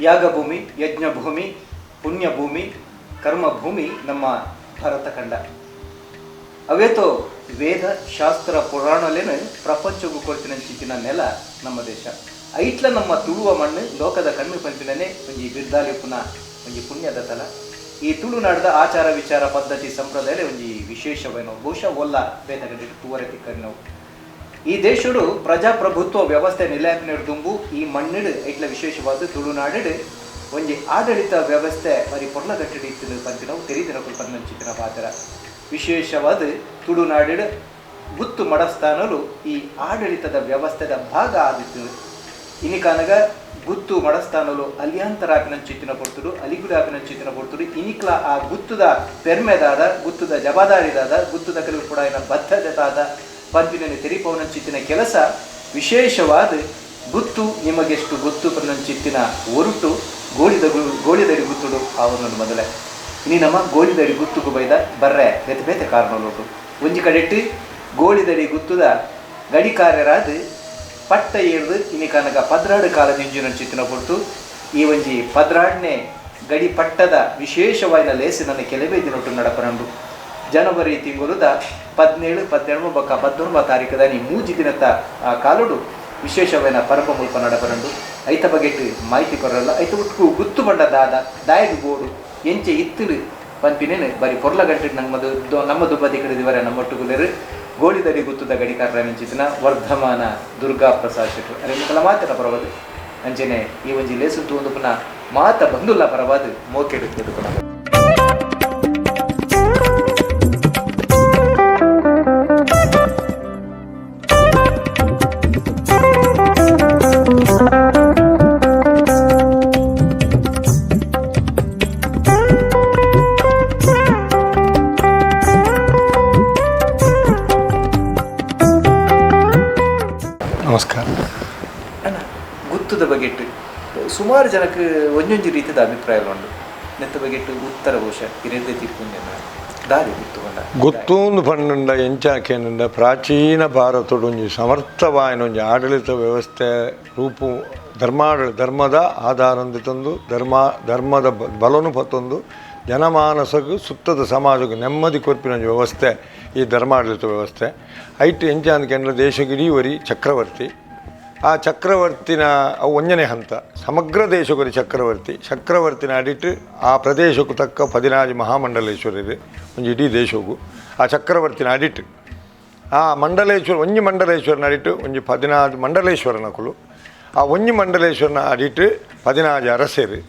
ಯಾಗಭೂಮಿ, ಯಜ್ಞಭೂಮಿ, ಪುಣ್ಯಭೂಮಿ, ಕರ್ಮಭೂಮಿ ನಮ್ಮ ಭಾರತ ಖಂಡ. ಅವೇತೋ ವೇದ ಶಾಸ್ತ್ರ ಪುರಾಣಲೇನು ಪ್ರಪಂಚಕ್ಕೂ ಕೊಡ್ತಿನ ನೆಲ ನಮ್ಮ ದೇಶ. ಐಟ್ಲ ನಮ್ಮ ತುಳುವ ಮಣ್ಣು ಲೋಕದ ಕಣ್ಣು ಪಂಪಿನೇ ಒಂಜಿ ಬಿರ್ದಾಲಿ ಪುನಃ ಒಂಜಿ ಪುಣ್ಯದ ತಲ. ಈ ತುಳುನಾಡದ ಆಚಾರ ವಿಚಾರ ಪದ್ಧತಿ ಸಂಪ್ರದಾಯ ಒಂಜಿ ವಿಶೇಷವೇನೋ ಬಹುಶಃ ಒಲ್ಲ ಬೇತಗಡೆ ತೂವರೆ ತಿಕ್ಕನ್ನು. ಈ ದೇಶಡು ಪ್ರಜಾಪ್ರಭುತ್ವ ವ್ಯವಸ್ಥೆ ನೆಲೆಯಾಪಿನಿಡ್ದುಂಬು ಈ ಮಣ್ಣಿಡು ಐಟ್ಲ ವಿಶೇಷವಾದ ತುಳುನಾಡಿಡು ಒಂಜಿ ಆಡಳಿತ ವ್ಯವಸ್ಥೆ ಬರೀ ಪೊರ್ಲಗಟ್ಟಿಡು ಇತ್ತು ಪಂಪಿನವು ತೆರೀದಿನ ಪನ್ನಂಚಿತ್ತಿನ ಪಾತ್ರ. ವಿಶೇಷವಾದ ತುಳುನಾಡಿಡು ಗುತ್ತು ಮಡಸ್ಥಾನಲು ಈ ಆಡಳಿತದ ವ್ಯವಸ್ಥೆದ ಭಾಗ ಆದಿತ್ತು. ಇನಿಕಾನಗ ಗುತ್ತು ಮಡಸ್ಥಾನಲು ಅಲಿಯಾಂತರಾಪಿನಂಚಿತ್ತಿನ ಕೊಡ್ತರು, ಅಲಿಗುಡಾಪಿನಂಚಿತ್ತಿನ ಕೊಡ್ತರು. ಇನಿಕ್ಲ ಆ ಗುತ್ತುದ ಪೆರ್ಮೆದಾದ, ಗುತ್ತುದ ಜವಾಬ್ದಾರಿದಾದ, ಗುತ್ತುದ ಕೆಲವು ಕೂಡ ಬದ್ಧತೆದಾದ ಪಂಪಿನಲ್ಲಿ ತೆರಿಪವನಂಚಿತ್ತಿನ ಕೆಲಸ ವಿಶೇಷವಾದ ಗುತ್ತು ನಿಮಗೆಷ್ಟು ಗೊತ್ತು ಪನ್ನಂಚಿತ್ತಿನ ಒರುಟು ಗೋಳಿದಡಿ ಗುತ್ತುಡು ಅವನನ್ನು ಮೊದಲೇ ಇನಿ ನಮ್ಮ ಗೋಳಿದಡಿ ಗುತ್ತುಗೂ ಬೈದ ಬರ್ರೆ ಬೇತೆ ಬೇತೆ ಕಾರಣಗಳು ಒಂಜಿ ಕಡೆಟ್ಟು ಗೋಳಿದಡಿ ಗುತ್ತುದ ಗಡಿಕಾರ್ಯರಾದ ಪಟ್ಟ ಏರ್ದು ಇನಿಕಾನಗ ಪದ್ರಾಡು ಕಾಲ ನಿಂಜಿನಂಚಿತ್ತಿನ ಕೊಟ್ಟು ಈ ಒಂಜಿ ಪದ್ರಾಡ್ನೆ ಗಡಿ ಪಟ್ಟದ ವಿಶೇಷವಾದ ಲೇಸಿನ ಕೆಲವೇ ದಿನೊಟ್ಟು ನಡಪರಂಡು. ಜನವರಿ ತಿಂಗಳದ 17, 17 ಬೊಕ್ಕ 19 ತಾರೀಕದ ನೀ 3 ದಿನದ ಆ ಕಾಲುಡು ವಿಶೇಷವಾದ ಪರಪ ಮುಲ್ಪ ನಡಪರಂಡು. ಐತ ಬಗೆಟ್ ಮಾಹಿತಿ ಕೊರಲ್ಲ ಐತ ಉಟ್ಕು ಗುತ್ತು ಬಂಡದಾದ ದಾಯದು ಬೋಡು ಎಂಚೆ ಇತ್ತಲು ಪಂಪಿನೇನು ಬರೀ ಪೊರ್ಲಗಂಟೆ ನಮ್ಮ ದುಬ್ಬದಿ ಕಡಿದಿವರೆ ನಮ್ಮೊಟ್ಟುಗುಲೇರು ಗೋಳಿದಡಿ ಗುತ್ತುದ ಗಡಿಕಾರರ ಮಿಂಚಿತಿನ ವರ್ಧಮಾನ ದುರ್ಗಾ ಪ್ರಸಾದ್ ಶೆಟ್ರು ಅರೆಲ್ಲ ಮಾತಿನ ಪರವಾದ ಅಂಚೆನೆ ಈ ಒಂಜಿ ಲೇಸುಂಟು ಒಂದು ಪುನಃ ಮಾತ ಬಂದುಲ್ಲ ಪರವಾದ ಮೋಕೆಡುತ್ತದೆ ಪುನಃ. ನಮಸ್ಕಾರ. ಅಣ್ಣ, ಗುತ್ತುದ ಬಗೆಟ್ ಸುಮಾರು ಜನಕ್ಕೆ ಒಂದೊಂದು ರೀತಿಯ ಅಭಿಪ್ರಾಯ ಉಂಟು. ನೆತ್ತ ಬಗೆಟ್ ಉತ್ತರ ಘೋಷ ಇರದೇ ತಿರ್ಕೊಂಡ ದಾರಿ ಗುತ್ತೂಂದು ಪಂಡ ಎಂಚಾಕೇನಿಂದ ಪ್ರಾಚೀನ ಭಾರತಡು ಒಂಜಿ ಸಮರ್ಥವಾಯಿನ ಒಂಜಿ ಆಡಳಿತ ವ್ಯವಸ್ಥೆ ರೂಪು ಧರ್ಮದ ಆಧಾರಂದು ತಂದು ಧರ್ಮದ ಬಲನು ಪತ್ತೊಂದು ಜನಮಾನಸಗೂ ಸುತ್ತದ ಸಮಾಜಕ್ಕೂ ನೆಮ್ಮದಿ ಕೊರ್ಪಿನ ವ್ಯವಸ್ಥೆ ಈ ಧರ್ಮಾಡಳಿತ ವ್ಯವಸ್ಥೆ. ಐಟ್ ಎಂಚ ಅಂದ್ಕೊಂಡ್ರೆ ದೇಶಗಿಡೀವರಿ ಚಕ್ರವರ್ತಿ. ಆ ಚಕ್ರವರ್ತಿನ ಅವು ಒಂದನೇ ಹಂತ ಸಮಗ್ರ ದೇಶಗೊರಿ ಚಕ್ರವರ್ತಿನ ಅಡಿಟ್ಟು ಆ ಪ್ರದೇಶಕ್ಕೂ ತಕ್ಕ 14 ಮಹಾಮಂಡಲೇಶ್ವರರು ಒಂದು ಇಡೀ ದೇಶಕ್ಕೂ ಆ ಚಕ್ರವರ್ತಿನ ಅಡಿಟ್ಟು ಆ ಒಂಜಿ ಮಂಡಲೇಶ್ವರನ ಅಡಿಟ್ಟು ಒಂಜಿ 14 ಮಂಡಲೇಶ್ವರನಕುಲು ಆ ಒಂಜಿ ಮಂಡಲೇಶ್ವರನ ಅಡಿಟ್ಟು 14 ಅರಸರು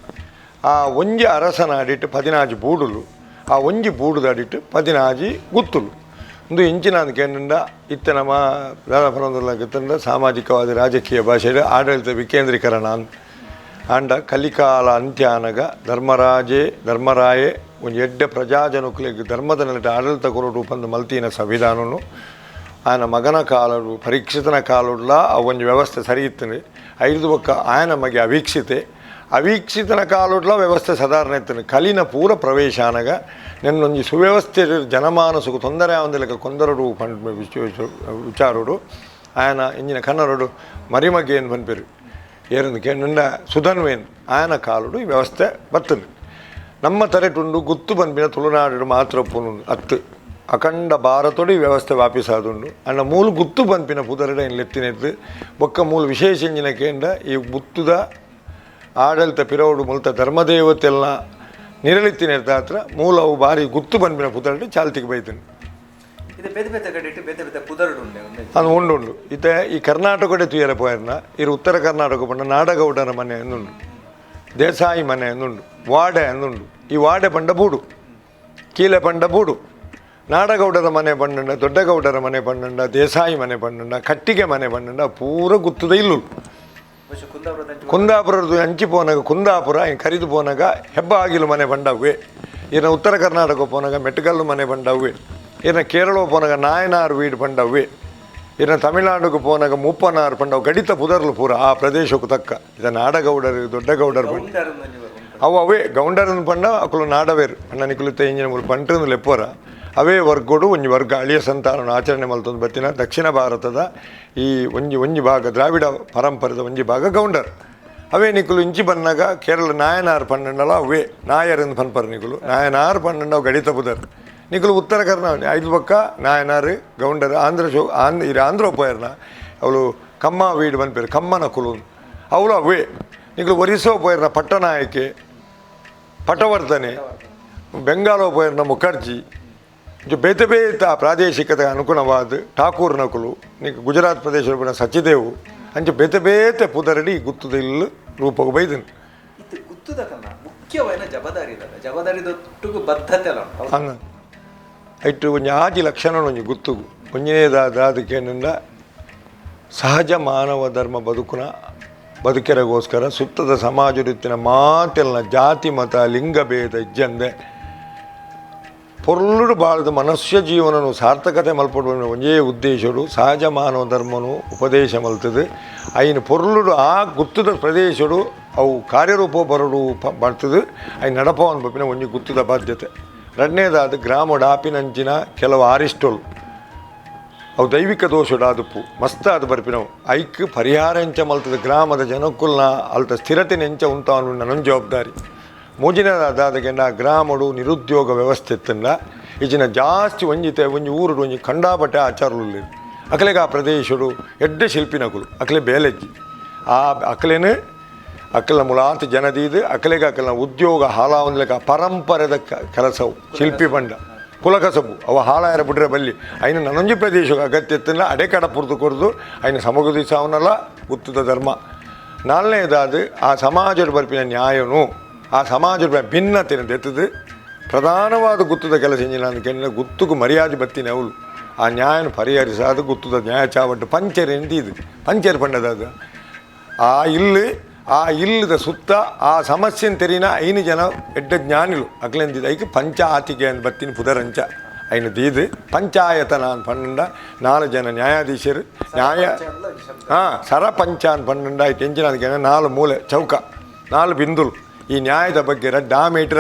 ಆ ಒಂಜಿ ಅರಸನ ಅಡಿಟ್ಟು 14 ಬೂಡುಲು ಆ ಒಂಜಿ ಬೂಡುದ ಅಡಿಟ್ಟು 14 ಗುತ್ತುಲು. ಒಂದು ಇಂಚಿನ ಅಂದ್ಕೊಂಡ ಇತ್ತ ನಮ್ಮ ದಾನಪನೊಂದಲ್ಲ ಸಾಮಾಜಿಕವಾದ ರಾಜಕೀಯ ಭಾಷೆಯಲ್ಲಿ ಆಡಳಿತ ವಿಕೇಂದ್ರೀಕರಣ ಅಂಡ ಕಲಿಕಾಲ ಅಂತ್ಯಾನಗ ಧರ್ಮರಾಯೇ ಒಂದು ಎಡ್ಡೆ ಪ್ರಜಾಜನುಕ್ಲಿಗೆ ಧರ್ಮದ ನೆಲೆಟ ಆಡಳಿತ ಕೊರಡು ಪಂದು ಮಲ್ತಿನ ಸಂವಿಧಾನನು ಆಯನ ಮಗನ ಕಾಲಡು ಪರೀಕ್ಷಿತನ ಕಾಲುಡ್ಲ ಆ ಒಂದು ವ್ಯವಸ್ಥೆ ಸರಿ ಇತ್ತನೆ 5 ಬೊಕ್ಕ ಆಯನ ಮಗೆ ಅವೀಕ್ಷಿತನ ಕಾಲುಡ್ಲ ವ್ಯವಸ್ಥೆ ಸಾಧಾರಣ ಇತ್ತನೆ ಕಲಿನ ಪೂರ ಪ್ರವೇಶಾನಗ ನೆನ್ನೊಂಜಿ ಸುವ್ಯವಸ್ಥೆ ಜನಮಾನಸಕ್ಕೂ ತೊಂದರೆ ಆವಂದಲೆಕ್ಕ ಕೊಂದರಡು ವಿಚಾರಡು ಆಯನ ಇಂಜಿನ ಕನ್ನಡಡು ಮರಿಮಗೇನು ಪನ್ಪೆರು ಏರಂದಕ್ಕೆ ನಿನ್ನ ಸುಧನ್ವೇನ್ ಆಯನ ಕಾಲುಡು ಈ ವ್ಯವಸ್ಥೆ ಬರ್ತದೆ. ನಮ್ಮ ತರೆಟುಂಡು ಗುತ್ತು ಪನ್ಪಿನ ತುಳುನಾಡು ಮಾತ್ರ ಪುನು ಅತ್ತು ಅಖಂಡ ಭಾರತೋಡು ಈ ವ್ಯವಸ್ಥೆ ವಾಪಿಸಾದುಂಡು ಅಣ್ಣ ಮೂಲ ಗುತ್ತು ಪನ್ಪಿನ ಪುದರಡ ಎತ್ತಿನೆದ್ದು ಬೊಕ್ಕ ಮೂಲ ವಿಶೇಷ ಇಂಜಿನಕ್ಕೆಂಡ ಈ ಗುತ್ತುದ ಆಡಳಿತ ಪಿರವುಡು ಮುಲ್ತ ಧರ್ಮದೇವತೆಲ್ಲ ನಿರಳಿತ್ತಿನ ಹತ್ರ ಮೂಲವು ಬಾರಿ ಗುತ್ತು ಪನ್ಪಿನ ಪುದರಡು ಚಾಲ್ತಿಗೆ ಬೈತೀನಿ ಅದು ಉಂಡು ಇತ್ತ ಈ ಕರ್ನಾಟಕಡೆ ತುಯರ ಪೋಯರ್ನ ಇರು ಉತ್ತರ ಕರ್ನಾಟಕ ಪಂಡ ನಾಡಗೌಡರ ಮನೆ ಎಂದುಂಡು, ದೇಸಾಯಿ ಮನೆ ಎಂದುಂಡು, ವಾಡೆ ಎಂದುಂಡು. ಈ ವಾಡೆ ಪಂಡ ಬೂಡು, ಕೀಲೆ ಪಂಡ ಬೂಡು, ನಾಡಗೌಡರ ಮನೆ ಪಂಡ, ದೊಡ್ಡಗೌಡರ ಮನೆ ಪಂಡ, ದೇಸಾಯಿ ಮನೆ ಪಂಡ, ಕಟ್ಟಿಗೆ ಮನೆ ಪಂಡ ಪೂರ ಗುತ್ತುದ ಇಲ್ಲು. ಕುಂದಾಪುರದ್ದು ಅಂಚಿ ಪೋನಾಗ ಕುಂದಾಪುರ ಕರಿದು ಪೋನಾಗ ಹೆಬ್ಬ ಆಗಿಲು ಮನೆ ಪಂಡವ್ವೆ. ಇನ್ನು ಉತ್ತರ ಕರ್ನಾಟಕ ಪೋನಾಗ ಮೆಟ್ಟಗಲ್ಲು ಮನೆ ಪಂಡವ್ವೆ. ಇನ್ನು ಕೇರಳ ಪೋನಾಗ ನಾಯನಾರ್ ವೀಡು ಪಂಡವ್ವೆ. ಇನ್ನು ತಮಿಳ್ನಾಡುಗೆ ಪೋನಾಗ ಮುಪ್ಪನಾರ್ ಪಂಡವು ಗಡಿತ ಪುದರ್ಲು ಪೂರ ಆ ಪ್ರದೇಶಕ್ಕೂ ತಕ್ಕ. ಇದು ನಾಡಗೌಡರು ದೊಡ್ಡಗೌಡರು ಅವೇ ಗೌಂಡರನ್ನು ಪಂಡ ಅಕ್ಕಲು ನಾಡವೇರು ಅಣ್ಣ ನಿಕುಲಿತ ಇಂಜಿನ ಪಂಟ್ರನ್ನು ಲೆಪ್ಪೋರ ಅವೇ ವರ್ಗೋಡು ಒಂಜಿ ವರ್ಗ ಅಳಿಯ ಸಂತಾನವನ್ನು ಆಚರಣೆ ಮಲ್ತೊಂದು ಬತ್ತಿನ ದಕ್ಷಿಣ ಭಾರತದ ಈ ಒಂಜಿ ಭಾಗ ದ್ರಾವಿಡ ಪರಂಪರೆದ ಒಂಜಿ ಭಾಗ ಗೌಂಡರ್ ಅವೇ ನಿಕುಲು ಇಂಚಿ ಬನ್ನಾಗ ಕೇರಳ ನಾಯನಾರ್ ಪನ್ನಂಡಲ ಅವೇ ನಾಯರಿಂದ ಪನ್ಪರ್ ನಿಕುಲು ನಾಯನಾರ್ ಪನ್ನಂಡ ಅವು ಗಡಿತ ಬುದರ್ ನಿಕುಲು ಉತ್ತರ ಕರ್ನಾಟಕ ಐದು ಪಕ್ಕ ನಾಯನಾರ್ ಗೌಂಡರ್ ಆಂಧ್ರ ಪೋಯರ್ನ ಅವಳು ಕಮ್ಮ ವೀಡು ಬಂದ್ಪೇರು ಕಮ್ಮನ ಕುಲು ಅವಳು ಅವೇ ನಿಕುಲು ಒರಿಸ್ಸೋ ಪೋಯರ್ನ ಪಟ್ಟನಾಯಕೆ ಪಟವರ್ಧನೆ ಬೆಂಗಾಲೋ ಪೋಯರ್ನ ಮುಖರ್ಜಿ ಬೇತೆ ಬೇತ ಪ್ರಾದೇಶಿಕತೆಗೆ ಅನುಗುಣವಾದ ಠಾಕೂರ್ ನಕುಲು ನೀನು ಗುಜರಾತ್ ಪ್ರದೇಶ ಸಚಿದೇವು ಅಂಚೆ ಬೇತೆ ಬೇತೆ ಪುದರಡಿ ಗುತ್ತುದ ಇಲ್ಲು ರೂಪಕ್ಕೆ ಬೈದನು ಇದು ಗುತ್ತುದ ಕನ್ನ ಮುಖ್ಯವಾದ ಜವಾಬ್ದಾರಿದೊಟ್ಟಿಗೂ ಬದ್ಧತೆ ಹಂಗ ಐಟು ಒಂಜಿ ಆಜಿ ಲಕ್ಷಣ ಒಂಜಿ ಗುತ್ತುಗು ಒಂಜನೇದಾದಕ್ಕೇನಿಂದ ಸಹಜ ಮಾನವ ಧರ್ಮ ಬದುಕೆರಗೋಸ್ಕರ ಸುತ್ತದ ಸಮಾಜ ರೀತಿಯ ಮಾತೆಲ್ಲ ಜಾತಿ ಮತ ಲಿಂಗಭೇದ ಇಜ್ಜಂದೆ ಪೊರ್ಲುಡು ಬಾಳದು ಮನುಷ್ಯ ಜೀವನನು ಸಾರ್ಥಕತೆ ಮಲ್ಪಡುವ ಒಂದೇ ಉದ್ದೇಶಡು ಸಹಜ ಮಾನವ ಧರ್ಮನು ಉಪದೇಶ ಮಲ್ತದು ಐನು ಪೊರ್ಲುಡು ಆ ಗುತ್ತುದ ಪ್ರದೇಶಡು ಅವು ಕಾರ್ಯರೂಪ ಬರಡು ಬರ್ತದೆ ಐನು ನಡಪವನ್ ಬಪ್ಪಿನ ಒಂಜಿ ಗುತ್ತುದ ಬಾಧ್ಯತೆ ಎರಡನೇದಾದ ಗ್ರಾಮ ಡಾಪಿನಂಚಿನ ಕೆಲವು ಆರಿಸ್ಟೋಲ್ ಅವು ದೈವಿಕ ದೋಷಡಾದಪ್ಪು ಮಸ್ತಾದ ಬರ್ಪಿನವು ಐಕ್ ಪರಿಹಾರ ಎಂಚ ಮಲ್ತದ ಗ್ರಾಮದ ಜನಕ್ಕುಲ್ನ ಅಲ್ತ ಸ್ಥಿರತೆ ನೆಂಚ ಉಂಟಾನು ನನ್ನ ಜವಾಬ್ದಾರಿ ಮೂಜಿನದಾದಗೆಂಡ ಗ್ರಾಮಡು ನಿರುದ್ಯೋಗ ವ್ಯವಸ್ಥೆ ಇತ್ತಂಡ ಈಚಿನ ಜಾಸ್ತಿ ಒಂಜಿತೆ ಒಂಜಿ ಊರುಡು ಒಂಜಿ ಖಂಡಾಪಟ್ಟೆ ಆಚಾರಲು ಅಕಲೆಗೆ ಆ ಪ್ರದೇಶಡು ಎಡ್ಡೆ ಶಿಲ್ಪಿನಕುಲು ಅಕಲೆ ಬೇಲೆಜ್ಜಿ ಆ ಅಕಲೇನು ಅಕಲ್ನ ಮುಲಾಂತ ಜನದೀದು ಅಕಲೆಗೆ ಅಕಲ್ನ ಉದ್ಯೋಗ ಹಾಲಾವಂದ್ಲೆಕ್ಕ ಪರಂಪರೆದ ಕೆಲಸವು ಶಿಲ್ಪಿ ಬಂಡ ಕುಲಕಸಬು ಅವ ಹಾಳಾಯರ ಬಿಡ್ರೆ ಬಲ್ಲಿ ಐನು ನನೊಂಜಿ ಪ್ರದೇಶಕ್ಕೆ ಅಗತ್ಯ ಇತ್ತಲ್ಲ ಅಡೆ ಕಡ ಪುರ್ದು ಕೊರ್ದು ಐನು ಸಮಗುದಿಸವನಲ್ಲ ಗುತ್ತುದ ಧರ್ಮ ನಾಲ್ನೇದಾದ ಆ ಸಮಾಜದ ಬರ್ಪಿನ ನ್ಯಾಯನು ಆ ಸಮಾಜದ ಭಿನ್ನತೆಯನ್ನು ತೆತ್ತದು ಪ್ರಧಾನವಾದ ಗುತ್ತುದ ಕೆಲಸ ಎಂಜಿನ ಗುತ್ತುಗೂ ಮರ್ಯಾದೆ ಬತ್ತಿನ ಅವಳು ಆ ನ್ಯಾಯನ ಪರಿಹರಿಸಾದ ಗುತ್ತುದ ನ್ಯಾಯ ಚಾವಟ್ಟು ಪಂಚರ್ ಎಂದಿದು ಪಂಚರ್ ಪಂಡದಾದ ಆ ಇಲ್ಲದ ಸುತ್ತ ಆ ಸಮಸ್ಯೆನ ತೆರಿನ ಐನು ಜನ ಎಡ್ಡ ಜ್ಞಾನಿಲು ಅಕ್ಲೆಂದಿದ್ದು ಐಕೆ ಪಂಚಾಯತಿಗೆ ಅಂತ ಬತ್ತಿನ ಪುದರಂಚ ಐನು ದೀದು ಪಂಚಾಯತನ ಅಂತ ಪಂಡ 4 ಜನ ನ್ಯಾಯಾಧೀಶರು ಸರಪಂಚ ಅಂತ ಪಂಡ ಐತೆ ಎಂಚಿನ ಅದಕ್ಕೆ 4 ಮೂಲೆ ಚೌಕ 4 ಬಿಂದುಲು ಈ ನ್ಯಾಯದ ಬಗ್ಗೆ ಡಾಮೇಟ್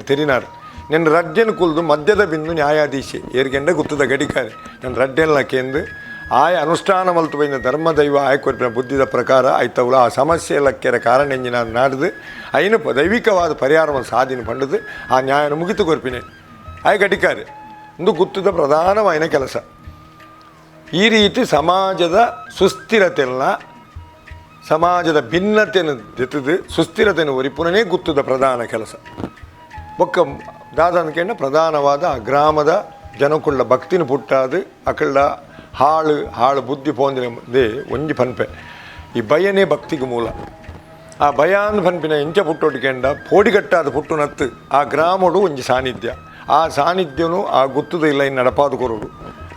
ತೆರಿನಾರು ನನ್ನ ರಡ್ಡೆನ ಕುಲ್ದು ಮಧ್ಯದ ಬಿಂದು ನ್ಯಾಯಾಧೀಶೆ ಏರ್ಗೆಂಡ ಗುತ್ತದ ಗಡಿಕಾರೆ ನನ್ನ ರಡ್ಡೆಲ್ಲಕ್ಕೆಂದು ಆಯ ಅನುಷ್ಠಾನ ಮಲ್ತು ಬೈನ ಧರ್ಮದೈವ ಆಯ್ಕೊಟ್ಟಿನ ಬುದ್ಧಿದ ಪ್ರಕಾರ ಆಯ್ತವಳು ಆ ಸಮಸ್ಯೆ ಲಕ್ಕೆರ ಕಾರಣ ಎಂಜಿನ ನಾಡ್ದು ಐನು ದೈವಿಕವಾದ ಪರಿಹಾರವನ್ನು ಸಾಧನೆ ಪಂಡದು ಆ ನ್ಯಾಯನ ಮುಗಿತು ಕೊರ್ಪಿನೆ ಆಯ್ ಗಡಿಕಾರೆ ಒಂದು ಗುತ್ತದ ಪ್ರಧಾನವಾದ ಕೆಲಸ ಈ ರೀತಿ ಸಮಾಜದ ಸುಸ್ಥಿರತೆಲ್ಲ ಸಮಾಜದ ಭಿನ್ನತೆಯನ್ನು ಜೊತೆದು ಸುಸ್ಥಿರತೆಯನ್ನು ಒರಿಪುನೇ ಗುತ್ತದ ಪ್ರಧಾನ ಕೆಲಸ ಒಕ್ಕ ದಾದಂದ್ಕೆಂಡ ಪ್ರಧಾನವಾದ ಆ ಗ್ರಾಮದ ಜನಕ್ಕುಳ್ಳ ಭಕ್ತಿನ ಪುಟ್ಟಾದು ಅಕಳ್ಳ ಹಾಳು ಬುದ್ಧಿ ಪೋಂದಿನೇ ಒಂಜಿ ಪನ್ಪೆ ಈ ಭಯನೇ ಭಕ್ತಿಗೆ ಮೂಲ ಆ ಭಯ ಅಂದ್ ಪನ್ಪಿನ ಎಂಚ ಪುಟ್ಟೊಟ್ಟಿಗೆಂಡ ಪೋಡಿಗಟ್ಟಾದ ಪುಟ್ಟುನತ್ತು ಆ ಗ್ರಾಮಡು ಒಂಜಿ ಸಾನ್ನಿಧ್ಯ ಆ ಸಾನ್ನಿಧ್ಯನು ಆ ಗುತ್ತದ ಇಲ್ಲ ಇನ್ನು ನಡಪಾದು ಕೊರೋಡು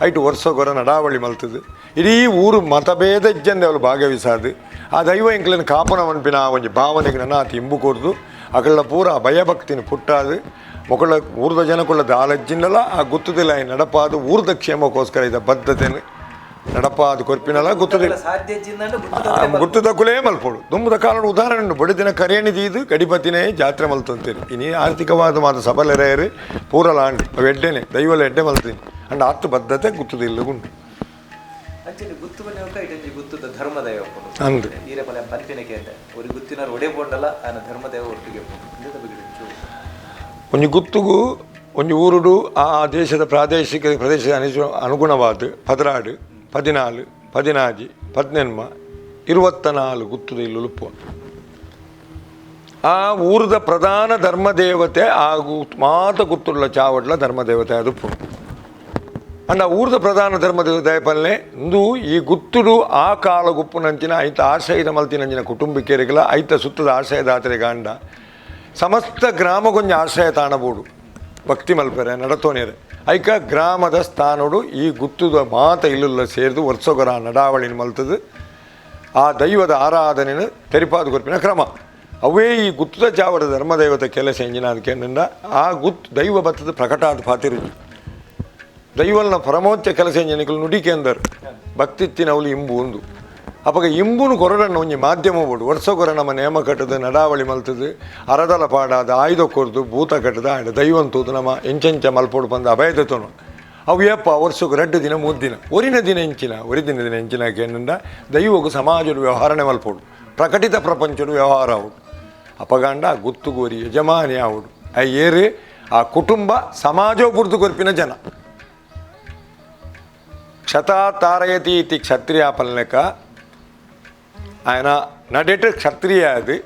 ಐಟು ವರ್ಷಗೊರ ನಡಾವಳಿ ಮಲ್ತದು ಇಡೀ ಊರು ಮತಭೇದ ಇಜ್ಜಂದೆ ಅವಳು ಭಾಗವಹಿಸಾದು ಆ ದೈವ ಎಂಕ್ಲನ ಕಾಪನ ಮನ್ಪಿನ ಆ ಒಂಜಿ ಭಾವನೆಗೆ ನನ್ನ ಆತ ಇಂಬು ಕೊರ್ದು ಅಕಳ್ಳ ಪೂರ ಆ ಭಯಭಕ್ತಿನ ಪುಟ್ಟಾದು ಮೊಕಳ ಊರದ ಜನಕ್ಕುಳ್ಳ ದಾಲಜ್ಜಿನಲ್ಲ ಆ ಗುತ್ತದಿಲ್ಲ ನಡಪಾದು ಊರದ ಕ್ಷೇಮಕ್ಕೋಸ್ಕರ ಇದ್ದ ಬದ್ಧತೆಯನ್ನು ನಡಪಾದು ಕೊರ್ಪಿನಲ್ಲ ಗುತ್ತದ ಕುಲೇ ಮಲ್ಪೋಡು ದುಂಬದ ಕಾರಣ ಉದಾಹರಣೆ ಬಡಿದಿನ ಕರೇಣಿದೀದು ಗಡಿಪತಿನೇ ಜಾತ್ರೆ ಮಲ್ತಂತೀರಿ ಇನ್ನೀ ಆರ್ಥಿಕವಾದ ಮಾತು ಸಬಲೆರೆಯರು ಪೂರಲಾಂಡಿ ಅವು ಎಡ್ಡೆನೆ ದೈವಲ ಎಡ್ಡೆ ಮಲ್ತೀನಿ ಅಂಡ್ ಆತ್ತು ಬದ್ಧತೆ ಗುತ್ತದಿಲ್ಲ ಗುಂಡು ಗುತ್ತದ ಧರ್ಮದೈವ ഒരു ಗುತ್ತಿನರು ಒಡೆ ಬೋಂಡಲ್ಲ ಆನ ಧರ್ಮದೈವ ಒಟ್ಟಿಗೆ ಒಂಜಿ ಗುತ್ತುಗು ಒಂಜಿ ಊರುಡು ಆ ದೇಶದ ಪ್ರದೇಶದ ಅನುಗುಣವಾದ 16 14 16 17 24 ಗುತ್ತುದ ಇಲ್ಲು ಲುಪ್ಪು ಆ ಊರದ ಪ್ರಧಾನ ಧರ್ಮದೇವತೆ ಹಾಗೂ ಮಾತ ಗುತ್ತುಳ್ಳ ಚಾವಡ್ಲ ಧರ್ಮದೇವತೆ ಅದು ಅಂಡ ಊರದ ಪ್ರಧಾನ ಧರ್ಮದೇವತೆ ಪಲ್ಲೆ ಇಂದು ಈ ಗುತ್ತುಡು ಆ ಕಾಲ ಗುಪ್ಪುನಂಚಿನ ಐತ ಆಶ್ರಯದ ಮಲ್ತಿನಂಚಿನ ಕುಟುಂಬಿಕರಿಗಲ ಐತ ಸುತ್ತದ ಆಶ್ರಯದಾತರಿಗಾಂಡ ಸಮಸ್ತ ಗ್ರಾಮಗೊಂಜ ಆಶ್ರಯ ತಾಣಬೋಡು ಭಕ್ತಿ ಮಲ್ಪರೆ ನಡತೋನೇರೆ ಐಕ ಗ್ರಾಮದ ಸ್ಥಾನಡು ಈ ಗುತ್ತುದ ಮಾತ ಇಲ್ಲುಲ್ಲ ಸೇರಿದು ವರ್ಷಗೊರ ನಡಾವಳಿನ ಮಲ್ತದು ಆ ದೈವದ ಆರಾಧನೆಯನ್ನು ತೆರಿಪಾದು ಕೊರ್ಪಿನ ಕ್ರಮ ಅವೇ ಈ ಗುತ್ತದ ಚಾವಡ ಧರ್ಮದೈವತೆ ಕೆಲಸ ಎಂಜಿನ ಅದಕ್ಕೆ ಆ ದೈವ ಬತ್ತದ ಪ್ರಕಟಾದ ಪಾತಿರು ದೈವಲ್ನ ಪರಮೋಚ್ಚ ಕೆಲಸ ಎಂಜಿನಿಕಲು ನುಡಿಕೆಂದರು ಭಕ್ತಿತ್ತಿನ ಅವಳು ಇಂಬು ಒಂದು ಅವಾಗ ಇಂಬುನು ಕೊರಡನ್ನು ಒಂಜಿ ಮಾಧ್ಯಮ ಬೋಡು ವರ್ಷಗೊರ ನಮ್ಮ ನೇಮ ಕಟ್ಟದು ನಡಾವಳಿ ಮಲ್ತದು ಅರದಲ ಪಾಡಾದ ಆಯುಧ ಕೊರ್ದು ಭೂತ ಕಟ್ಟದ ಆಯ್ಡ ದೈವಂತೂದು ನಮ್ಮ ಎಂಚೆಂಚ ಮಲ್ಪೋಡು ಬಂದು ಅಭಯದತನು ಅವು ಯಪ್ಪ ವರ್ಷಕ್ಕೆ 2 ದಿನ 3 ದಿನ ಒರಿನ ದಿನ ಎಂಚಿನ ಎಂಚಿನಕ್ಕೆ ಏನಂದ ದೈವಗೂ ಸಮಾಜದ ವ್ಯವಹಾರನೆ ಮಲ್ಪೋಡು ಪ್ರಕಟಿತ ಪ್ರಪಂಚದ ವ್ಯವಹಾರ ಆವುಡು ಅಪಗಂಡ ಗುತ್ತುಗೋರಿ ಯಜಮಾನಿ ಆವುಡು ಆ ಏರು ಆ ಕುಟುಂಬ ಸಮಾಜ ಬುರ್ದು ಕೊರ್ಪಿನ ಜನ ಕ್ಷತಾ ತಾರಯತಿ ಇತಿ ಕ್ಷತ್ರಿಯ ಪಲ್ಲೆಕ ఆయన నడెట్ క్షత్రియ అది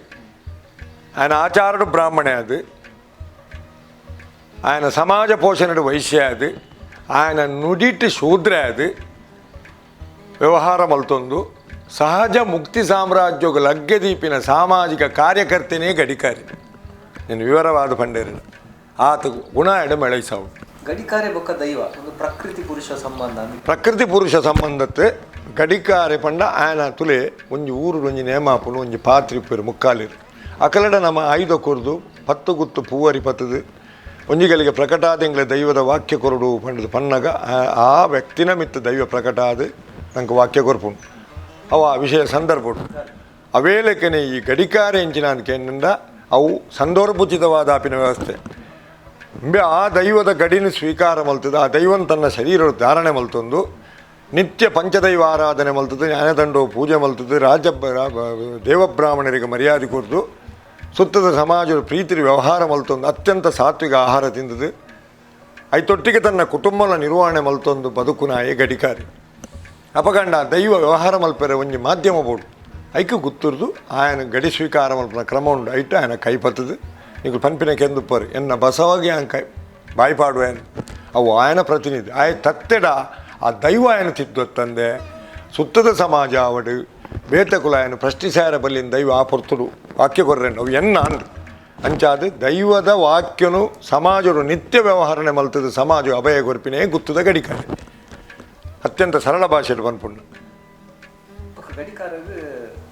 ఆయన ఆచారుడు బ్రాహ్మణ అది ఆయన సమాజ పోషణుడు వైశ్య అది ఆయన నుడిటి శూద్ర అది ವ್ಯವಹಾರ ಮಲ್ತೊಂದು ಸಹಜ ಮುಕ್ತಿ ಸಾಮ್ರಾಜ್ಯೋಗ ಲಗ್ಗೆ ದೀಪಿನ ಸಾಮಾಜಿಕ ಕಾರ್ಯಕರ್ತನೇ ಗಡಿಕಾರಿ నేను ವಿವರವಾದ ಪಂಡೇರಿನ ಆತ ಗುಣ ಎಡ ಮೆಳೈಸಾವು ಗಡಿಕಾರೆ ಬೊಕ್ಕ ದೈವ ಒಂದು ಪ್ರಕೃತಿ ಪುರುಷ ಸಂಬಂಧ ಪ್ರಕೃತಿ ಪುರುಷ ಸಂಬಂಧತ್ತೆ ಗಡಿಕಾರೆ ಪಂಡ ಆಯನ ತುಲೆ ಒಂಜಿ ಊರು ಒಂಜಿ ನೇಮಾಪುನು ಒಂಜಿ ಪಾತ್ರಿ ಪೇರು ಮುಕ್ಕಾಲಿರು ಅಕಲಡ ನಮ್ಮ ಆಯುಧ ಕೊರ್ದು ಪತ್ತು ಗುತ್ತು ಪೂವರಿ ಪತ್ತದು ಒಂಜಿಗಳಿಗೆ ಪ್ರಕಟಾದಿಂಗ್ಲೆ ದೈವದ ವಾಕ್ಯ ಕೊರಡು ಪಂಡದು ಪನ್ನಗ ಆ ವ್ಯಕ್ತಿನ ಮಿತ್ತ ದೈವ ಪ್ರಕಟಾದ ನಂಗೆ ವಾಕ್ಯ ಕೊರ್ಪುಂಡು ಅವು ಆ ವಿಷಯ ಸಂದರ್ಭ ಅವೇಲೆಕ್ಕನೆ ಈ ಗಡಿಕಾರೆ ಎಂಚಿನಾನ್ಕೇನಿಂದ ಅವು ಸಂದರ್ಭೋಚಿತವಾದ ಆಪಿನ ವ್ಯವಸ್ಥೆ ಆ ದೈವದ ಗಡಿನ ಸ್ವೀಕಾರ ಮಲ್ತದೆ ಆ ದೈವನ ತನ್ನ ಶರೀರದ ಧಾರಣೆ ಮಲ್ತೊಂದು ನಿತ್ಯ ಪಂಚದೈವ ಆರಾಧನೆ ಮಲ್ತದೆ ಜ್ಞಾನದಂಡೋ ಪೂಜೆ ಮಲ್ತದೆ ದೇವಬ್ರಾಹ್ಮಣರಿಗೆ ಮರ್ಯಾದೆ ಕೊಡ್ದು ಸುತ್ತದ ಸಮಾಜದ ಪ್ರೀತಿ ವ್ಯವಹಾರ ಮಲ್ತೊಂದು ಅತ್ಯಂತ ಸಾತ್ವಿಕ ಆಹಾರ ತಿಂದದು ಐತೊಟ್ಟಿಗೆ ತನ್ನ ಕುಟುಂಬನ ನಿರ್ವಹಣೆ ಮಲ್ತೊಂದು ಬದುಕುನಾಯೇ ಗಡಿಕಾರಿ ಅಪಗಂಡ ದೈವ ವ್ಯವಹಾರ ಮಲ್ಪರೆ ಒಂಜಿ ಮಾಧ್ಯಮ ಬೋಡು ಐಕೆ ಗುತ್ತುರ್ದು ಆಯನ ಗಡಿ ಸ್ವೀಕಾರ ಮಲ್ಪನ ಕ್ರಮ ಉಂಡು ಐಟು ಆಯನ ಕೈ ಪತ್ತದು ನೀವು ಪಂಪಿನ ಕೆಂದುಪ್ಪರು ಎನ್ನ ಬಸವಾಗಿ ಆಯನ ಕೈ ಬಾಯ್ಪಾಡುವ ಅವು ಆಯನ ಪ್ರತಿನಿಧಿ ಆಯ ತತ್ತೆಡ ಆ ದೈವ ಆಯನ ತಿದ್ದೊತ್ತಂದೆ ಸುತ್ತದ ಸಮಾಜ ಅವಡು ಬೇತಕುಲ ಆಯನ ಪ್ರಶ್ನಿಸಾರ ಬಲ್ಲಿನ ದೈವ ಆ ಪೊರ್ತುಡು ವಾಕ್ಯ ಕೊರ್ರೆಂಡು ಅವು ಎನ್ನ ಅಂದು ಅಂಚಾದು ದೈವದ ವಾಕ್ಯನು ಸಮಾಜರು ನಿತ್ಯ ವ್ಯವಹಾರನೆ ಮಲ್ತದ ಸಮಾಜ ಅಭಯ ಗೊರ್ಪಿನೇ ಗುತ್ತದ ಗಡಿಕಾರೆ ಅತ್ಯಂತ ಸರಳ ಭಾಷೆಯಲ್ಲಿ ಬಂದ್ಪುಂಡು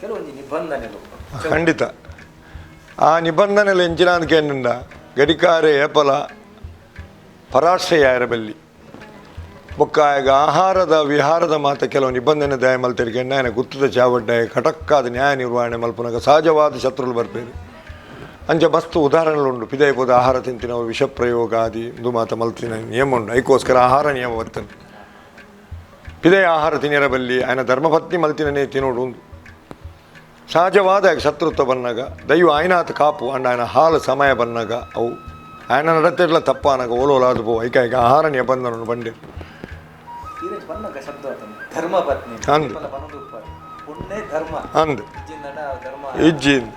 ಕೆಲವೊಂದು ನಿಬಂಧನೆ ಖಂಡಿತ ಆ ನಿಬಂಧನೆಯಲ್ಲಿ ಎಂಚಿನಾದಕ್ಕೇನಿಂದ ಗಡಿಕಾರೆ ಏಪಲ ಪರಾಶ್ರಯ ಬಲ್ಲಿ ಬೊಕ್ಕ ಈಗ ಆಹಾರದ ವಿಹಾರದ ಮಾತ ಕೆಲವು ನಿಬಂಧನೆ ದಯ ಮಲ್ತಿರ್ಗೆ ಎಣ್ಣೆ ಗುತ್ತದ ಚಾವಡ್ಡೆ ಕಟಕ್ಕಾದ ನ್ಯಾಯ ನಿರ್ವಹಣೆ ಮಲ್ಪನಾಗ ಸಹಜವಾದ ಶತ್ರುಗಳು ಬರ್ಬೇರು ಅಂಚೆ ಮಸ್ತು ಉದಾಹರಣೆಗಳುಂಡು ಪಿದೈಪದ ಆಹಾರ ತಿಂತಿನವರು ವಿಷಪ್ರಯೋಗ ಆದಿ ಇಂದು ಮಾತ ಮಲ್ತಿನ ನಿಯಮ ಉಂಡು ಅದಕ್ಕೋಸ್ಕರ ಆಹಾರ ನಿಯಮ ಬರ್ತನೆ ಪಿದಯ ಆಹಾರ ತಿನ್ನಿರ ಬಲ್ಲಿ ಆಯನ ಧರ್ಮಪತ್ನಿ ಮಲ್ತಿನೇ ತಿನ್ನೋಡು ಒಂದು ಸಹಜವಾದ ಶತ್ರುತ್ವ ಬಂದಾಗ ದೈವ ಆಯ್ನಾಥ ಕಾಪು ಅಂಡ್ ಆಯನ ಹಾಲು ಸಮಯ ಬಂದಾಗ ಅವು ಆಯನ ನಡತೆಲ್ಲ ತಪ್ಪಾನಾಗ ಓಲೋಲಾದು ಪೋ ಐಕ ಈಗ ಆಹಾರ ನಿಬಂಧನ ಬಂಡೆ ಅಂದ್ ಇಜ್ಜಿನ್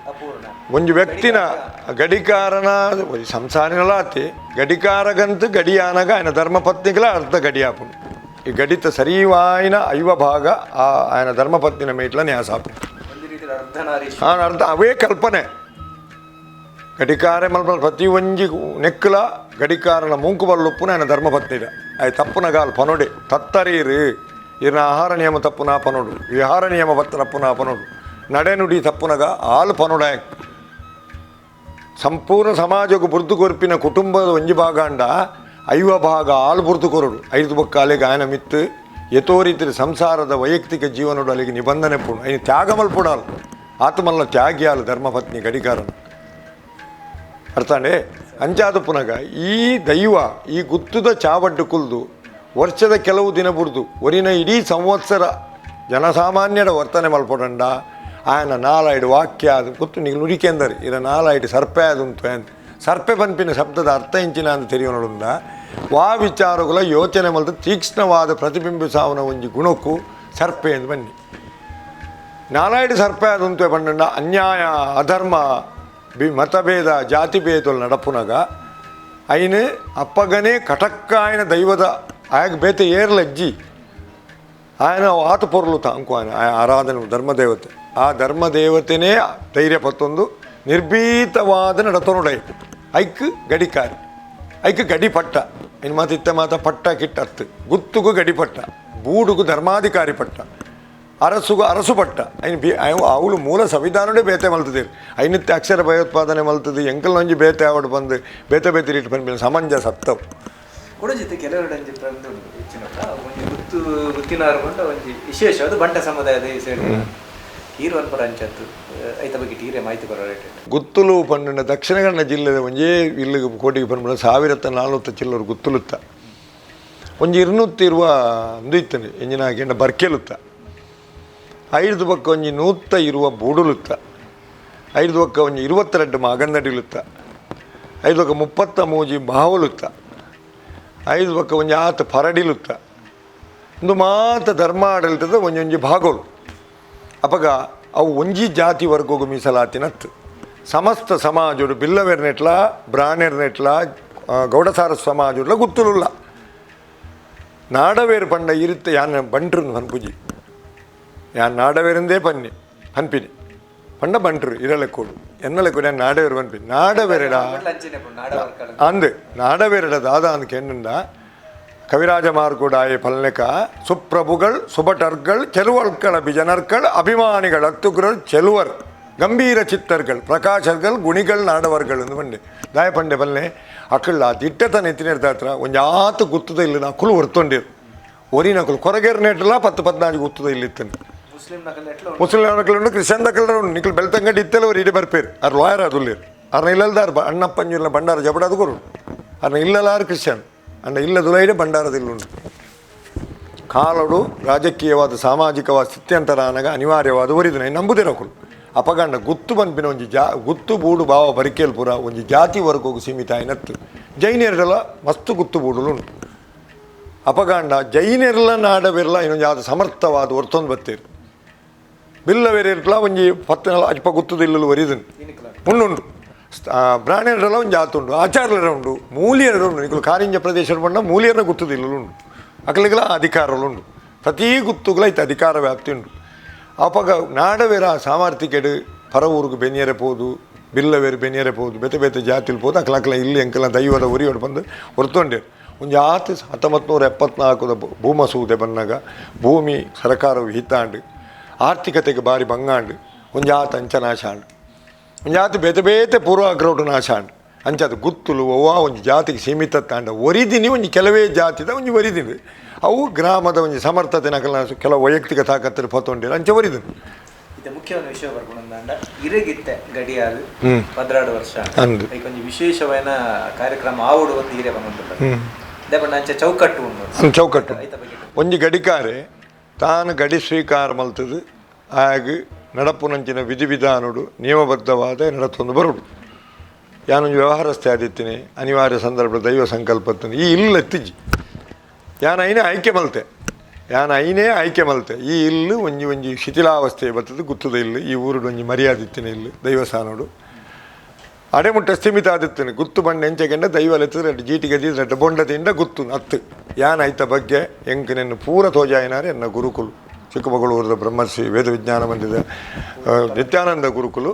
ಒಂದು ವ್ಯಕ್ತಿನ ಗಡಿಕಾರನ ಸಂಸಾರಿನಲ್ಲ ಆತಿ ಗಡಿಕಾರಗಂತ ಗಡಿಯಾನಾಗ ಆಯನ ಧರ್ಮಪತ್ನಿಗಳ ಅರ್ಧ ಗಡಿಯಾಪುನು ಈ ಗಡಿತ ಸರಿವಾಯಿನ ಐವ ಭಾಗ ಆಯನ ಧರ್ಮಪತ್ನಿನ ಮೇಟ್ಲ ನ್ಯಾಸಾಪು ಅರ್ಧ ಅವೇ ಕಲ್ಪನೆ ಗಡಿಕಾರೆ ಮಲ್ಪನ ಪ್ರತಿ ಒಂಜಿ ನೆಕ್ಕಲ ಗಡಿಕಾರನ ಮೂಂಕು ಬಲ್ಲುಪ್ಪುನ ಆಯನ ಧರ್ಮಪತ್ನಿದ ಅಯ್ಯ ತಪ್ಪುನ ಗಾಲ್ ಪನೊಡೆ ತತ್ತರೀರು ಇರ್ನ ಆಹಾರ ನಿಯಮ ತಪ್ಪುನ ಪನೋಡು ವಿಹಾರ ನಿಯಮ ಬತ್ತನಪ್ಪುನ ಪನೋಡು ನಡೆನುಡಿ ತಪ್ಪುನಗ ಆಲು ಪನೊಡ ಸಂಪೂರ್ಣ ಸಮಾಜಕ್ಕೆ ಬುರ್ದು ಕೊರ್ಪಿನ ಕುಟುಂಬದ ಒಂಜಿ ಭಾಗ ಅಂಡ ಐವ ಭಾಗ ಆಳು ಬುರ್ದು ಕೊರಡು ಐದು ಬೊಕ್ಕ ಅಲ್ಲಿಗೆ ಆಯನ ಮಿತ್ತು ಯಥೋ ರೀತಿ ಸಂಸಾರದ ವೈಯಕ್ತಿಕ ಜೀವನೋಡು ಅಲ್ಲಿಗೆ ನಿಬಂಧನೆ ಪುಣು ಐನು ತ್ಯಾಗ ಮಲ್ಪುಡಾಲು ಆತ್ಮಲ್ಲ ತ್ಯಾಗಿ ಆಲು ಧರ್ಮಪತ್ನಿ ಗಡಿಕಾರನ ಅರ್ಥಾಂಡೆ ಅಂಚಾದ ಪುನಗ ಈ ದೈವ ಈ ಗುತ್ತುದ ಚಾವಡ್ಡು ಕುಲ್ದು ವರ್ಷದ ಕೆಲವು ದಿನ ಬುಡ್ದು ಒರಿನ ಇಡೀ ಸಂವತ್ಸರ ಜನಸಾಮಾನ್ಯರ ವರ್ತನೆ ಮಲ್ಪೊಡಂಡ ಆಯನ ನಾಲಾಯ್ಡು ವಾಕ್ಯ ಅದು ಗೊತ್ತು ನೀವು ನುಡಿಕೆಂದರೆ ಇರ ನಾಲಾಯ್ಡು ಸರ್ಪೆ ಅದುಂಟು ಅಂತ ಸರ್ಪೆ ಪಂಪಿನ ಶಬ್ದದ ಅರ್ಥ ಇಂಚಿನ ಅಂತ ತಿಳಿಯೋಣ ವಾ ವಿಚಾರಗಳ ಯೋಚನೆ ಮಲ್ತು ತೀಕ್ಷ್ಣವಾದ ಪ್ರತಿಬಿಂಬಿಸಾವನ ಒಂಜಿ ಗುಣಕ್ಕೂ ಸರ್ಪೆ ಎಂದು ಬನ್ನಿ ನಾಲಾಯ್ಡು ಸರ್ಪೆ ಅದುಂಟು ಪಂಡ ಅನ್ಯಾಯ ಅಧರ್ಮ ಮತಭೇದ ಜಾತಿಭೇದಗಳು ನಡಪುನಗ ಐನು ಅಪ್ಪಗನೇ ಕಟಕ್ಕ ಆಯನ ದೈವದ ಆಗ ಬೇತೆ ಏರ್ಲಜ್ಜಿ ಆಯನ ಆತ ಪೊರ್ಲುತ ಅಂಕು ಆಯನ ಆರಾಧನೆ ಧರ್ಮದೇವತೆ ಆ ಧರ್ಮದೇವತೆನೇ ಧೈರ್ಯ ಪತ್ತೊಂದು ನಿರ್ಭೀತವಾದ ನಡತೊನೊಡೈ ಐಕ್ ಗಡಿಕಾರಿ ಐಕ್ ಗಡಿಪಟ್ಟ ಇನ್ನು ಮಾತಿತ್ತ ಮಾತ ಪಟ್ಟ ಕಿಟ್ಟತ್ತು ಗುತ್ತುಗು ಗಡಿಪಟ್ಟ ಬೂಡುಗು ಧರ್ಮಾಧಿಕಾರಿ ಪಟ್ಟ ಅರಸುಗು ಅರಸು ಪಟ್ಟ ಅವಳು ಮೂಲ ಸಂವಿಧಾನವೇ ಬೇತೆ ಮಲ್ತದೆ ಐನತ್ತೆ ಅಕ್ಷರ ಭಯೋತ್ಪಾದನೆ ಮಲ್ತದೆ ಎಂಕಲ್ ಒಂಜಿ ಬೇತೆ ಅವಡು ಬಂದು ಬೇತೆ ಬೇತೆ ಇಟ್ಟು ಬಂದ ಸಮಂಜಸ ಸತ್ತವು ಕೊಡಜಿತ್ತು ಕೆಲವರು ಗುತ್ತಿನಾರು ಬಂಡ ಒಂಜಿ ವಿಶೇಷ ಅದು ಬಂಟ ಸಮುದಾಯದ ಹೀರೋನ್ಪುರ ಅಂಚತ್ತು ಐತ ಬಗ್ಗೆ ಟೀರೆ ಮಾಹಿತಿ ಬರೋರೇಟ್ ಗುತ್ತುಲು ಪಂಡ ದಕ್ಷಿಣ ಕನ್ನಡ ಜಿಲ್ಲೆದ ಒಂಜೇ ಇಲ್ಲಿಗೆ ಕೋಟಿಗೆ ಪಂಡ 1440 ಚಿಲ್ಲರು ಗುತ್ತುಲುತ್ತ ಒಂಜಿ 200 ಇರುವ ಒಂದು ಇತ್ತನೆ ಎಂಜಿನ ಕೆಂಡ ಬರ್ಕೆಲುತ್ತ ಐದು ಪಕ್ಕ ಒಂಜಿ ನೂತ್ತ ಇರುವ ಬೂಡುಲುತ್ತ, ಐದು ಪಕ್ಕ ಒಂಜಿ 22 ಮಗಂದಡಿಲುತ್ತ, ಐದು ಪಕ್ಕ 33 ಬಾವುಲುತ್ತ, ಐದು ಪಕ್ಕ ಒಂಜಿ ಆತ ಪರಡಿಲುತ್ತ. ಇಂದು ಮಾತ ಧರ್ಮಾಡಳಿತದ ಒಂಜೊಂಜಿ ಭಾಗಗಳು ಅಪಗ ಅವು ಒಂಜಿ ಜಾತಿ ವರ್ಗಗೂ ಮೀಸಲಾತಿನತ್ತು. ಸಮಸ್ತ ಸಮಾಜಡು ಬಿಲ್ಲವೆರ್ನೆಟ್ಲ ಬ್ರಾಣೆರ್ನೆಟ್ಲ ಗೌಡಸಾರ ಸಮಾಜುಡ್ಲ ಗುತ್ತುಲುಲ್ಲ. ನಾಡವೇರು ಪಂಡ ಇರುತ್ತೆ ಯಾನ್ ಬಂಟ್ರು ಪನ್ಪುಜಿ, ಯಾನ್ ನಾಡವೇರಿಂದೇ ಪನ್ಪಿನಿ ಪಂಡ ಬಂಟ್ರು ಇರಲೆಕ್ಕೋಡು ಎನ್ನಲೆಕ್ಕೋಡು ಯಾನ್ ನಾಡವೇರು ಪನ್ಪಿನಿ. ನಾಡವೇರಡ ಅಂದು ನಾಡವೇರಡ ದಾದ ಅಂದ್ಕೆ ಎನ್ನುಂಡ ಕವಿರಾಜ ಮಾರ್ಕೂಡಾಯ ಪಲ್ನೆಕ ಸುಪ್ರಭುಗಳು ಸುಭಟರ್ಗಳು ಚೆಲುವರ್ಗಳ ಬಿಜನರ್ಗಳು ಅಭಿಮಾನಿಗಳು ಅತ್ತುಗ್ರಲ್ ಚೆಲುವರ್ ಗಂಭೀರ ಚಿತ್ತರ್ಗಳು ಪ್ರಕಾಶರ್ಗಳು ಗುಣಿಗಳು ನಾಡವರ್ಗಳು ಎಂದು ಬಂಡೆ ದಾಯ ಪಂಡೆ ಪಲ್ಲೆ ಅಕ್ಕಳ್ಳ ದಿಟ್ಟತ ನೆತ್ತಿನಿರ್ದಾತ್ರ ಒಂದು ಆತು ಗುತ್ತದ ಇಲ್ಲಿ ನಕಲು ಹೊರ್ತೊಂಡಿರು ಒರಿ ನಕಲು ಕೊರಗೇರ್ ನೆಟ್ಲ 10-14 ಗುತ್ತದ ಇಲ್ಲಿತ್ತಂಡು. ಮುಸ್ಲಿಂ ನಕಲು ಕ್ರಿಶ್ಚಿಯನ್ ನಕಲು ನಿಕಲು ಬೆಳ್ತಂಗಡಿ ಇತ್ತೆಲ್ಲ ಅವ್ರು ಇಡೀ ಬರ್ಪೇರು ಅವ್ರು ಲಾಯರ್ ಅದುಲ್ಲೇರು ಅವ್ರನ್ನ ಇಲ್ಲಲ್ದಾರು ಅಣ್ಣಪ್ಪಂಜುಲ್ಲ ಬಂಡಾರ ಜಬಡಾದು ಕೊರು ಅವ್ರನ್ನ ಇಲ್ಲಲಾರು ಕ್ರಿಶ್ಚಿಯನ್ ಅಂಡ ಇಲ್ಲದುಲೈಡೆ ಬಂಡಾರದಿಲ್ಲುಂಡು. ಕಾಲಡು ರಾಜಕೀಯವಾದ ಸಾಮಾಜಿಕವಾದ ಸ್ಥಿತ್ಯಂತರ ಅನಗ ಅನಿವಾರ್ಯವಾದ ಒರಿದಿನ ನಂಬುದಿರಕುಲು ಅಪಗಂಡ ಗುತ್ತು ಪನ್ಪಿನ ಒಂಜಿ ಗುತ್ತು ಬೂಡು ಭಾವ ಬರಿಕೇಲ್ ಪುರ ಒಂಜಿ ಜಾತಿ ವರ್ಗಗೂ ಸೀಮಿತ ಆಯ್ನತ್ತು. ಜೈನಿಯರೆಲ್ಲ ಮಸ್ತು ಗುತ್ತು ಬೂಡುಲುಂಡು ಅಪಗಂಡ ಜೈನಿಯರೆಲ್ಲ ನಾಡವೆಲ್ಲ ಇನ್ನೊಂದು ಯಾವುದು ಸಮರ್ಥವಾದ ಹೊರ್ತೊಂದು ಬತ್ತೇರು ಬಿಲ್ಲವೆರಿರ್ಲ ಒಂಜಿ 14 ಅಜ್ಪ ಗುತ್ತುದಿಲ್ಲಲು ಒರಿದನು ಉಂಡುಂಡು. ಬ್ರಾಹ್ಮಣರೆಲ್ಲ ಒಂದು ಜಾತಿ ಉಂಡು, ಆಚಾರ್ಯರ ಉಂಡು, ಮೂಲಿಯರ ಉಂಡು. ನಿಕಲು ಕಾರಿಂಜ ಪ್ರದೇಶ ಬಂಡ ಮೂಲಿಯರ ಗುತ್ತುದಿಲ್ಲುಂಡು ಅಕಲಿಗೆಲ್ಲ ಅಧಿಕಾರಗಳುಂಡು. ಪ್ರತಿ ಗುತ್ತುಗಳ ಐತೆ ಅಧಿಕಾರ ವ್ಯಾಪ್ತಿ ಉಂಡು. ಅಪಗ ನಾಡವೇರ ಸಾಮರ್ಥ್ಯಕೆಡು ಪರ ಊರಿಗೆ ಬೆನಿಯರೆ ಪೋದು ಬಿಲ್ಲವೇರು ಬೆನಿಯರೆ ಪೋದು ಬೇತೆ ಬೇತೆ ಜಾತಿಲಿ ಪೋದು ಅಕ್ಲಕ್ಲ ಇಲ್ಲಿ ಅಂಕೆಲ್ಲ ದೈವದ ಉರಿಯೋಡು ಬಂದು ಹೊರ್ತೊಂಡೇರು. ಒಂದು ಆತು 1974 ಭೂಮಸೂದೆ ಬಂದಾಗ ಭೂಮಿ ಸರ್ಕಾರವು ಹಿತ್ತಾಂಡು ಆರ್ಥಿಕತೆಗೆ ಭಾರಿ ಬಂಗಾಂಡು ಒಂದು ಆತು ಅಂಚನಾಶಾಂಡು ಒಂದು ಜಾತಿ ಬೇತೆ ಬೇತೆ ಪೂರ್ವ ಅಗ್ರೌಟು ನಾಶಾಂಡು ಅಂಚದು ಗುತ್ತುಲು ಅವ್ವ ಒಂದು ಜಾತಿಗೆ ಸೀಮಿತ ತಾಂಡ ಒರಿದಿನಿ ಒಂದು ಕೆಲವೇ ಜಾತಿದ ಒಂದು ಒರಿದಿನಿ ಅವು ಗ್ರಾಮದ ಒಂದು ಸಮರ್ಥತೆ ನಕಲ ಕೆಲವು ವೈಯಕ್ತಿಕ ತಾಕತ್ತಲ್ಲಿ ಪತ್ತೊಂಡಿರು ಅಂಚೆ ಒರಿದನು. ಇದು ಮುಖ್ಯವಾದ ವಿಷಯ ಬರ್ಕೊಂಡ ಇರಗಿತ್ತೆ ಗಡಿಯಾಲು 16 ವರ್ಷ ಅಂದು ಒಂದು ವಿಶೇಷವಾದ ಕಾರ್ಯಕ್ರಮ ಆವಡು ಒಂದು ಹಿರಿಯ ಬಂದ ಅಂಚೆ ಚೌಕಟ್ಟು ಉಂಟು ಚೌಕಟ್ಟು ಒಂಜಿ ಗಡಿಕಾರೆ ತಾನು ಗಡಿ ಸ್ವೀಕಾರ ಮಲ್ತದು ಹಾಗೆ ನಡಪುನಂಚಿನ ವಿಧಿವಿಧಾನಡು ನಿಯಮಬದ್ಧವಾದ ನಡತೊಂದು ಬರುಡು. ಯಾನೊಂದು ವ್ಯವಹಾರಸ್ಥೆ ಆದಿತ್ತಿನಿ ಅನಿವಾರ್ಯ ಸಂದರ್ಭ ದೈವ ಸಂಕಲ್ಪತ್ತನು ಈ ಇಲ್ಲ ಎತ್ತಿಜ್ಜಿ ಯಾನ ಐನೇ ಆಯ್ಕೆ ಮಲ್ತೆ ಈ ಇಲ್ಲು ಒಂಜಿ ಶಿಥಿಲಾವಸ್ಥೆ ಬರ್ತದೆ ಗುತ್ತದ ಇಲ್ಲು ಈ ಊರುಡು ಒಂಜಿ ಮರ್ಯಾದಿತ್ತಿನ ಇಲ್ಲು ದೈವಸ್ಥಾನಡು ಅಡೆಮುಟ್ಟ ಸ್ಥಿಮಿತ ಆದಿತ್ತನು ಗುತ್ತು ಬಂಡ ಎಂಚೆಗೆಂಡ ದೈವಲೆತ್ತದ ರೆಡ್ಡು ಜೀಟಿಗೆ ರೆಡ್ಡು ಬೊಂಡದಿಂದ ಗುತ್ತು ಅತ್ತು ಯಾನ ಐತ ಬಗ್ಗೆ ಎಂಕ್ ನೆನ್ನು ಪೂರ ತೋಜಾಯಿನಾರೆ ಎನ್ನ ಗುರುಕುಲು ಚಿಕ್ಕಮಗಳೂರದ ಬ್ರಹ್ಮರ್ಷಿ ವೇದ ವಿಜ್ಞಾನ ಬಂದಿದೆ ನಿತ್ಯಾನಂದ ಗುರುಕುಲು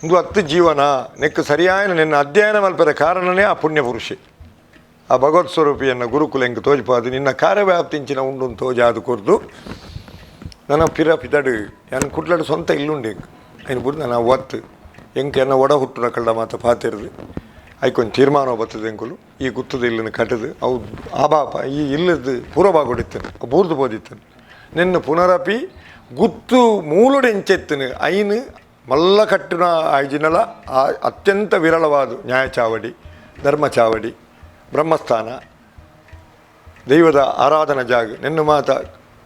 ಇಂದು 10 ಜೀವನ ನೆಕ್ಕು ಸರಿಯಾದ ನಿನ್ನ ಅಧ್ಯಯನ ಮಲ್ಪದ ಕಾರಣನೇ ಆ ಪುಣ್ಯ ಪುರುಷಿ ಆ ಭಗವತ್ ಸ್ವರೂಪಿಯನ್ನು ಗುರುಕುಲ ಎಂಗೆ ತೋಜ್ಪಾದು ನಿನ್ನ ಕಾರ್ಯವ್ಯಾಪ್ತಿಂಚಿನ ಉಂಡು ತೋಜಾದು ಕೊರ್ದು ನನ್ನ ಪಿದಡು ನನ್ನ ಕುಟ್ಲಡು ಸ್ವಂತ ಇಲ್ಲುಂಡು ಎಂಗೆ ಐನು ಬಿಡು ನಾನು ಒತ್ತು ಎಂಗೆ ಎನ್ನ ಒಡ ಹುಟ್ಟುನ ಕಳ್ಳ ಮಾತ ಪಾತಿರ್ದು ಐಕೊಂದು ತೀರ್ಮಾನ ಬರ್ತದೆ ಎಂಕುಲು ಈ ಗುತ್ತದ ಇಲ್ಲನ್ನು ಕಟ್ಟದು ಅವು ಆ ಬಾಪ ಈ ಇಲ್ಲದ್ದು ಪೂರ್ವಭಾಗ ಹೊಡಿತಾನೆ ಬೂರ್ದು ಬೋದಿತ್ತಾನೆ ನಿನ್ನ ಪುನರಪಿ ಗುತ್ತು ಮೂಲಡೆಂಚೆತ್ತನು ಐನು ಮಲ್ಲ ಕಟ್ಟಿನ ಆಯ್ಜಿನಲ ಅತ್ಯಂತ ವಿರಳವಾದ ನ್ಯಾಯ ಚಾವಡಿ ಧರ್ಮ ಚಾವಡಿ ಬ್ರಹ್ಮಸ್ಥಾನ ದೈವದ ಆರಾಧನಾ ಜಾಗ ನಿನ್ನ ಮಾತ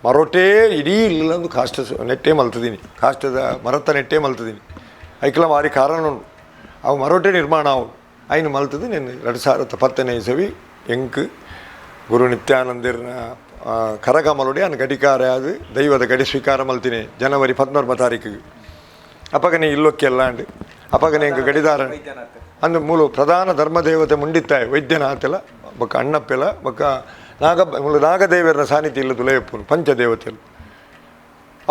ಮರೊಟೇ ಇಡೀ ಇಲ್ಲೊಂದು ಕಾಷ್ಟ ನೆಟ್ಟೇ ಮಲ್ತದೀನಿ ಕಾಷ್ಟದ ಮರತ ನೆಟ್ಟೇ ಮಲ್ತದೀನಿ ಐಕಲ ಮಾರಿ ಕಾರಣ ಉಂಟು ಅವು ಮರೊಟೆ ನಿರ್ಮಾಣ ಅವು ಐನು ಮಲ್ತದು ನಿನ್ನ 2010ನೇ ಇಸವಿ ಎಂಕ್ ಗುರು ನಿತ್ಯಾನಂದರ್ನ ಕರಗಮಲುಡಿ ಅನ್ನ ಗಡಿಕಾರ ಅದು ದೈವದ ಗಡಿ ಸ್ವೀಕಾರ ಮಲ್ತೀನಿ ಜನವರಿ 14ನೇ ತಾರೀಕಿಗೆ ಅಪಗನೆ ಇಲ್ಲೊಕ್ಕೆಲ್ಲ ಅಂಡು ಅಪಗನೆ ಎಂಗೆ ಗಡಿದಾರ ಅಂದು ಮೂಲು ಪ್ರಧಾನ ಧರ್ಮದೇವತೆ ಮುಂಡಿತ್ತಾಯ ವೈದ್ಯನಾಥೆಲ ಬೊಕ್ಕ ಅಣ್ಣಪ್ಪೆಲ ಬೊಕ್ಕ ನಾಗದೇವರ ಸಾನ್ನಿಧ್ಯ ಇಲ್ಲದು ಲೇಪುನು ಪಂಚದೇವತೆಲು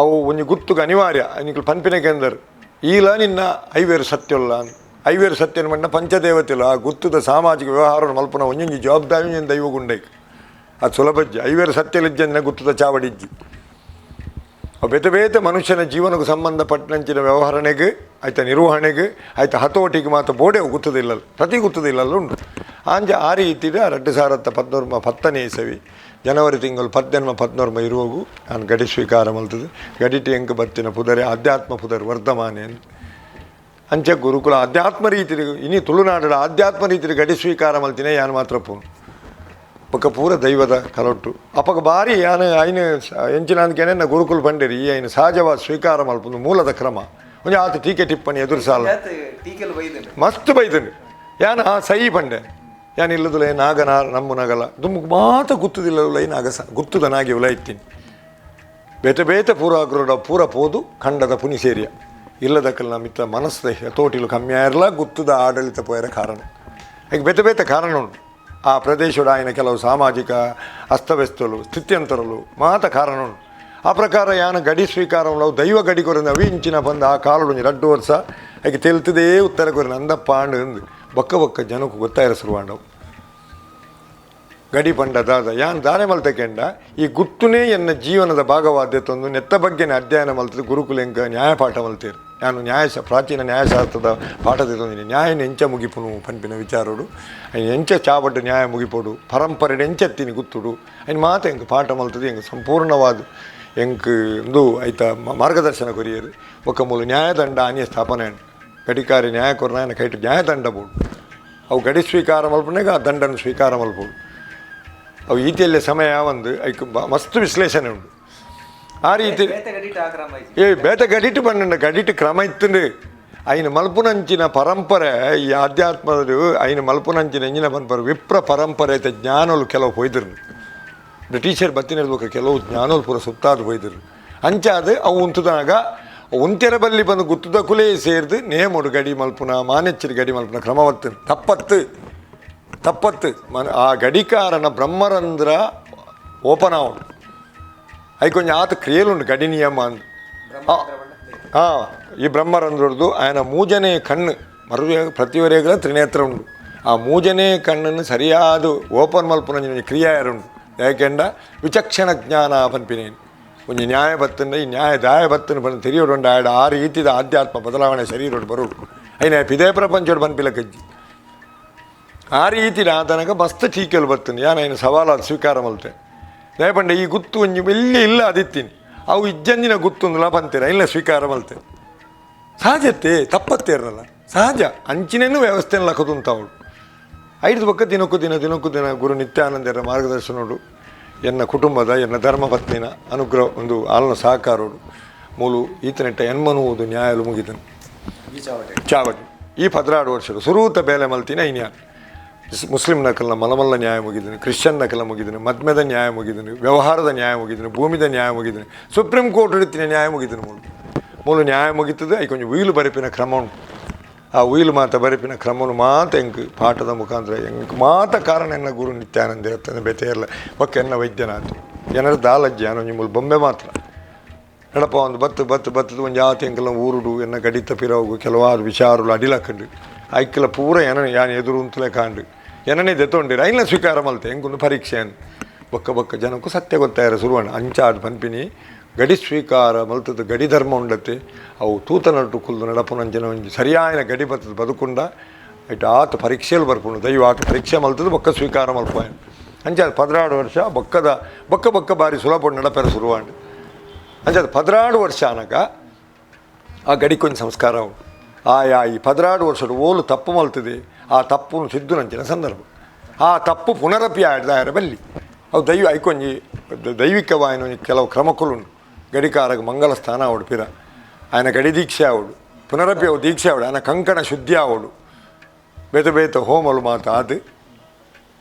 ಅವು ಒಂಜಿ ಗುತ್ತುಗ ಅನಿವಾರ್ಯ ನಿಕಲು ಪನ್ಪಿನಕೆಂದರು ಈಲ ನಿನ್ನ ಐವೇರು ಸತ್ಯಲ್ಲ ಐವೇರು ಸತ್ಯನ ಮಣ್ಣ ಪಂಚದೇವತೆಲು ಆ ಗುತ್ತುದ ಸಾಮಾಜಿಕ ವ್ಯವಹಾರ ಮಲ್ಪನ ಒಂಜೊಂಜಿ ಜವಾಬ್ದಾರಿ ಒಂಜೊಂದು ದೈವ ಗುಂಡೈಕ್ ಅದು ಸುಲಭಜ್ಜಿ ಐವೇರು ಸತ್ಯಲಿಜ್ಜನ ಗುತ್ತುದ ಚಾವಡಿಜ್ಜಿ ಬೇತೆ ಬೇತೆ ಮನುಷ್ಯನ ಜೀವನಕ್ಕೆ ಸಂಬಂಧಪಟ್ಟಂಚಿನ ವ್ಯವಹಾರಣೆಗೆ ಆಯ್ತ ನಿರ್ವಹಣೆಗೆ ಆಯ್ತ ಹತೋಟಿಗೆ ಮಾತ್ರ ಬೋಡೆ ಗುತ್ತದಿಲ್ಲಲ್ಲ ಪ್ರತಿ ಗುತ್ತದಿಲ್ಲಲ್ಲ ಉಂಟು ಆಂಜ ಆ ರೀತಿಯ 2010ನೇ ಇಸವಿ ಜನವರಿ ತಿಂಗಳು 14 ಇರುವಾಗೂ ನಾನು ಗಡಿ ಸ್ವೀಕಾರ ಮಲ್ತದೆ ಗಡಿಟಿ ಎಂಕ ಬತ್ತಿನ ಪುದರೆ ಅಧ್ಯಾತ್ಮ ಪುದರ್ ವರ್ಧಮಾನೆ ಅಂಚೆ ಗುರುಕುಲ ಅಧ್ಯಾತ್ಮ ರೀತಿ ಇನಿ ತುಳುನಾಡದ ಅಧ್ಯಾತ್ಮ ರೀತಿಯ ಗಡಿ ಸ್ವೀಕಾರ ಮಲ್ತಿನೇ ಯಾನು ಮಾತ್ರ ಪೋನು ఒక ಪೂರ ದೈವದ ಕಲೊಟ್ಟು ಅಪ್ಪಗ ಬಾರಿ ಐನು ಎಂಚಿನಂದ್ಕೇನೆ ನಾ ಗುರುಕುಲ್ ಬಂಡೇರಿ ಐನು ಸಹಜವಾದ ಸ್ವೀಕಾರ ಮಲ್ಪುಂದು ಮೂಲದ ಕ್ರಮ ಒಂಜಿ ಆತ ಟೀಕೆ ಟಿಪ್ಪಣಿ ಎದುರು ಸಾಲ ಮಸ್ತ್ ಬೈದನು ಯಾನ ಸೈ ಬಂಡೆ ಯಾನ್ ಇಲ್ಲದುಲೈ ನಾಗನ ನಮ್ಮು ನಗಲ ದುಮ್ಗೆ ಮಾತ ಗುತ್ತುದಿಲ್ಲೈ ಗುತ್ತುದ ನಾಗಿ ಉಲೈತೀನಿ ಬೇತೆ ಬೇತೆ ಪೂರ ಆಗ್ರೋಡ ಪೂರ ಪೋದು ಖಂಡದ ಪುನಿಸೇರಿಯ ಇಲ್ಲದಕ್ಕಲ್ಲ ಮಿತ್ತ ಮನಸ್ಸು ತೋಟಿಲು ಕಮ್ಮಿ ಆಗಿರಲ್ಲ ಗುತ್ತುದ ಆಡಳಿತ ಪೋಯರ ಕಾರಣ ಈಗ ಬೇತೆ ಬೇತೆ ಕಾರಣ ಉಂಟು ಆ ಪ್ರದೇಶದ ఆయన ಕೆಲವು ಸಾಮಾಜಿಕ ಅಸ್ತವ್ಯಸ್ತಲು ಸ್ಥಿತ್ಯಂತರಲು ಮಾತ ಕಾರಣ ಉಂಟು ಆ ಪ್ರಕಾರ ಯಾನ ಗಡಿ ಸ್ವೀಕಾರಗಳು ದೈವ ಗಡಿ ಕೊರಿಂದ ಅವಿ ಇಂಚಿನ ಬಂದು ಆ ಕಾಲು 2 ವರ್ಷ ಆಕೆ ತೆಲ್ತದೇ ಉತ್ತರ ಕೊರಿನ ಅಂದಪ್ಪ ಅಂಡು ಬೊಕ್ಕ ಬೊಕ್ಕ ಜನಕ್ಕೂ ಗೊತ್ತಾಯಿರ ಶುರುವಾಂಡವು ಗಡಿ ಪಂಡ ದಾದ ಯಾನ್ ದಾನೆ ಮಲ್ತಕೆಂಡ ಈ ಗುತ್ತುನೇ ಎನ್ನ ಜೀವನದ ಭಾಗವಾದ್ಯ ತಂದು ನೆತ್ತ ಬಗ್ಗೆನೇ ಅಧ್ಯಯನ ಮಲ್ತದ್ದು ಗುರುಕುಲೆಂಕ ನ್ಯಾಯಪಾಠ ಮಲ್ತೇರು ನಾನು ಪ್ರಾಚೀನ ನ್ಯಾಯಶಾಸ್ತ್ರದ ಪಾಠದ ತಂದಿನಿ ನ್ಯಾಯನ ಎಂಚ ಮುಗಿಪುನು ಪನ್ಪಿನ ವಿಚಾರೋಡು ಅಯ್ನ ಎಂಚ ಚಾಬಡ್ಡು ನ್ಯಾಯ ಮುಗಿಪೋಡು ಪರಂಪರೆ ಎಂಚೆತ್ತೀನಿ ಗುತ್ತುಡು ಅಯ್ನ ಮಾತ ಎಂಕ್ ಪಾಠ ಮಲ್ತದ್ದು ಎಂಕ್ ಸಂಪೂರ್ಣವಾದ ಎಂಕ್ ಒಂದು ಐತ ಮಾರ್ಗದರ್ಶನ ಕೊರಿಯರು ಒಕ್ಕ ಮೂಲ ನ್ಯಾಯದಂಡ ಅನಿಯ ಸ್ಥಾಪನೆ ಗಡಿಕಾರಿ ನ್ಯಾಯ ಕೊರನ ఆయన ಕೈಟ್ ನ್ಯಾಯದಂಡ ಬೋಡು ಅವು ಗಡಿ ಸ್ವೀಕಾರ ಮಲ್ಪನೆಗ ಆ ದಂಡನ ಸ್ವೀಕಾರ ಮಲ್ಪೋಡು ಅವು ಈತಿಯಲ್ಲೇ ಸಮಯ ಒಂದು ಐಕ್ ಮಸ್ತ್ ವಿಶ್ಲೇಷಣೆ ಉಂಟು ಆ ರೀತಿ ಬೇತೆ ಗಡಿಟ್ ಬಂಡ ಗಡಿಟ್ ಕ್ರಮ ಇತ್ತುಂಡು ಐನ ಮಲ್ಪುನಂಚಿನ ಪರಂಪರೆ ಈ ಆಧ್ಯಾತ್ಮದ ಐನ ಮಲ್ಪುನಂಚಿನ ಎಂಜಿನ ಪರಂಪರೆ ವಿಪ್ರ ಪರಂಪರೆ ಐತೆ ಜ್ಞಾನೋಲು ಕೆಲವು ಹೋಯ್ದರು ಬ್ರಿಟಿಷರ್ ಬತ್ತಿನಿರ್ಬೇಕು ಕೆಲವು ಜ್ಞಾನೋಲು ಪೂರ ಸುತ್ತಾದು ಹೋಯ್ದರು ಅಂಚಾದ ಅವು ಉಂತದಾಗ ಒಂತೆರ ಬಲ್ಲಿ ಬಂದು ಗುತ್ತುದ ಕುಲೇ ಸೇರಿದು ನೇಮೋಡು ಗಡಿ ಮಲ್ಪುನ ಮಾನೆಚ್ಚರಿ ಗಡಿ ಮಲ್ಪುನ ಕ್ರಮವತ್ತು ತಪ್ಪತ್ತು ಆ ಗಡಿಕಾರನ ಬ್ರಹ್ಮರಂಧ್ರ ಓಪನ್ ಆವಡು ಅవి కొంచెం ఆత క్రియలుండు గడి నియమ ఈ బ్రహ్మరంధ్రుడు ఆయన ಮೂಜನೆ ಕಣ್ಣು ಪ್ರತಿವರೆಗಳ ತ್ರಿನೇತ್ರ ಉಂಡು ಆ ಮೂಜನೆ ಕಣ್ಣನ್ನು ಸರಿಯಾದ ಓಪನ್ ಮಲ್ಪುನ ಕ್ರಿಯೆ ಯಾರುಂಡು ಯಾಕೆಂಡ ವಿಚಕ್ಷಣ ಜ್ಞಾನ ಪನ್ಪಿನೇನು ಒಂಜಿ ನ್ಯಾಯ ಬತ್ತಂಡ ಈ ನ್ಯಾಯ ದಾಯ ಬತ್ತನ್ನು ಬಂದು ತೆರಿಯೋಡುಂಡು ಆಡ ಆ ರೀತಿದ ಆಧ್ಯಾತ್ಮ ಬದಲಾವಣೆ ಶರೀರೋಡು ಬರೋಡು అయిన ಪಿದೇ ಪ್ರಪಂಚೋಡು ಪನ್ಪಿಲ ಕಜ್ಜಿ ಆ ರೀತಿ ಆತನಕ ಮಸ್ತ್ ಟೀಕೆಲು ಬತ್ತಂದು ಯಾನು ఆయన ಸವಾಲಾದ ಸ್ವೀಕಾರ ಮಲ್ತೆ ರೇಪಂಡ ಈ ಗುತ್ತು ಒಂಜಿ ಎಲ್ಲಿ ಇಲ್ಲ ಅದಿತ್ತೀನಿ ಅವು ಇಜ್ಜಂಜಿನ ಗುತ್ತುಂದುಲ ಬಂತೀರ ಇಲ್ಲ ಸ್ವೀಕಾರ ಮಲ್ತೆ ಸಹಜತೆ ತಪ್ಪತ್ತೇರಲ್ಲ ಸಹಜ ಅಂಚಿನೇನು ವ್ಯವಸ್ಥೆನ ಲಕ್ಕದುಂತಾವಳು ಐದು ಪಕ್ಕ ದಿನಕ್ಕೂ ದಿನ ಗುರು ನಿತ್ಯಾನಂದರ ಮಾರ್ಗದರ್ಶನೋಡು ಎನ್ನ ಕುಟುಂಬದ ಎನ್ನ ಧರ್ಮಪತ್ನಿನ ಅನುಗ್ರಹ ಒಂದು ಆಲ್ನ ಸಹಕಾರೋಡು ಮೂಲು ಈತನೆಟ್ಟ ಎನ್ಮನುವುದು ನ್ಯಾಯಲು ಮುಗಿದನು ಚಾವಟಿ ಈ 16 ವರ್ಷಗಳು ಸುರೂತ ಬೇಲೆ ಮಲ್ತಿನ ಇನ್ಯಾರು ಮುಸ್ಲಿಂ ನಕಲ್ನ ಮಲಮಲ್ಲ ನ್ಯಾಯ ಮುಗಿದನು ಕ್ರಿಶ್ಚಿಯನ್ ನಕಲ ಮುಗಿದನು ಮದ್ಮೆದ ನ್ಯಾಯ ಮುಗಿದನು ವ್ಯವಹಾರದ ನ್ಯಾಯ ಮುಗಿದನು ಭೂಮಿದ ನ್ಯಾಯ ಮುಗಿದನು ಸುಪ್ರೀಂ ಕೋರ್ಟ್ ರೀತಿಯ ನ್ಯಾಯ ಮುಗಿದನು ಮೂಲು ನ್ಯಾಯ ಮುಗಿತದೆ ಅವು ಕೊಂಚ ಉಯಿಲು ಬರೆಪಿನ ಕ್ರಮ ಉಂಟು ಆ ಉಯಿಲು ಮಾತ ಬರೆಪಿನ ಕ್ರಮನು ಮಾತ ಎಂಕ್ ಪಾಠದ ಮುಖಾಂತರ ಎಂಕ್ ಮಾತ ಕಾರಣ ಎನ್ನ ಗುರು ನಿತ್ಯಾನಂದ ಇರ್ತದೆ ಬೆತೆಯಲ್ಲ ಒಕ್ಕ ಎನ್ನ ವೈದ್ಯನಾಥ ಜನರ ದಾಲಜ್ಜಿ ಅನ್ನೋ ಮೂಲು ಬೊಂಬೆ ಮಾತ್ರ ನಡಪ ಒಂದು ಬತ್ತದು ಒಂದು ಜಾತಿ ಎಂಕೆಲ್ಲ ಊರುಡು ಎನ್ನ ಗಡಿತ ಪಿರೋಗು ಕೆಲವಾರು ವಿಚಾರಗಳು ಅಡಿಲಕ್ಕಂಡು ಐಕ್ಕೆಲ್ಲ ಪೂರ ಯಾನು ಎದುರು ಅಂತಲೇ ಕಾಂಡು ಏನನೇ ದೆತ್ತೊಂಡಿರ ಐನ ಸ್ವೀಕಾರ ಮಲ್ತೆ ಹೆಂಗೊಂದು ಪರೀಕ್ಷೆ ಅನ್ ಬೊಕ್ಕ ಜನಕ್ಕೂ ಸತ್ಯ ಗೊತ್ತಾಯಿರ ಶುರುವಣ್ಣ ಅಂಚಾಡು ಪನ್ಪಿನಿ ಗಡಿ ಸ್ವೀಕಾರ ಮಲ್ತದ ಗಡಿ ಧರ್ಮ ಉಂಡತ್ತೆ ಅವು ತೂತ ನಟ್ಟು ಕುಲ್ದು ನಡಪುನಂಜನ ಒಂಜಿ ಸರಿಯಾಯಿನ ಗಡಿ ಬತ್ತದ ಬದುಕುಂಡ ಐಟು ಆತ ಪರೀಕ್ಷೆಯಲ್ಲಿ ಬರ್ಕೊಂಡು ದೈವ ಆತ ಪರೀಕ್ಷೆ ಮಲ್ತದ ಬೊಕ್ಕ ಸ್ವೀಕಾರ ಮಲ್ಪ ಅಂಚಾದ 16 ವರ್ಷ ಬೊಕ್ಕ ಬಾರಿ ಸುಲಭ ನಡಪೆರ ಶುರುವಾಂಡು ಅಂಚಾದ 16 ವರ್ಷ ಅನಗ ಆ ಗಡಿಕೊಂದು ಸಂಸ್ಕಾರ ಉಂಟು ಆಯಾ ಈ 16 ವರ್ಷದ ಓಲು ತಪ್ಪು ಮಲ್ತದೆ ಆ ತಪ್ಪು ಸಿದ್ದು ನಂಚಿನ ಸಂದರ್ಭ ಆ ತಪ್ಪು ಪುನರಪಿ ಆಡ್ದಾಯರ ಬಲ್ಲಿ ಅವು ದೈವ ಐಕೊಂಜಿ ದೈವಿಕವಾಯಿನ ಕೆಲವು ಕ್ರಮಕ್ಕುಲುಂಡು ಗಡಿಕಾರಗ ಮಂಗಲ ಸ್ಥಾನ ಆವಡು ಪಿರ ఆయన ಗಡಿ ದೀಕ್ಷೆ ಆವಡು ಪುನರಪಿ ಅವು ದೀಕ್ಷೆ ಆವಡು ఆయన ಕಂಕಣ ಶುದ್ಧಿ ಆವಡು ಬೇತ ಹೋಮಲು ಮಾತ ಅದು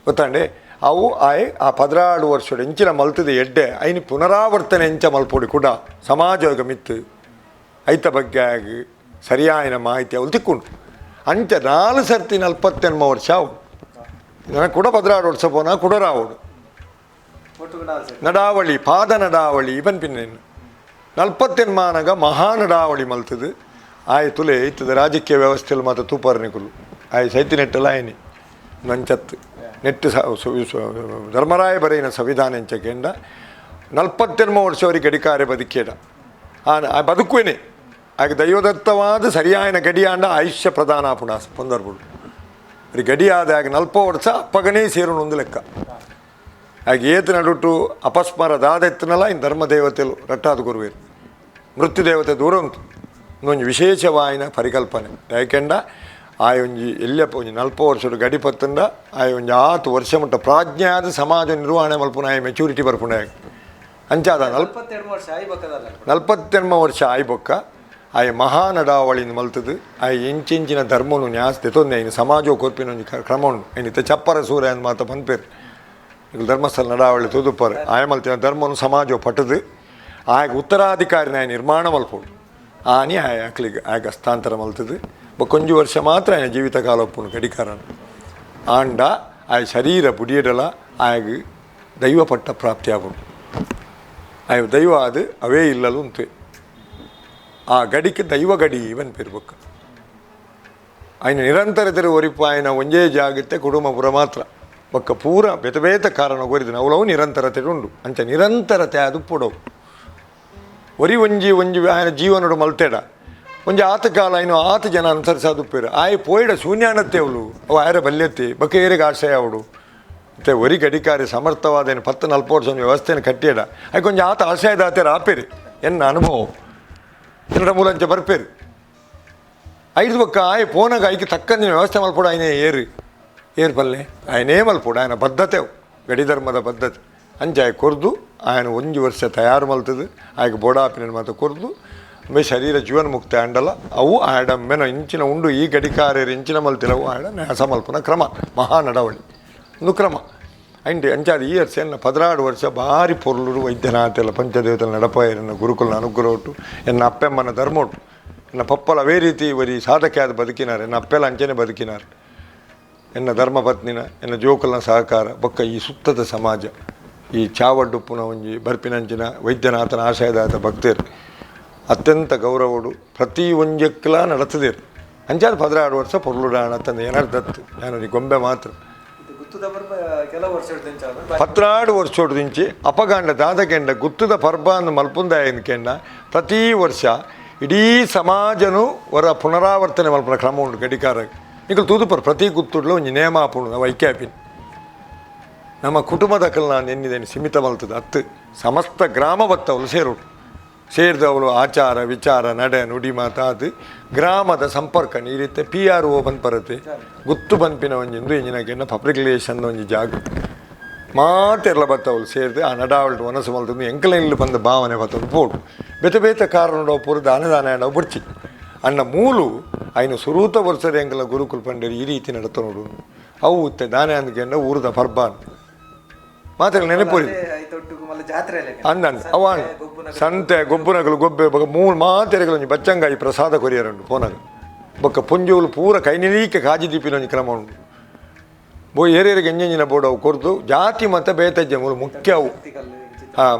ಗೊತ್ತಾಂಡೆ ಅವು ಆ 16 ವರ್ಷದ ಎಂಚಿನ ಮಲ್ತದೆ ಎಡ್ಡೆ ಐನಿ ಪುನರಾವರ್ತನೆ ಎಂಚ ಮಲ್ಪೋಡಿ ಕೂಡ ಸಮಾಜೋಗ ಮಿತ್ತು ಐತ ಬಗ್ಗೆ ಆಗಿ ಸರಿಯಾಯಿನ ಮಾಹಿತಿ ಅವಳು ತಿಕ್ಕೊಂಡು ಅಂಚ 4 ಸರ್ತಿ 48 ವರ್ಷ ಆವಡು ನನಗೆ ಕೂಡ 16 ವರ್ಷ ಪೋನ ಕೂಡ ರಾವಡು ನಡಾವಳಿ ಪಾದ ನಡಾವಳಿ ಪನ್ಪಿನ್ನೇನು 48 ಮಾನಗ ಮಹಾನಡಾವಳಿ ಮಲ್ತದು ಆಯ್ತುಲೆ ಇತ್ತದ ರಾಜಕೀಯ ವ್ಯವಸ್ಥೆಯಲ್ಲಿ ಮಾತ್ರ ತೂಪಾರ್ನಿಕುಲು ಆಯ್ ಸೈತಿ ನೆಟ್ಟಲ್ಲ ಆಯ್ನಿ ನಂಚತ್ತು ನೆಟ್ಟು ಧರ್ಮರಾಯ ಬರೆಯಿನ ಸಂವಿಧಾನ ಎಂಚಕೆಂಡ 48 ವರ್ಷವರಿಗೆ ಗಡಿಕಾರೆ ಬದುಕೇಡ ಆ ಬದುಕುವೇನೆ ಆಗ ದೈವದತ್ತವಾದ ಸರಿಯಾಯಿನ ಗಡಿಯಾಂಡ ಆಯುಷ್ಯ ಪ್ರಧಾನ ಪುಣ ಪೊಂದರ್ಬಿಡು ಅದು ಗಡಿಯಾದ ಆಗ 40 ವರ್ಷ ಅಪ್ಪಗನೇ ಸೇರೋಣ ಒಂದು ಲೆಕ್ಕ ಆಗ ಏತು ನಡುಟು ಅಪಸ್ಮರ ದಾದೆತ್ತನಲ್ಲ ಇನ್ನು ಧರ್ಮದೇವತೆಲು ರಟ್ಟಾದ ಗುರುವೇರು ಮೃತ್ಯು ದೇವತೆ ದೂರ ಉಂಟು ಇನ್ನೊಂದು ವಿಶೇಷವಾಯಿನ ಪರಿಕಲ್ಪನೆ ಯಾಕೆಂಡ ಆಯ್ ಒಂಜಿ ಎಲ್ಲಪ್ಪ ಒಂಜಿ 40 ವರ್ಷದ ಗಡಿಪತ್ತಂಡ ಆಯ್ ಒಂಜಿ 6 ವರ್ಷ ಮುಟ್ಟ ಪ್ರಾಜ್ಞಾದ ಸಮಾಜ ನಿರ್ವಹಣೆ ಮಲ್ಪುನ ಆಯ್ ಮೆಚೂರಿಟಿ ಬರ್ಪುಂಡ ಅಂಚಾದ 42 ವರ್ಷ ಆಯ್ಬೊಕ್ಕ ಆಯ್ ಮಹಾನಡಾವಳಿನ ಮಲ್ತದು ಆಯ್ ಎಂಚಿಂಚಿನ ಧರ್ಮನು ನ್ಯಾಸ್ತೆ ತೊಂದೆ ಇನ್ನು ಸಮಾಜ ಕೊರ್ಪಿನ ಒಂಜಿ ಕ್ರಮ ಉಂಡು ಇನ್ನು ಚಪ್ಪರ ಸೂರ್ಯ ಅಂತ ಮಾತ ಪನ್ಪೇರು ಈಗ ಧರ್ಮಸ್ಥಳ ನಡಾವಳಿ ತುದುಪ್ಪರು ಆಯ ಮಲ್ತಿನ ಧರ್ಮನು ಸಮಾಜ ಪಟ್ಟದು ಆಯ್ಗೆ ಉತ್ತರಾಧಿಕಾರಿನ ಆಯ್ ನಿರ್ಮಾಣ ಮಲ್ಪೋಡು ಆನಿ ಆಯ್ ಅಕ್ಲಿಗೆ ಆಯ್ಗೆ ಹಸ್ತಾಂತರ ಮಲ್ತದು ಕೊಂಜು ವರ್ಷ ಮಾತ್ರ ಆಯ್ನ ಜೀವಿತ ಕಾಲ ಒಪ್ಪುನು ಗಡಿಕಾರನ ಆಂಡ ಆಯ್ ಶರೀರ ಬುಡಿಯಡಲ ಆಯ್ಗೆ ದೈವ ಪಟ್ಟ ಪ್ರಾಪ್ತಿ ಆಗುಂಡು ಆಯ್ ದೈವ ಅದು ಅವೇ ಇಲ್ಲಲು ಉಂಟು ಆ ಗಡಿಗೆ ದೈವ ಗಡಿ ಪನ್ಪಿರ್ಬೇಕು ಆಯ್ನ ನಿರಂತರತೆ ಒರಿಪ ಆಯ್ನ ಒಂಜೇ ಜಾಗತ್ತೆ ಕುಟುಂಬಪುರ ಮಾತ್ರ ಬೊಕ್ಕ ಪೂರ ಬೇತ ಕಾರಣ ಗೋರಿದ ಅವಳವು ನಿರಂತರತೆ ಉಂಡು ಅಂಚ ನಿರಂತರತೆ ಅದು ಪುಡವು ಒರಿ ಒಂಜಿ ಆಯನ ಜೀವನಡು ಮಲ್ತೆಡ ಒಂಜಿ ಆತ ಕಾಲ ಇನ್ನು ಆತ ಜನ ಅನುಸರಿಸದುಪ್ಪೇರು ಆಯ್ ಪೋಯ್ಡ ಶೂನ್ಯಾನತ್ತೆ ಅವಳು ಅವು ಆಯರ ಬಲ್ಯತೆ ಬೊಕ್ಕ ಏರಿಗೆ ಆಶಯ ಅವಡು ಮತ್ತು ಒರಿ ಗಡಿಕಾರಿ ಸಮರ್ಥವಾದ 10-40 ವರ್ಷ ವ್ಯವಸ್ಥೆಯನ್ನು ಕಟ್ಟಿಯಡ ಆಯ್ ಕೊಂಚ ಆತ ಆಶಯದಾತೆರ ಆಪೇರಿ ಎನ್ನ ಅನುಭವ ಎಲ್ಲರ ಮೂಲಂಚ ಬರ್ಪೇರು ಐದು ಬೊಕ್ಕ ಆಯ್ ಪೋನಾಗ ಆಯ್ಕೆ ತಕ್ಕಂದಿನ ವ್ಯವಸ್ಥೆ ಮಲ್ಪೋಡು ಆಯ್ನೇ ಏರು ಪಲ್ಲೆ ಆಯನೇ ಮಲ್ಪೋಡು ಆಯನ ಬದ್ಧತೆ ಗಡಿ ಧರ್ಮದ ಬದ್ಧತೆ ಅಂಚಾಯ್ ಕೊರ್ದು ಆಯನ 1 ವರ್ಷ ತಯಾರು ಮಲ್ತದು ಆಯ್ಕೆ ಬೋಡಾಪಿನ ಮಾತು ಕೊರ್ದು ಮೇ ಶರೀರ ಜೀವನ ಮುಕ್ತ ಅಂಡಲ್ಲ ಅವು ಆಡ ಮೆನ ಇಂಚಿನ ಉಂಡು ಈ ಗಡಿಕಾರ್ಯರು ಇಂಚಿನ ಮಲ್ತಿರವು ಆಡ ನ್ಯಾಸ ಮಲ್ಪನ ಕ್ರಮ ಮಹಾ ನಡವಳಿ ಒಂದು ಕ್ರಮ ಅಂಚಾದ ಈ ವರ್ಷ ಎನ್ನ 16 ವರ್ಷ ಭಾರಿ ಪೊರ್ಲುಡು ವೈದ್ಯನಾಥೆಲ್ಲ ಪಂಚದೇವತೆಲ್ಲ ನಡಪಾಯರನ್ನ ಗುರುಕುಲನ ಅನುಗ್ರಹ ಉಂಟು ಎನ್ನ ಅಪ್ಪೆಮ್ಮನ ಧರ್ಮ ಉಂಟು ಎನ್ನ ಪಪ್ಪಲ ಅವೇ ರೀತಿ ಬರೀ ಸಾಧಕೆಯಾದ ಬದುಕಿನಾರೆ ಎನ್ನ ಅಪ್ಪೆಲ್ಲ ಅಂಚನೆ ಬದುಕಿನಾರೆ ಎನ್ನ ಧರ್ಮಪತ್ನಿನ ಎನ್ನ ಜೋಕಲ್ನ ಸಹಕಾರ ಬೊಕ್ಕ ಈ ಸುತ್ತದ ಸಮಾಜ ಈ ಚಾವಡ್ಡುಪ್ಪುನ ಒಂಜಿ ಬರ್ಪಿನಂಚಿನ ವೈದ್ಯನಾಥನ ಆಶಯದಾತ ಭಕ್ತರು ಅತ್ಯಂತ ಗೌರವಡು ಪ್ರತಿ ಒಂಜಕ್ಕಲ ನಡತದೇರು ಅಂಚಾದ 16 ವರ್ಷ ಪೊರ್ಲುಡಾಣ ತಂದೆ ಏನಾರು ದತ್ತು ನಾನು ಗೊಂಬೆ ಮಾತ್ರ 16 ವರ್ಷೋಡ್ದಿಂಚಿ ಅಪಗಾಂಡ ದಾದಕೆಂಡ ಗುತ್ತುದ ಪರ್ಬ ಅಂದು ಮಲ್ಪುಂದಾಯನ್ಕೆಂಡ ಪ್ರತಿ ವರ್ಷ ಇಡೀ ಸಮಾಜನು ವರ ಪುನರಾವರ್ತನೆ ಮಲ್ಪನ ಕ್ರಮ ಉಂಟು ಗಡಿಕಾರ ಈಗ ತೂದುಪರು ಪ್ರತಿ ಗುತ್ತುಡ್ಲು ಒಂಜಿ ನೇಮ ಆಪುಂಡು ನಾವು ಐಕ್ಯಾಪಿನ್ ನಮ್ಮ ಕುಟುಂಬದ ಕಲ್ ನಾನು ಎನ್ನಿದ್ದೇನೆ ಸೀಮಿತ ಮಲ್ತದ ಅತ್ತು ಸಮಸ್ತ ಗ್ರಾಮ ಬತ್ತವಳು ಸೇರಿದವಳು ಆಚಾರ ವಿಚಾರ ನಡೆ ನುಡಿ ಮಾತಾದು ಗ್ರಾಮದ ಸಂಪರ್ಕ ನೀರಿತ್ತೆ PRO ಬಂದು ಬರುತ್ತೆ ಗುತ್ತು ಬಂಪಿನ ಒಂಜಿಂದು ಇಂಜಿನಕೆನ್ನ ಪಬ್ಲಿಕ್ ರಿಲೇಷನ್ ಒಂಜಿ ಜಾಗ ಮಾತೆರ್ಲ ಬತ್ತವಳು ಸೇರಿದು ಆ ನಡಾವಳ್ದು ಮನಸ್ಸು ಮಲ್ತಂದು ಎಂಕಲ ಇಲ್ಲಿ ಬಂದ ಭಾವನೆ ಬತ್ತದು ಪೋಡು ಬೇತೆ ಕಾರಣ ಪೂರ ದಾನ ಬುಡ್ಚಿ ಅಣ್ಣ ಮೂಲು ಆಯ್ನ ಸುರೂತ ವರ್ಷದ ಎಂಕಲ ಗುರುಕುಲ್ ಪಂಡೇರಿ ಈ ರೀತಿ ನಡತ ನೋಡು ಅವು ಉತ್ತೆ ದಾನೆ ಅಂದ್ಕೆಂಡ ಊರದ ಪರ್ಬಾನ್ ಮಾತ್ರ ನೆನಪುರಿ ಅಂದನ್ ಅವ ಸಂತೆ ಗೊಬ್ಬುನಗಳು ಗೊಬ್ಬೆ ಬೊಕ್ಕ ಮೂಲ ಮಾತೆರೆಗಳು ಒಂಜಿ ಬಚ್ಚಂಗಾಯಿ ಪ್ರಸಾದ ಕೊರಿಯರುಂಡು ಫೋನಾಗ ಬೊಕ್ಕ ಪುಂಜುಗಳು ಪೂರ ಕೈನಿಲೀಕೆ ಕಾಜಿ ದೀಪಿನ ಒಂಜಿ ಕ್ರಮ ಉಂಟು ಏರಿಯರಿಗೆ ಎಂಜಿನ ಬೋರ್ಡು ಅವು ಕೊರ್ದು ಜಾತಿ ಮತ್ತು ಬೇತಜ್ಜೆ ಮೂಲ ಮುಖ್ಯ ಅವು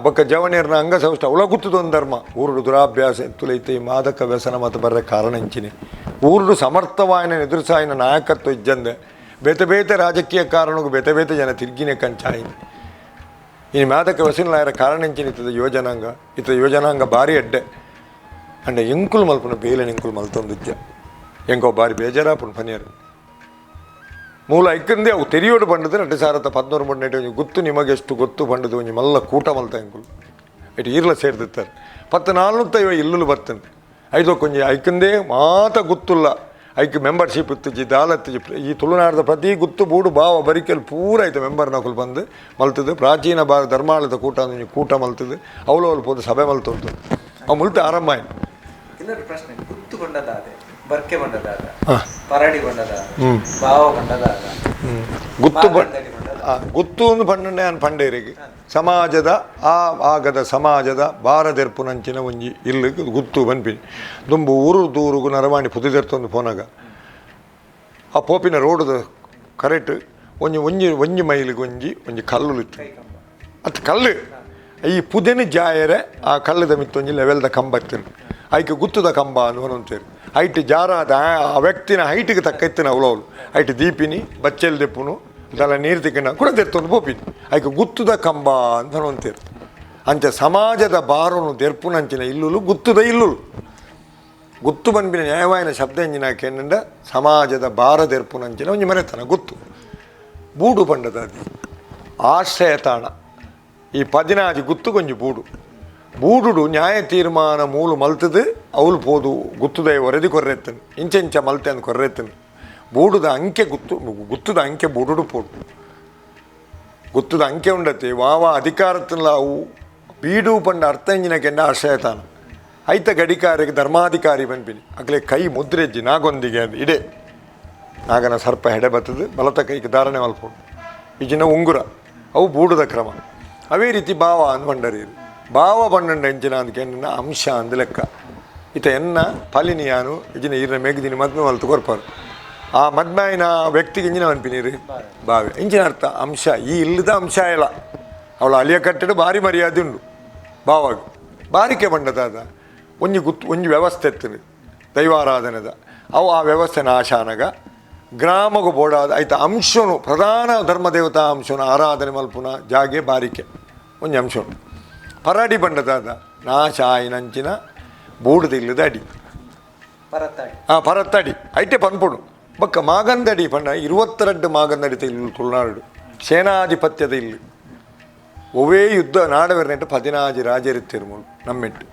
ಬೊಕ್ಕ ಜವನಿಯರ್ನ ಅಂಗಸೌಷ್ಠ ಅವಳ ಗುತ್ತದೊಂದು ಧರ್ಮ ಊರುಡು ದುರಾಭ್ಯಾಸ ಎತ್ತುಲೈತೆ ಮಾದಕ ವ್ಯಸನ ಮತ್ತು ಬರ್ರೆ ಕಾರಣ ಇಂಚಿನಿ ಊರುಡು ಸಮರ್ಥವಾಯನ ಎದುರುಸಾಯಿನ ನಾಯಕತ್ವ ಇಜ್ಜಂದೆ ಬೇತೆ ರಾಜಕೀಯ ಕಾರಣಕ್ಕೂ ಬೇತೆ ಜನ ತಿರ್ಗಿನೇ ಕಂಚಾಯಿನಿ ಇನ್ನು ಮಾದಕ ವ್ಯಸನಲಾಯರ ಕಾರಣ ಇಂಚಿನ ಇತ್ತದ ಯೋಜನಾಂಗ ಭಾರಿ ಅಡ್ಡೆ ಅಂಡ ಎಂಕುಲು ಮಲ್ಪನ ಬೇಲೆ ಎಂಕುಲು ಮಲ್ತೊಂದಿದ್ಯ ಎಂಕೋ ಬಾರಿ ಬೇಜಾರಾಪುನು ಪನಿಯರು ಮೂಲ ಐಕ್ಕಂದೇ ಅವು ತೆರಿಯೋಡು ಬಂಡದು 2013 ಒಂಜಿ ಗುತ್ತು ನಿಮಗೆ ಎಷ್ಟು ಗೊತ್ತು ಬಂಡದು ಒಂಜಿ ಮಲ್ಲ ಕೂಟ ಮಲ್ತ ಎಂಕುಲು ಇಟ್ಟು ಈರ್ಲ ಸೇರ್ದಿತ್ತಾರೆ 1450 ಇಲ್ಲುಲು ಬರ್ತಂತೆ ಐದು ಕೊಂಜಿ ಐಕ್ಕಂದೇ ಮಾತ ಗುತ್ತುಲ್ಲ ಐಕ್ ಮೆಂಬರ್ಶಿಪ್ ಇತ್ತಿಜಿ ದಾಲತ್ತಿಜಿ ಈ ತುಳುನಾಡದ ಪ್ರತಿ ಗುತ್ತು ಬೂಡು ಭಾವ ಬರಿಕೆಲ್ ಪೂರ ಐತೆ ಮೆಂಬರ್ ನಕುಲು ಬಂದು ಮಲ್ತದು ಪ್ರಾಚೀನ ಧರ್ಮಾಳದ ಕೂಟ ಮಲ್ತದು ಅವಳು ಪೋದು ಸಭೆ ಮಲ್ತೊಂದು ಅವು ಮುಲ್ತ ಆರಂಭ ಆಯ್ತು ಪ್ರಶ್ನೆ ಗುತ್ತು ಬಂಡದಾದೆ ಬರ್ಕೆ ಬಂಡದಾದ ಪರಡಿ ಬಂಡದಾದ ಭಾವ ಬಂಡದಾದ ಗುತ್ತು ಒಂದು ಪಂಡನೆ ಅನ್ ಪಂಡೇರಿಗೆ ಸಮಾಜದ ಆಗದ ಸಮಾಜದ ಬಾರದೆರ್ಪುನಂಚಿನ ಒಂಜಿ ಇಲ್ಲಿ ಗುತ್ತು ಬನ್ಪಿ ದುಂಬು ಊರು ದೂರುಗು ನರವಾಣಿ ಪುದಿದೆರ್ತೊಂದು ಪೋನಾಗ ಆ ಪೋಪಿನ ರೋಡ್ ಕರೆಕ್ಟ್ ಒಂಜಿ ಮೈಲಿಗೆ ಒಂಜಿ ಕಲ್ಲು ಇತ್ತು ಅದು ಕಲ್ಲು ಈ ಪುದೆನ ಜಾಯರೆ ಆ ಕಲ್ಲದ ಮಿತ್ತೊಂಜಿ ಲೆವೆಲ್ದ ಕಂಬ ಇತ್ತು ಆಯ್ಕೆ ಗುತ್ತದ ಕಂಬ ಅನ್ನುವಂತೇಳಿ ಹೈಟ್ ಜಾರಾದ ಆ ವ್ಯಕ್ತಿನ ಹೈಟಿಗೆ ತಕ್ಕ ಇತ್ತಿನ ಅವಳು ಹೈಟ್ ದೀಪಿನಿ ಬಚ್ಚೆಲ್ ದೆಪ್ಪುನು ಇದೆಲ್ಲ ನೀರು ತಿಕ್ಕಣ ಕೂಡ ತೆರ್ತೊಂದು ಪೋಪಿನಿ ಆಯ್ಕೆ ಗುತ್ತದ ಕಂಬ ಅಂತ ಅಂತೀರಿ ಅಂಚೆ ಸಮಾಜದ ಬಾರನು ದೆರ್ಪುನಂಚಿನ ಇಲ್ಲುಲು ಗುತ್ತದ ಇಲ್ಲುಲು ಗುತ್ತು ಬಂಪಿನ ನ್ಯಾಯವಾಯಿನ ಶಬ್ದ ಎಂಜಿನಾಕೆ ಏನಂಡ ಸಮಾಜದ ಬಾರದೆರ್ಪುನಂಚಿನ ಒಂಜಿ ಮರೆತನ ಗುತ್ತು ಬೂಡು ಪಂಡದಾದಿ ಆಶ್ರಯ ತಾಣ ಈ 16 ಗುತ್ತು ಕೊಂಜಿ ಬೂಡುಡು ನ್ಯಾಯ ತೀರ್ಮಾನ ಮೂಲು ಮಲ್ತದು ಅವಳು ಪೋದು ಗುತ್ತುದಯ ವರದಿ ಕೊರ್ರೆತ್ತನು ಇಂಚೆಂಚ ಮಲ್ತೆ ಅಂದು ಕೊರ್ರೆತ್ತನು ಬೂಡುದ ಅಂಕೆ ಗುತ್ತುದ ಅಂಕೆ ಬುಡುಡು ಪೋಡು ಗುತ್ತುದ ಅಂಕೆ ಉಂಡತೆ ವಾವ ಅಧಿಕಾರತ್ತಿಲ್ಲ ಅವು ಬೀಡು ಪಂಡ ಅರ್ಥ ಇಂಜಿನಕೆಂಡ ಆಶ್ರಯತಾನ ಐತ ಗಡಿಕಾರಿಗೆ ಧರ್ಮಾಧಿಕಾರಿ ಪನ್ಪಿನಿ ಅಗ್ಲೆ ಕೈ ಮುದ್ರೆಜ್ಜಿ ನಾಗೊಂದಿಗೆ ಅದು ಇಡೆ ನಾಗನ ಸರ್ಪ ಹೆಡೆ ಬತ್ತದು ಬಲತ ಕೈಗೆ ಧಾರಣೆ ಮಲ್ಪೋಡು ಈಜಿನ ಉಂಗುರ ಅವು ಬೂಡುದ ಕ್ರಮ ಅವೇ ರೀತಿ ಭಾವ ಅಂದ್ ಬಂಡರೀರು ಭಾವ ಬಂಡ ಎಂಚಿನ ಅದಕ್ಕೆ ಅಂಶ ಅಂದ ಲೆಕ್ಕ ಈತ ಎನ್ನ ಫಲಿನಿಯಾನು ಇಜಿನ ಈರಿನ ಮೇಗದಿನ ಮದ್ಮೆ ಮಲ್ತು ಕೊರ್ಪಾರು ಆ ಮದ್ಮಾಯಿನ ವ್ಯಕ್ತಿಗೆ ಇಂಜಿನ ಅನ್ಪಿನೀರು ಬಾವೆ ಇಂಜಿನ ಅರ್ಥ ಅಂಶ ಈ ಇಲ್ಲದ ಅಂಶ ಇಲ್ಲ ಅವಳು ಅಳಿಯ ಕಟ್ಟಡ ಭಾರಿ ಮರ್ಯಾದೆ ಉಂಡು ಭಾವಾಗ ಬಾರಿಕೆ ಬಂಡದಾದ ಒಂಜಿ ವ್ಯವಸ್ಥೆ ಎತ್ತನು ದೈವಾರಾಧನೆದ ಅವು ಆ ವ್ಯವಸ್ಥೆ ನಾಶಾನಗ ಗ್ರಾಮಗೂ ಬೋಡಾದ ಆಯ್ತು ಅಂಶನು ಪ್ರಧಾನ ಧರ್ಮದೇವತಾ ಅಂಶನು ಆರಾಧನೆ ಮಲ್ಪುನ ಜಾಗೆ ಬಾರಿಕೆ ಒಂಜಿ ಅಂಶನು ಪರಾಡಿ ಬಂಡದಾದ ನಾಶ ಆಯ್ನಂಚಿನ ಬೂಡದಿಲ್ಲದ ಅಡಿ ಪರತ್ತಡಿ ಐಟೆ ಪನ್ಪುಡು ಬೊಕ್ಕ ಮಾಗಂದಡಿ ಪಂಡ 22 ಮಾಗಂದಡಿ ಇಲ್ಲು ತುಳುನಾಡು ಸೇನಾಧಿಪತ್ಯದ ಇಲ್ಲಿ ಒವೇ ಯುದ್ಧ ನಾಡವೆರ್ನೆಟ್ಟು 14 ರಾಜರಿತ್ತಿರುಮುಳು ನಮ್ಮೆಟ್ಟು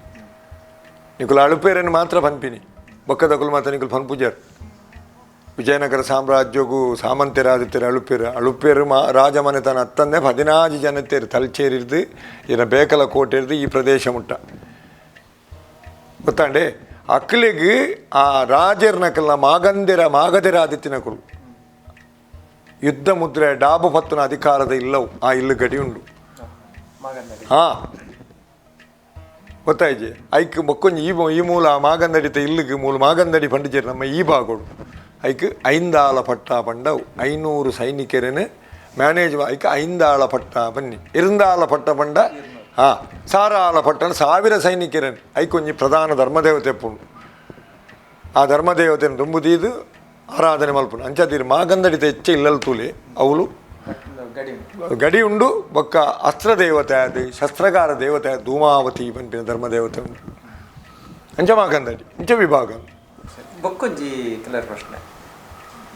ನಿಕುಲು ಅಳುಪೇರನ್ನು ಮಾತ್ರ ಪನ್ಪಿನಿ ಬೊಕ್ಕದಕುಲು ಮಾತ್ರ ನಿಕುಲು ಪನ್ಪುಜರ್ ವಿಜಯನಗರ ಸಾಮ್ರಾಜ್ಯಗೂ ಸಾಮಂತ್ಯರಾದಿತ್ಯರು ಅಳುಪೇರು ರಾಜಮನೆತನ ಹತ್ತಂದೆ 14 ಜನತೆಯರು ತಲ್ಚೇರಿರ್ದು ಇನ್ನು ಬೇಕಲ ಕೋಟೆ ಇರ್ದು ಈ ಪ್ರದೇಶ ಮುಟ್ಟ ಗೊತ್ತಾಂಡೆ ಅಕ್ಲಿಗೆ ಆ ರಾಜರ್ನಕಲ್ನ ಮಾಗಧರಾದಿತ್ಯನಕುಲು ಯುದ್ಧ ಮುದ್ರೆ ಡಾಬು ಪತ್ತನ ಅಧಿಕಾರದ ಇಲ್ಲವು ಆ ಇಲ್ಲು ಗಡಿ ಉಂಡು ಹಾಂ ಗೊತ್ತಾಯ್ಜೆ ಐಕ್ ಬೊಕ್ಕೊಂಜಿ ಈ ಮೂಲ ಮಾಗಂದಡಿತ ಇಲ್ಲಿಗೆ ಮೂಲ ಮಾಗಂದಡಿ ಪಂಡಿಜರು ನಮ್ಮ ಈ ಭಾಗೋಡು ಐಕ್ ಐಂದಾಳ ಪಟ್ಟ ಪಂಡವು 500 ಸೈನಿಕರನ್ನು ಮ್ಯಾನೇಜ್ ಐಕ್ ಐಂದಾಳ ಪಟ್ಟ ಬನ್ನಿ ಇರಂದಾಳ ಪಟ್ಟ ಪಂಡ ಹಾಂ ಸಾರಾಳ ಪಟ್ಟಣ 1000 ಸೈನಿಕರನ್ನು ಐಕೊಂಜಿ ಪ್ರಧಾನ ಧರ್ಮದೇವತೆ ಪುಂಡು ಆ ಧರ್ಮದೇವತೆಯನ್ನು ತುಂಬುದೀದು ಆರಾಧನೆ ಮಲ್ಪುಂಡು ಅಂಚದೀರು ಮಾಗಂದಡಿತ ಹೆಚ್ಚ ಇಲ್ಲಲ್ ತೂಲೆ ಅವಳು ಗಡಿ ಉಂಡು ಬೊಕ್ಕ ಅಸ್ತ್ರ ದೇವತೆ ಅದು ಶಸ್ತ್ರಗಾರ ದೇವತೆ ಧೂಮಾವತಿ ಪಂಪಿನ ಧರ್ಮದೇವತೆ ಉಂಡು ಅಂಚ ಮಾಗಂದಡಿ ಇಂಚ ವಿಭಾಗ ಬೊಕ್ಕೊಂಜಿ ಕೆಲರ್ ಪ್ರಶ್ನೆ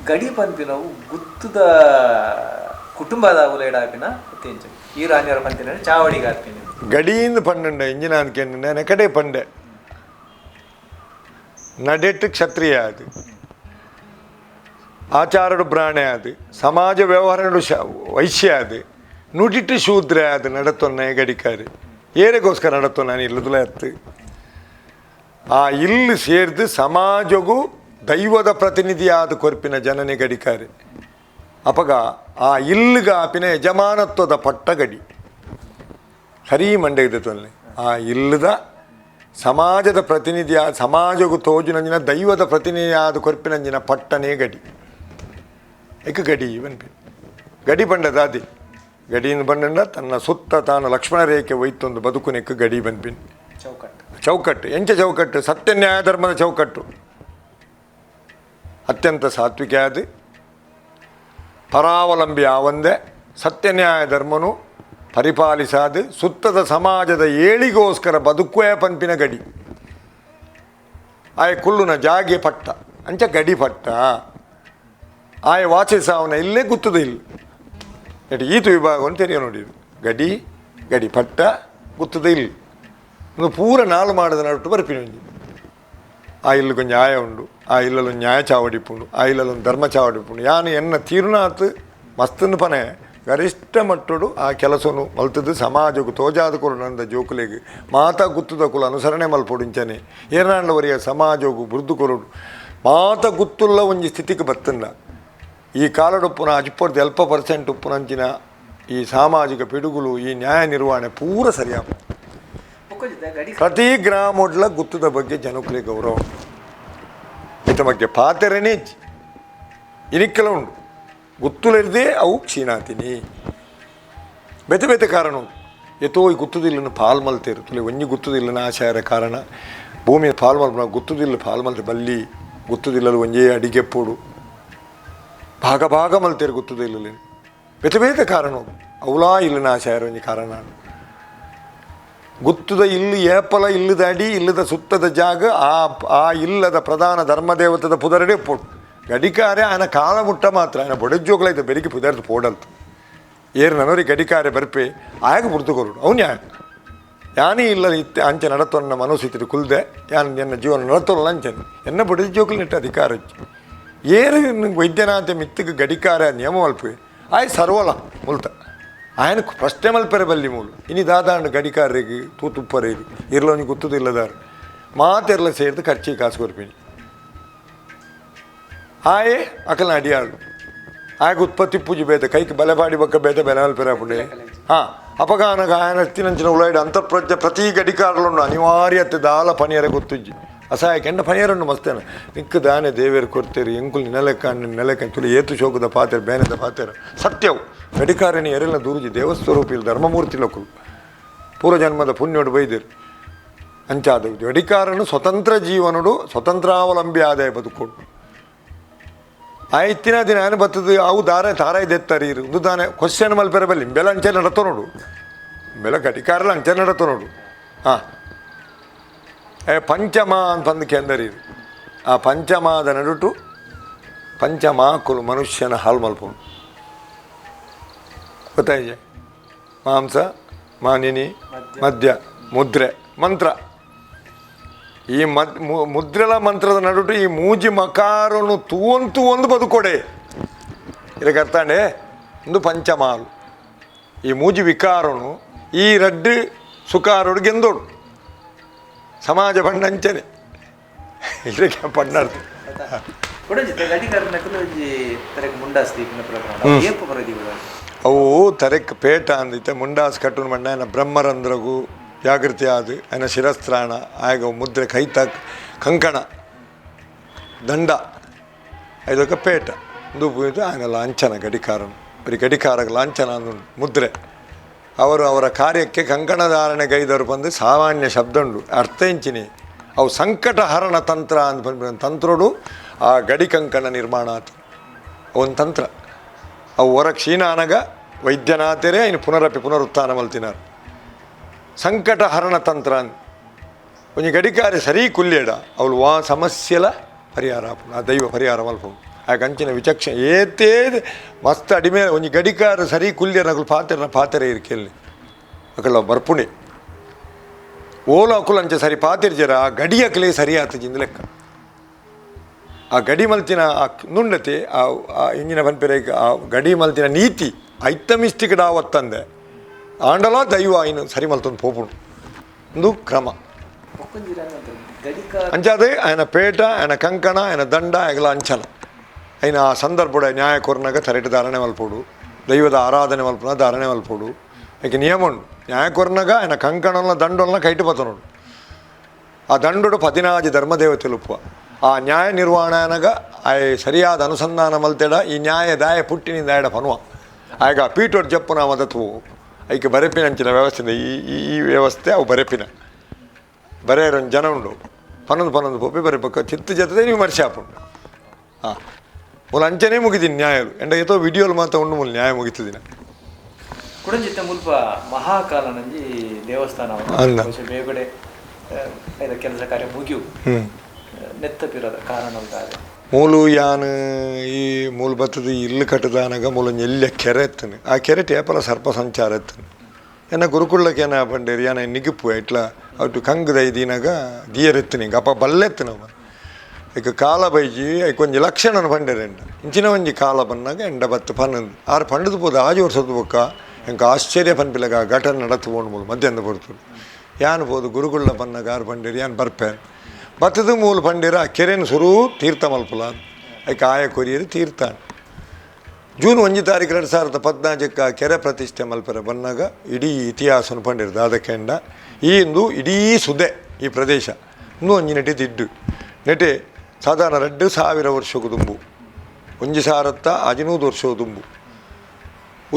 ಗಡಿ ಪನ್ಪಿನವು ಗುತ್ತುದ ಕುಟುಂಬದ ಉಲೇಡಾಪಿನ ತೆಂಚು ಈ ರಾಣಿಯವರ ಪಂಪಿನ ಚಾವಡಿಗೆ ಹಾಕ್ತೀನಿ ಗಡಿಯಿಂದ ಪಂಡ ಇಂಜಿನ ಅನ್ಕೊಂಡ ನೆಕಡೆ ಪಂಡೆ ನಡೆಟ್ಟು ಕ್ಷತ್ರಿಯ ಅದು ಆಚಾರಡು ಪ್ರಾಣೆ ಅದು ಸಮಾಜ ವ್ಯವಹಾರಡು ವೈಶ್ಯ ಅದು ನುಡಿಟ್ಟು ಶೂದ್ರ ಅದು ನಡತೊನ್ನ ಗಡಿಕಾರಿ ಏರೆಗೋಸ್ಕರ ನಡತೊ ನಾನು ಇಲ್ಲದಲ್ಲ ಎತ್ತು ಆ ಇಲ್ಲಿ ಸೇರಿದು ಸಮಾಜಗೂ ದೈವದ ಪ್ರತಿನಿಧಿಯಾದ ಕೊರ್ಪಿನ ಜನನೇ ಗಡಿಕಾರಿ ಅಪಗ ಆ ಇಲ್ಲಿಗ ಆಪಿನ ಯಜಮಾನತ್ವದ ಪಟ್ಟ ಗಡಿ ಸರಿ ಮಂಡ್ಯದ ತೊನ್ನೆ ಆ ಇಲ್ಲದ ಸಮಾಜದ ಪ್ರತಿನಿಧಿಯ ಸಮಾಜಗೂ ತೋಜುನಂಜಿನ ದೈವದ ಪ್ರತಿನಿಧಿಯಾದ ಕೊರ್ಪಿನಂಜಿನ ಪಟ್ಟನೇ ಗಡಿ ಏಕ ಗಡಿ ಬನ್ಪಿ ಗಡಿ ಬಂಡದಾದಿ ಗಡಿಯಿಂದ ಬಂಡ ತನ್ನ ಸುತ್ತ ತಾನು ಲಕ್ಷ್ಮಣ ರೇಖೆ ಒಯ್ತೊಂದು ಬದುಕುನೆಕ್ಕ ಗಡಿ ಬನ್ಪಿನ್ ಚೌಕಟ್ಟು ಎಂಚ ಚೌಕಟ್ಟು ಸತ್ಯ ನ್ಯಾಯ ಧರ್ಮದ ಚೌಕಟ್ಟು ಅತ್ಯಂತ ಸಾತ್ವಿಕ ಆದಿ ಪರಾವಲಂಬಿ ಆವಂದೆ ಸತ್ಯ ನ್ಯಾಯ ಧರ್ಮನು ಪರಿಪಾಲಿಸಾದು ಸುತ್ತದ ಸಮಾಜದ ಏಳಿಗೋಸ್ಕರ ಬದುಕುವೆ ಪಂಪಿನ ಗಡಿ ಆಯ ಕುಲ್ಲುನ ಜಾಗೆ ಪಟ್ಟ ಅಂಚ ಗಡಿ ಪಟ್ಟ ಆಯ ವಾಚಿಸಾವನ ಇಲ್ಲೇ ಗುತ್ತದ ಇಲ್ಲ ಎಟ್ ಈತು ವಿಭಾಗವನ್ನು ತೆರೆಯ ನೋಡಿ ಗಡಿ ಗಡಿ ಪಟ್ಟ ಗುತ್ತದ ಇಲ್ಲ ಒಂದು ಪೂರ ನಾಳು ಮಾಡಿದ ನಟ್ಟು ಬರ್ಪಿನಿ ಆ ಇಲ್ಲು ಕೊಂಚ ಆಯ ಉಂಡು ಆ ಇಲ್ಲೊಂದು ನ್ಯಾಯ ಚಾವಡಿಪುಂಡು ಆ ಇಲ್ಲೊಂದು ಧರ್ಮ ಚಾವಡಿಪುಂಡು ಯಾನು ಎನ್ನ ತೀರ್ನಾತ್ ಮಸ್ತನ ಪನೆ ಗರಿಷ್ಠ ಮಟ್ಟುಡು ಆ ಕೆಲಸನು ಮಲ್ತದ್ದು ಸಮಾಜಕ್ಕೂ ತೋಜಾದ ಕೊಡು ನಂದ ಜೋಕುಲೆಗೆ ಮಾತಾ ಗುತ್ತದ ಕುಲ ಅನುಸರಣೆ ಮಲ್ಪೊಡಿಂಚನೆ ಏನಾಂಡವರಿಯ ಸಮಾಜಕ್ಕೂ ಬುರ್ದು ಕೊರುಡು ಮಾತ ಗುತ್ತುಲ್ಲ ಒಂಜಿ ಸ್ಥಿತಿಗೆ ಬತ್ತಂಡ ಈ ಕಾಲಡುಪ್ಪುನ ಅಜ್ಪೊರ್ದು ಅಲ್ಪ % ಉಪ್ಪುನಂಚಿನ ಈ ಸಾಮಾಜಿಕ ಪಿಡುಗುಲು ಈ ನ್ಯಾಯ ನಿರ್ವಹಣೆ ಪೂರ ಸರಿಯಾಗ ಪ್ರತಿ ಗ್ರಾಮೊಡ್ಲ ಗುತ್ತದ ಬಗ್ಗೆ ಜನಕ್ಕಲೆ ಗೌರವ ಇತ ಬಗ್ಗೆ ಪಾತೆರನೇ ಇನಿಕ್ಕೆಲ ಉಂಡು ಗುತ್ತುಲಿರದೆ ಅವು ಕ್ಷೀಣಾತಿನಿ ಬೆತೆ ಬೆತೆ ಕಾರಣ ಎತ್ತೋ ಈ ಗುತ್ತುದಿಲ್ಲನ್ನು ಪಾಲ್ ಮಲ್ತೇರು ತುಲೆ ಒಂಜಿ ಗುತ್ತುದಿಲ್ಲನ ಆಶಾರ ಕಾರಣ ಭೂಮಿ ಪಾಲ್ ಮಲ್ಪನ ಗುತ್ತುದಿಲ್ಲ ಪಾಲ್ ಮಲ್ತೆ ಬಲ್ಲಿ ಗುತ್ತುದಿಲ್ಲಲು ಒಂಜೇ ಅಡಿಗೆ ಪೋಡು ಭಾಗ ಭಾಗ ಮಲ್ತೇರು ಗುತ್ತುದಿಲ್ಲ ಬೆತೆ ಬೇತೆ ಕಾರಣ ಅವಲಾ ಇಲ್ಲನ ಆಶಾರ ಒಂಜಿ ಕಾರಣ ಗುತ್ತದ ಇಲ್ಲಿ ಏಪಲ ಇಲ್ಲದ ಅಡಿ ಇಲ್ಲದ ಸುತ್ತದ ಜಾಗ ಆ ಇಲ್ಲದ ಪ್ರಧಾನ ಧರ್ಮದೇವತದ ಪುದರಡೆ ಪೋಡು ಗಡಿಕಾರೆ ಆಯನ ಕಾಲ ಮುಟ್ಟ ಮಾತ್ರ ಆಯನ ಬೊಡೆಜ್ಜೋಗ್ಲೈತೆ ಬೆರಿಗ್ಗೆ ಪುದರ್ದು ಪೋಡಲ್ತು ಏರು ನನವರಿ ಗಡಿಕಾರೆ ಬರ್ಪೆ ಆಯಾಗ ಬುರ್ದುಕೊರುಡು ಅವ್ನು ಯಾನೇ ಇಲ್ಲ ಇತ್ತೆ ಅಂಚೆ ನಡತೊನ್ನ ಮನೋಸ್ಥಿತಿ ಕುಲ್ದೆ ಯಾನು ಎನ್ನ ಜೀವನ ನಡತೋಲ್ಲ ಅಂಚನೆ ಎನ್ನ ಬೊಡೆಜ್ಜೋಗ್ಲು ನೆಟ್ಟು ಅಧಿಕಾರ ಏರು ವೈದ್ಯನಾಥ ಮಿತ್ತಿಗೆ ಗಡಿಕಾರ ನಿಯಮ ಮಲ್ಪೆ ಆಯ್ ಸರ್ವಲ ಮುಲ್ತ ఆయన ಪ್ರಶ್ನೆ ಮಲ್ಪರೆ ಬಲ್ಲಿ ಮೂಲು ಇನಿ ದಾದಾಂಡು ಗಡಿಕಾರರಿಗೆ ತೂತುಪ್ಪರೆ ಇದು ಇರ್ಲೊಂದು ಗುತ್ತುದಿಲ್ಲದಾರು ಮಾತೆರ್ಲ ಸೇರ್ದು ಖರ್ಚಿ ಕಾಸು ಕೊರ್ಪಿನಿ ಆಯೇ ಅಕಲ್ನ ಅಡಿಯಾಳು ಆಗ ಉತ್ಪತ್ತಿ ಪೂಜೆ ಬೇತ ಕೈಗೆ ಬಲೆಪಾಡಿ ಬಕ್ಕ ಬೇತ ಬೆಲೆ ಮಲ್ಪೆರಾಪುಡೆ ಹಾಂ ಅಪಗಾನಗ ఆయన ಎತ್ತಿನಂಚಿನ ಉಳಾಯ್ಡು ಅಂತರ್ಪ್ರಜ್ಞ ಪ್ರತಿ ಗಡಿಕಾರಲುಂಡು ಅನಿವಾರ್ಯತೆ ದಾಲ ಪನಿಯರೆ ಗೊತ್ತುಜ್ಜಿ ಅಸಹಾಯಕ್ಕೆ ಎಂಡ ಪನಿಯರನ್ನು ಮಸ್ತೇನೆ ನಿಕ್ಕ ದಾನೆ ದೇವೇರು ಕೊಡ್ತೇರಿ ಎಂಕುಲ್ ನೆಲೆಕ್ಕ ತುಳಿ ಏತು ಶೋಕದ ಪಾತೆರು ಬೇನೆದ ಪಾತೆರು ಸತ್ಯವು ಗಡಿಕಾರನಿ ಎರೆಲ್ಲ ದೂರುಜಿ ದೇವಸ್ವರೂಪಿಲ್ ಧರ್ಮಮೂರ್ತಿ ಲೋಕರು ಪೂರ್ವಜನ್ಮದ ಪುಣ್ಯೋಡು ಬೈದಿರು ಅಂಚಾದ ಗಡಿಕಾರನು ಸ್ವತಂತ್ರ ಜೀವನುಡು ಸ್ವತಂತ್ರಾವಲಂಬಿ ಆದಾಯ ಬದುಕೋಡು ಆಯ್ತಿನ ದಿನ ಏನು ಬರ್ತದೆ ಅವು ತಾರ ಇದೆತ್ತಾರೆ ಇರು ಒಂದು ತಾನೆ ಕ್ವಶನ್ ಮಲ್ಪೆರೆ ಬಲ್ಲಿ ಬೆಲೆ ಅಂಚೆ ನಡತೋ ನೋಡು ಬೆಲೆ ಗಡಿಕಾರಲ್ಲ ಅಂಚೆ ನಡತೋ ನೋಡು ಹಾಂ ಪಂಚಮ ಅಂತಂದು ಕೇಂದರಿ ಆ ಪಂಚಮಾದ ನಡುಟು ಪಂಚಮಾಕುಲು ಮನುಷ್ಯನ ಹಾಳು ಮಲ್ಪೋನು ಗೊತ್ತಾಯ್ತು ಮಾಂಸ ಮಾನಿನಿ ಮದ್ಯ ಮುದ್ರೆ ಮಂತ್ರ ಈ ಮುದ್ರೆಲ ಮಂತ್ರದ ನಡುಟು ಈ ಮೂಜಿ ಮಕಾರನು ತೂವಂತೂ ಒಂದು ಬದುಕೊಡೆ ಇದಕ್ಕೆ ಅರ್ಥಾಂಡೆ ಒಂದು ಪಂಚಮಾಲು ಈ ಮೂಜಿ ವಿಕಾರನು ಈ ರಡ್ಡು ಸುಕಾರೋಡು ಗೆಂದೋಡು ಸಮಾಜ ಪಂಡಂಚನೆ ಇದಕ್ಕೆ ಪಂಡಾರ್ದು ಅವು ತರೆಕ್ ಪೇಟ ಅಂದಿತ್ತೆ ಮುಂಡಾಸ್ ಕಟ್ಟು ಮಂಡ ఆయన ಬ್ರಹ್ಮರಂಧ್ರಗೂ ಜಾಗೃತಿ ಆದು ఆయన ಶಿರಸ್ತ್ರಾಣ ಆಗ ಮುದ್ರೆ ಕೈತಾಕ್ ಕಂಕಣ ದಂಡ ಇದಕ್ಕೆ ಪೇಟ ಇದು ఆయన ಲಾಂಛನ ಗಡಿಕಾರನು ಬರೀ ಗಡಿಕಾರಗ ಲಾಂಛನ ಅಂದು ಮುದ್ರೆ ಅವರು ಅವರ ಕಾರ್ಯಕ್ಕೆ ಕಂಕಣಧಾರಣೆ ಗೈದವರು ಬಂದು ಸಾಮಾನ್ಯ ಶಬ್ದ ಉಂಡು ಅರ್ಥ ಇಂಚಿನಿ ಅವು ಸಂಕಟ ಹರಣ ತಂತ್ರ ಅಂತ ಬಂದ್ಬಿಟ್ಟು ತಂತ್ರೋಡು ಆ ಗಡಿ ಕಂಕಣ ನಿರ್ಮಾಣ ಆತು ಒಂದು ತಂತ್ರ ಅವು ಹೊರ ಕ್ಷೀಣಾನಗ ವೈದ್ಯನಾಥರೇ ಇನ್ನು ಪುನರುತ್ಥಾನ ಮಲ್ತಿನಾರು ಸಂಕಟ ಹರಣ ತಂತ್ರ ಒಂದು ಗಡಿಕಾರಿ ಸರಿ ಕುಲ್ಲೇಡ ಅವಳು ಸಮಸ್ಯೆಲ ಪರಿಹಾರ ಆ ದೈವ ಪರಿಹಾರ ಮಲ್ಪ ಆ ಕಂಚಿನ ವಿಚಕ್ಷಣೆ ಏತೇ ಮಸ್ತ್ ಅಡಿಮೆ ಒಂದು ಗಡಿಕಾರ ಸರಿ ಕುಲ್ಯ ನಗಲು ಪಾತೆರೆ ಇರ್ಕೆಲ್ಲಿ ಅಕಲ್ಲ ಬರ್ಪುಣೆ ಓಲು ಅಕುಲು ಅಂಚೆ ಸರಿ ಪಾತಿರ್ಜರ ಆ ಗಡಿ ಅಕಲೇ ಸರಿ ಆತಜಿಂದ ಲೆಕ್ಕ ಆ ಗಡಿ ಮಲ್ತಿನ ಆ ನುಂಡತೆ ಆ ಇಂಜಿನ ಪನ್ಪೆರೆ ಆ ಗಡಿ ಮಲ್ತಿನ ನೀತಿ ಐತ್ತಮಿಸ್ಟಿಕಡ ಒತ್ತಂದೆ ಆಂಡಲ ದೈವ ಇನ್ನು ಸರಿ ಮಲ್ತೊಂದು ಪೋಪುಂಡು ಒಂದು ಕ್ರಮ ಅಂಚಾದೆ ఆయన ಪೇಟ ఆయన ಕಂಕಣ ఆయన ದಂಡ ಆಗಲ ಅಂಚನ అయిన ಆ ಸಂದರ್ಭದ ನ್ಯಾಯ ಕೊರ್ನಾಗ ತರೆಟ್ ಧಾರಣೆ ಮಲ್ಪೋಡು ದೈವದ ಆರಾಧನೆ ಮಲ್ಪನ ಧಾರಣೆ ಮಲ್ಪೋಡು ಯಾಕೆ ನಿಯಮ ಉಂಡು ನ್ಯಾಯ ಕೊರ್ನಾಗ ఆయన ಕಂಕಣನ ದಂಡೊಲ್ನ ಕೈಟು ಬತ್ತ ನೋಡು ಆ ದಂಡೋಡು 14 ಧರ್ಮದೇವತೆಲು ಉಪ್ಪ ಆ ನ್ಯಾಯ ನಿರ್ವಹಣೆನಾಗ ಆ ಸರಿಯಾದ ಅನುಸಂಧಾನ ಮಲ್ತೆಡ ಈ ನ್ಯಾಯ ದಾಯ ಪುಟ್ಟಿನಿಂದ ಆಯ್ಡ ಪನುವ ಆಗ ಪೀಟೋಡ್ ಜಪ್ಪು ನಾವು ಮದತ್ವು ಐಕೆ ಬರೆಪಿನ ಅಂಚಿನ ವ್ಯವಸ್ಥೆ ಈ ವ್ಯವಸ್ಥೆ ಅವು ಬರೆಪಿನ ಬರೆಯರೊಂದು ಜನ ಉಂಡು ಪನ್ನೊಂದು ಪೊಪ್ಪೆ ಬರೆಪಕ್ಕ ಚಿತ್ತ ಜೊತೆ ನೀವು ಮರ್ಶಾಪುಂಡು ಹಾಂ ಮೂಲ ಅಂಚನೆ ಮುಗಿದೀನಿ ನ್ಯಾಯಲು ಎಂಡ ಏತೋ ವಿಡಿಯೋಲು ಮಾತ್ರ ಉಂಡು ಮೂಲ ನ್ಯಾಯ ಮುಗಿತದಿನ ಕುಡಂಜಿತ್ತ ಮುಲ್ಪ ಮಹಾಕಾಲ ನಂಜಿ ದೇವಸ್ಥಾನ ಬೇಗಡೆ ಕೆಲಸ ಕಾರ್ಯ ಮುಗಿಯು ನೆತ್ತಪಿರೋದ ಕಾರಣ ಅಂತಾರೆ ಮೂಲು ಯಾನು ಈ ಮೂಲು ಬತ್ತದ ಇಲ್ಲು ಕಟ್ಟದಾನಾಗ ಮೂಲ ಎಲ್ಲಿ ಕೆರೆ ಎತ್ತನು ಆ ಕೆರೆ ಟೇಪಲ ಸರ್ಪ ಸಂಚಾರ ಎತ್ತನು ಏನ ಗುರುಕುಳ್ಳಕ್ಕೇನ ಪಂಡೇರಿ ಯಾನ ನಿಗಿಪ್ಪು ಇಟ್లా ಅಟ್ಟು ಕಂಗದ ಇದೀನಾಗ ದಿಯರೆತ್ತನಿ ಅಪ್ಪ ಬಲ್ಲೆತ್ತು ನಾವು ಈಗ ಕಾಲ ಬೈಜಿ ಕೊಂಚ ಲಕ್ಷಣ ಪಂಡೇರೆಂಡ ಇಂಚಿನ ಒಂಜಿ ಕಾಲ ಬನ್ನಾಗ ಎಂಡ ಬತ್ತು ಪನ್ನೊಂದು ಆರು ಪಂಡದು ಪೋದು ಆಜು ವರ್ಷದ ಬೊಕ್ಕ ಎಂಕ ಆಶ್ಚರ್ಯ ಪನ್ಪಿಲಾಗ ಆ ಘಟನೆ ನಡತ್ಕೊಂಡು ಮೂಲು ಮಧ್ಯಾಹ್ನ ಬರ್ತದೆ ಯಾನು ಪೋದು ಗುರುಗುಳ್ಳ ಪನ್ನಾಗ ಆರು ಪಂಡೇರಿ ಯಾನು ಬರ್ಪೇನು ಬತ್ತದ ಮೂಲ ಪಂಡೇರ ಆ ಕೆರೆನ ಸುರು ತೀರ್ಥ ಮಲ್ಪಲ ಐಕೆ ಆಯ ಕೊರಿಯರು ತೀರ್ಥ ಜೂನ್ 1 ತಾರೀಕು 2014 ಆ ಕೆರೆ ಪ್ರತಿಷ್ಠೆ ಮಲ್ಪರೆ ಬಂದಾಗ ಇಡೀ ಇತಿಹಾಸನ ಪಂಡಿರ್ದು ಅದಕ್ಕೆಂಡ ಈ ಇಂದು ಇಡೀ ಸುದೆ ಈ ಪ್ರದೇಶ ಇನ್ನೂ ಒಂಜಿ ನೆಟೆ ತಿಡ್ಡು ನೆಟೆ ಸಾಧಾರಣ 2000 ವರ್ಷಕ್ಕೂ ತುಂಬು 1015 ವರ್ಷವು ತುಂಬು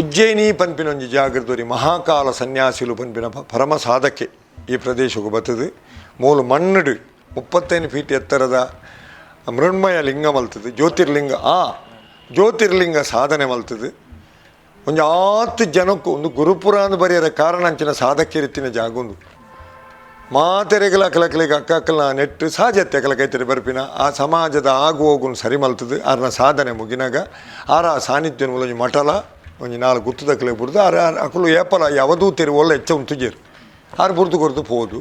ಉಜ್ಜಯಿನಿ ಪನ್ಪಿನ ಒಂಜಿ ಜಾಗೃತರಿ ಮಹಾಕಾಲ ಸನ್ಯಾಸಿಲು ಪನ್ಪಿನ ಪರಮ ಸಾಧಕೆ ಈ ಪ್ರದೇಶಕ್ಕೂ ಬರ್ತದೆ ಮೂಲು ಮಣ್ಣುಡು 35 ಫೀಟ್ ಎತ್ತರದ ಮೃಣ್ಮಯ ಲಿಂಗ ಮಲ್ತದೆ ಜ್ಯೋತಿರ್ಲಿಂಗ ಸಾಧನೆ ಮಲ್ತದೆ ಒಂದು 10 ಜನಕ್ಕೂ ಒಂದು ಗುರುಪುರಾಣ ಬರೆಯರ ಕಾರಣ ಅಂಚಿನ ಸಾಧಕ್ಕೆ ರೀತಿನ ಜಾಗೊಂದು ಮಾತೆರೆಗಳ ಅಕಲಕಲಿಗೆ ಅಕ್ಕಕ್ಕಲ ನೆಟ್ಟು ಸಹಜತೆ ಅಕಲ ಕೈತರಿ ಬರ್ಪಿನ ಆ ಸಮಾಜದ ಆಗು ಹೋಗುನು ಸರಿ ಮಲ್ತದೆ ಆರನ ಸಾಧನೆ ಮುಗಿನಾಗ ಆರ ಸಾನ್ನಿಧ್ಯ ಮೂಲಂಜಿ ಮಠಲ ಒಂಜಿ 4 ಗುತ್ತುದಕ್ಕಲೆ ಬುಡ್ದು ಆರ ಅಕಲು ಏಪಲ ಯಾವದೂ ತೆರಿ ಒಳ್ಳೆ ಹೆಚ್ಚ ಉಂತುಜೇರು ಆರು ಬುರ್ದು ಕೊರ್ದು ಹೋದು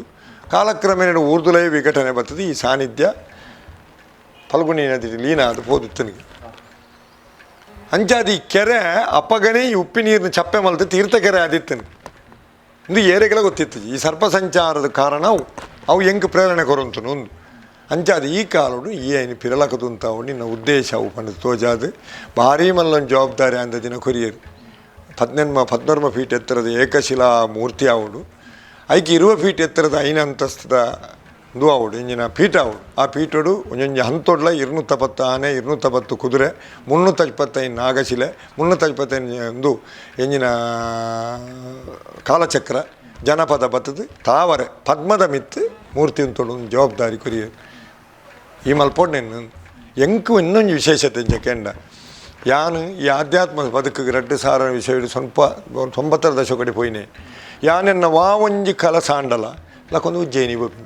ಕಾಲಕ್ರಮೇಣ ಊರ್ದುಲೇ ವಿಘಟನೆ ಬರ್ತದೆ ಈ ಸಾನ್ನಿಧ್ಯ ಫಲ್ಗುಣಿ ನದಿ ಲೀನ ಅದು ಹೋದಿತ್ತನಿಗೆ ಅಂಚಾದ ಈ ಕೆರೆ ಅಪ್ಪಗನೇ ಈ ಉಪ್ಪಿ ನೀರಿನ ಚಪ್ಪೆ ಮಲ್ತು ತೀರ್ಥ ಕೆರೆ ಆದಿತ್ತನು ಇಂದು ಏರೆಗೆಲ್ಲ ಗೊತ್ತಿತ್ತು ಈ ಸರ್ಪ ಸಂಚಾರದ ಕಾರಣ ಅವು ಹೆಂಗೆ ಪ್ರೇರಣೆ ಕೊರಂತನು ಒಂದು ಅಂಚಾದ ಈ ಕಾಲಡು ಈ ಐನು ಪಿರಲಕದು ಅಂತ ನಿನ್ನ ಉದ್ದೇಶ ಅವು ಪಂಡ ತೋಜಾದು ಭಾರಿ ಮಲ್ಲೊಂದು ಜವಾಬ್ದಾರಿ ಅಂದ ದಿನ ಕೊರಿಯರು 14 ಫೀಟ್ ಎತ್ತರದ ಏಕಶಿಲಾ ಮೂರ್ತಿ ಆವಡು ಐಕೆ 20 ಫೀಟ್ ಎತ್ತರದ 5 ಅಂತಸ್ತದ ಇದು ಆವಡು ಇಂಜಿನ ಪೀಠ ಆವಡು ಆ ಪೀಠಡು ಒಂಜೊಂಜಿ ಹಂತೊಡ್ಲ 270 ಆನೆ 270 ಕುದುರೆ 325 ನಾಗಶಿಲೆ 325 ಒಂದು ಎಂಜಿನ ಕಾಲಚಕ್ರ ಜನಪದ ಬತ್ತದು ತಾವರೆ ಪದ್ಮದ ಮಿತ್ತು ಮೂರ್ತಿ ಅಂತೊಡು ಒಂದು ಜವಾಬ್ದಾರಿ ಕೊರಿಯರು ಈ ಮಲ್ಪೊಡ್ನೇನು ಎಂಕು ಇನ್ನೊಂದು ವಿಶೇಷತೆ ಕೆಂಡ ಯಾನು ಈ ಆಧ್ಯಾತ್ಮ ಬದುಕಿಗೆ 2 ಸಾವಿರ ವಿಷಯ ಸ್ವಲ್ಪ 90ರ ದಶಕಡಿ ಪೋಯಿನೆ ಯಾನೆನ್ನ ಒಂಜಿ ಕಲ ಸಾಂಡಲ ಲಕ್ಕೊಂದು ಉಜ್ಜಯಿನಿ ಬೋಪಿ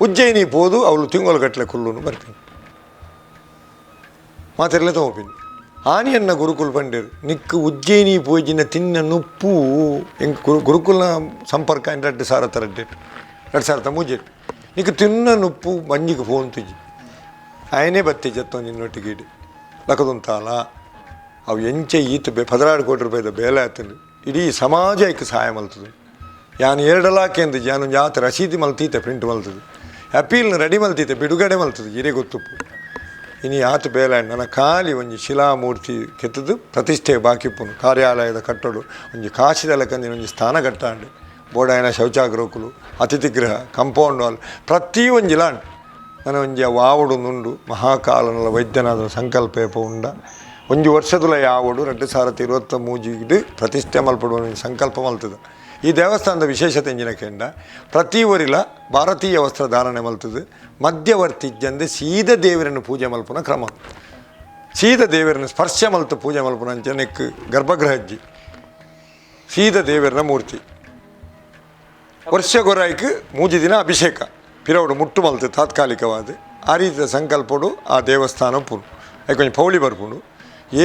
ಉಜ್ಜಯಿನಿ ಪೋದು ಅವಳು ತಿಂಗಳು ಗಟ್ಟಲೆ ಕುಲ್ಲುನು ಬರ್ತೀನಿ ಮಾತೆಲ್ಲ ತಗೋಪಿನಿ ಆನಿಯನ್ನ ಗುರುಕುಲ್ ಪಂಡೇರು ನಿಕ್ಕು ಉಜ್ಜಯಿನಿ ಪೋಜಿನ ತಿನ್ನ ನುಪ್ಪು ಹೆಂಗೆ ಗುರುಕುಲ್ನ ಸಂಪರ್ಕ 2 ಸಾವಿರ ತರಡ್ಡೇಟು 2 ಸಾವಿರ ಮೂಜೆಟ್ ನಿಕ್ಕು ತಿನ್ನ ನುಪ್ಪು ಮಂಜಿಗೆ ಫೋನ್ ತುಜಿ ఆయనే బత్తి చెత్తం నిన్నొట్టిగీడి లకదుంతాల అవి ఎంచే ఈత 16 కోಟಿ ರೂಪಾಯಿದ ಬೇಲೆ ಆತನು ಇಡೀ ಸಮಾಜಕ್ಕೆ ಸಹಾಯ ಮಲ್ತದೆ ಯಾನು 2 ಲಾಖೆಂದು ಯಾನು ಜಾತ ರಸೀದಿ ಮಲ್ತೀತೆ ಪ್ರಿಂಟ್ ಮಲ್ತದೆ ಅಪೀಲ್ನ ರೆಡಿ ಮಲ್ತೀತೆ ಬಿಡುಗಡೆ ಮಲ್ತದೆ ಇರೇ ಗೊತ್ತುಪ್ಪು ಇನ್ನು ಆತ ಬೇಲೆ ನನ್ನ ಖಾಲಿ ಒಂಜಿ ಶಿಲಾಮೂರ್ತಿ ಕೆತ್ತದು ಪ್ರತಿಷ್ಠೆ ಬಾಕಿಪ್ಪುನು ಕಾರ್ಯಾಲಯದ ಕಟ್ಟಡು ಒಂಜಿ ಕಾಶಿದೆಲ್ಲ ಕಂದಿನ ಒಂಜಿ ಸ್ಥಾನ ಕಟ್ಟಾಂಡು ಬೋಡಾಯನ ಶೌಚಾಗೃಹಕುಲು ಅತಿಥಿ ಗೃಹ ಕಂಪೌಂಡ್ ವಾಲ್ ಪ್ರತಿ ಒಂಜಿಲಾಂಡು ನನ್ನ ಒಂಜಿ ವಾವಡು ನುಂಡು ಮಹಾಕಾಲನಲ ವೈದ್ಯನಾದ ಸಂಕಲ್ಪ ಉಂಡ ಒಂಜಿ ವರ್ಷದಲ ಯಾವಡು 2023 ಪ್ರತಿಷ್ಠೆ ಮಲ್ಪಡುವ ಸಂಕಲ್ಪ ಮಲ್ತದ ಈ ದೇವಸ್ಥಾನದ ವಿಶೇಷತೆ ಎಂಜಿನ ಕೆಂಡ ಪ್ರತಿ ಊರಿಲ ಭಾರತೀಯ ವಸ್ತ್ರ ಧಾರಣೆ ಮಲ್ತದೆ ಮಧ್ಯವರ್ತಿ ಇಜ್ಜಂದೆ ಸೀದ ದೇವರನ್ನು ಪೂಜೆ ಮಲ್ಪುನ ಕ್ರಮ ಸೀದ ದೇವರನ್ನು ಸ್ಪರ್ಶ ಮಲ್ತು ಪೂಜೆ ಮಲ್ಪುನ ಅಂಚನೆಕ್ ಗರ್ಭಗೃಹಜ್ಜಿ ಸೀದ ದೇವರನ ಮೂರ್ತಿ ವರ್ಷಗೊರಾಯ್ಕೆ 3 ದಿನ ಅಭಿಷೇಕ ಪಿರವಡು ಮುಟ್ಟು ಮಲ್ತು ತಾತ್ಕಾಲಿಕವಾದ ಆ ರೀತಿಯ ಸಂಕಲ್ಪಡು ಆ ದೇವಸ್ಥಾನ ಪುನು ಕೊಂಚ ಪೌಳಿ ಬರ್ಪುಂಡು